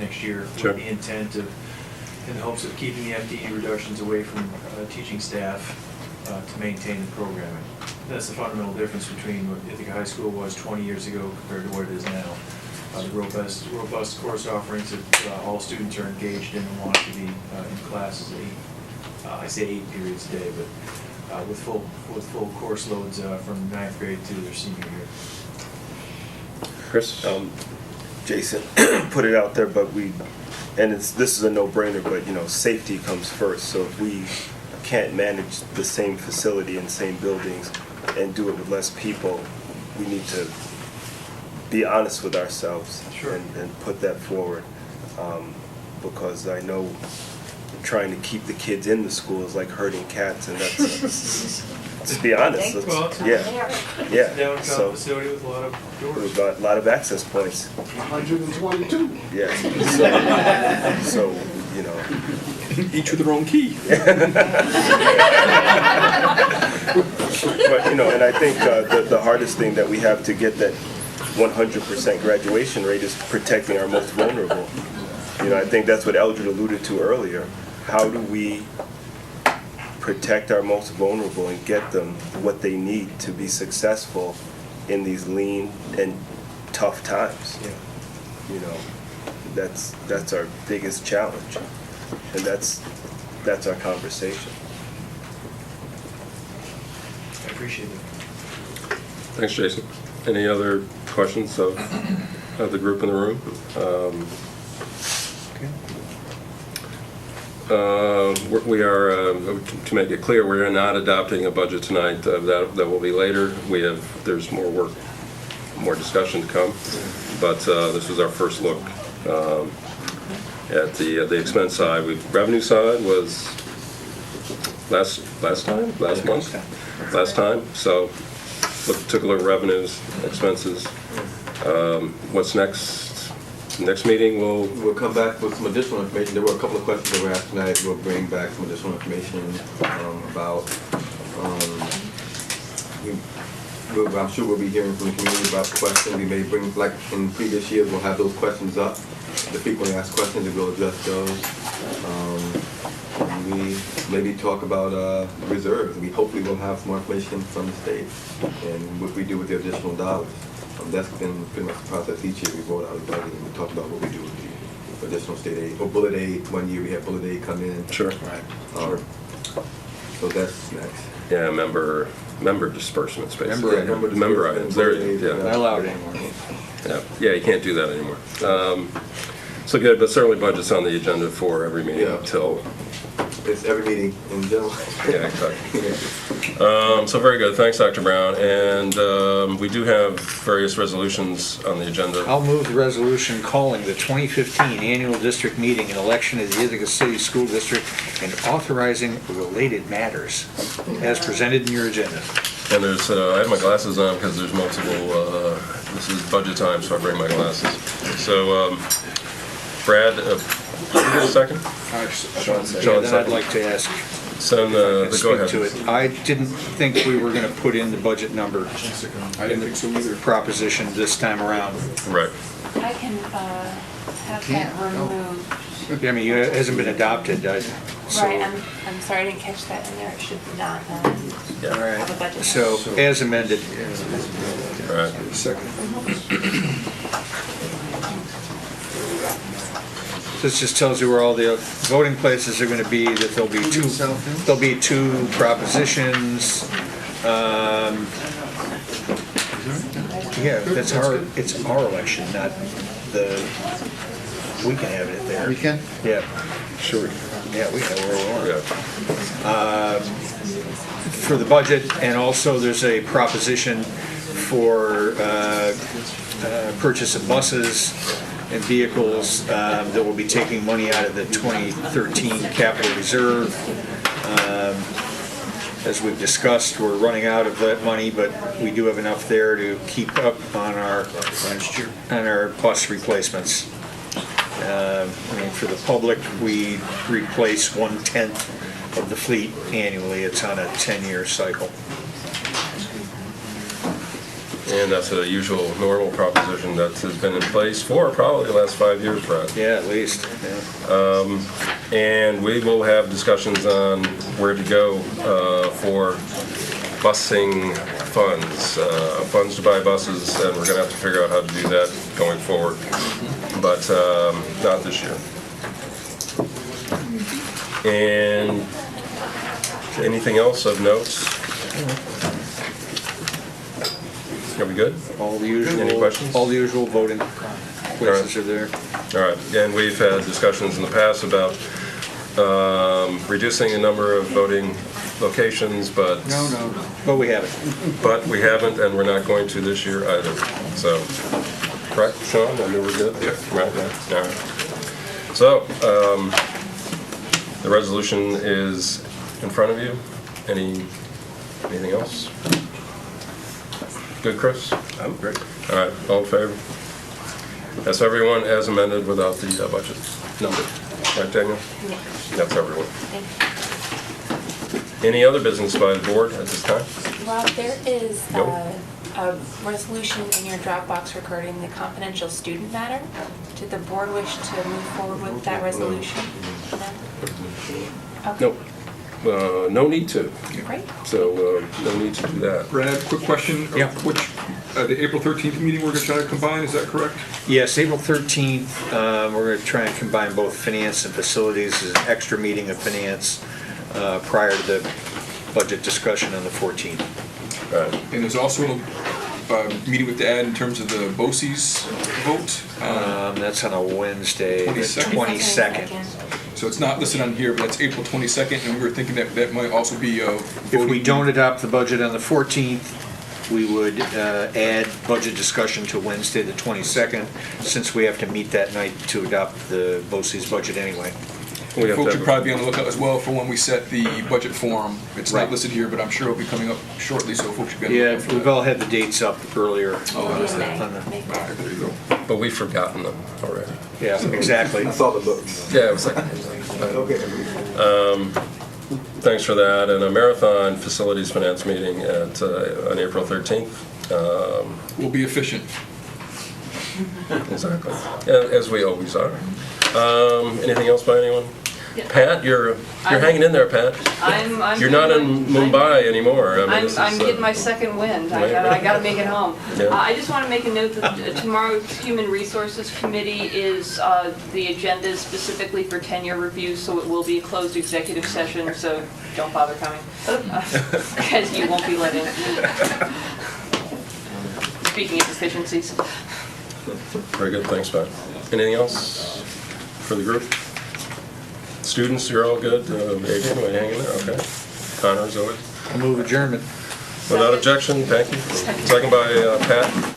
next year, with the intent of, in the hopes of keeping the FTE reductions away from teaching staff to maintain the programming. That's the fundamental difference between what Ithaca High School was 20 years ago compared to what it is now. The robust course offerings that all students are engaged in and want to be in classes I say 8 periods a day, but with full course loads from 9th grade to their senior year. Chris? Jason put it out there, but this is a no-brainer, but you know, safety comes first. So if we can't manage the same facility and same buildings and do it with less people, we need to be honest with ourselves and put that forward. Because I know trying to keep the kids in the school is like herding cats, and that's just be honest. Downtown facility with a lot of doors. We've got a lot of access points. 122. Yeah. So you know, each with their own key. But you know, and I think the hardest thing that we have to get that 100% graduation rate is protecting our most vulnerable. You know, I think that's what Eldred alluded to earlier. How do we protect our most vulnerable and get them what they need to be successful in these lean and tough times? You know, that's our biggest challenge, and that's our conversation. I appreciate it. Thanks, Jason. Any other questions of the group in the room? We are, to make it clear, we're not adopting a budget tonight. That will be later. There's more work, more discussion to come. But this was our first look at the expense side. Revenue side was last time. So took a look at revenues, expenses. What's next? Next meeting we'll come back with some additional information. There were a couple of questions that were asked tonight. We'll bring back some additional information about. I'm sure we'll be hearing from the community about questions. We may bring, like in previous years, we'll have those questions up, the frequently asked questions, and we'll address those. We maybe talk about reserves. We hopefully will have more information from the state and what we do with the additional dollars. That's been pretty much the process each year. We vote out a budget and we talk about what we do with the additional state aid. Or bullet aid. One year we had bullet aid come in. Sure. Right. So that's next. Yeah, member disbursements, basically. Member items. There, not allowed anymore. Yeah, you can't do that anymore. So good, but certainly budget's on the agenda for every meeting until it's every meeting in general. Yeah, exactly. So very good. Thanks, Dr. Brown. And we do have various resolutions on the agenda. I'll move the resolution calling the 2015 annual district meeting and election of the Ithaca City School District and authorizing related matters as presented in your agenda. And there's, I have my glasses on because there's multiple, this is budget time, so I bring my glasses. So, Brad, did you get a second? Sean, then I'd like to ask. Send the go ahead. To it. I didn't think we were going to put in the budget number. I didn't think so either. Proposition this time around. Right. I can have that removed. I mean, it hasn't been adopted. Right, I'm sorry I didn't catch that in there. It should not have a budget. So, as amended. All right. Second. This just tells you where all the voting places are going to be, that there'll be two propositions. Yeah, it's our election, not we can have it there. We can? Yeah. Sure. Yeah, we can, where we want. For the budget, and also there's a proposition for purchase of buses and vehicles that will be taking money out of the 2013 capital reserve. As we've discussed, we're running out of that money, but we do have enough there to keep up on our bus replacements. I mean, for the public, we replace 1/10 of the fleet annually. It's on a 10-year cycle. And that's a usual, normal proposition that has been in place for probably the last 5 years, Brad. Yeah, at least. Yeah. And we will have discussions on where to go for busing funds, funds to buy buses, and we're going to have to figure out how to do that going forward, but not this year. And anything else of notes? Are we good? All the usual. Any questions? All the usual voting places are there. All right, and we've had discussions in the past about reducing the number of voting locations, but... No, but we haven't. But we haven't, and we're not going to this year either, so, correct, Sean? I knew we're good? Yeah. Right, all right. So, the resolution is in front of you. Anything else? Good, Chris? I'm great. All right, all in favor? That's everyone as amended without the budget number. Right, Daniel? That's everyone. Any other business by the board at this time? Rob, there is No. a resolution in your Dropbox regarding the confidential student matter. Did the board wish to move forward with that resolution? No? Okay. Nope. No need to. Great. So, no need to do that. Brad, quick question. Yeah. Which, the April 13th meeting we're going to try to combine, is that correct? Yes, April 13th, we're going to try and combine both finance and facilities as an extra meeting of finance prior to the budget discussion on the 14th. Right. And there's also a meeting with the ad in terms of the BOCES vote. That's on a Wednesday, the 22nd. 22nd. So it's not listed on here, but that's April 22nd, and we were thinking that that might also be a If we voting. don't adopt the budget on the 14th, we would add budget discussion to Wednesday, the 22nd, since we have to meet that night to adopt the BOCES budget anyway. Folks should probably be on the lookout as well for when we set the budget forum. It's not listed here, but I'm sure it'll be coming up shortly, so folks should be on the Yeah, lookout for we've that. all had the dates up earlier. Oh, I understand. on the- There you go. But we've forgotten them already. Yeah, exactly. I saw the books. Yeah, it was like... Okay. Thanks for that, and a marathon facilities finance meeting on April 13th. We'll be efficient. Exactly, as we always are. Anything else by anyone? Yeah. Pat, you're hanging in there, Pat. I'm You're not in Mumbai anymore. I mean, this I'm is, getting my second wind. I gotta make it home. Yeah. I just want to make a note that tomorrow's Human Resources Committee is, the agenda is specifically for tenure review, so it will be a closed executive session, so don't bother coming, because you won't be let in. Speaking of deficiencies. Very good, thanks, Pat. Anything else for the group? Students, you're all good? Adrian, are you hanging there? Okay. Connor, as always. I'll move adjournment. Without objection, thank you. Second by Pat.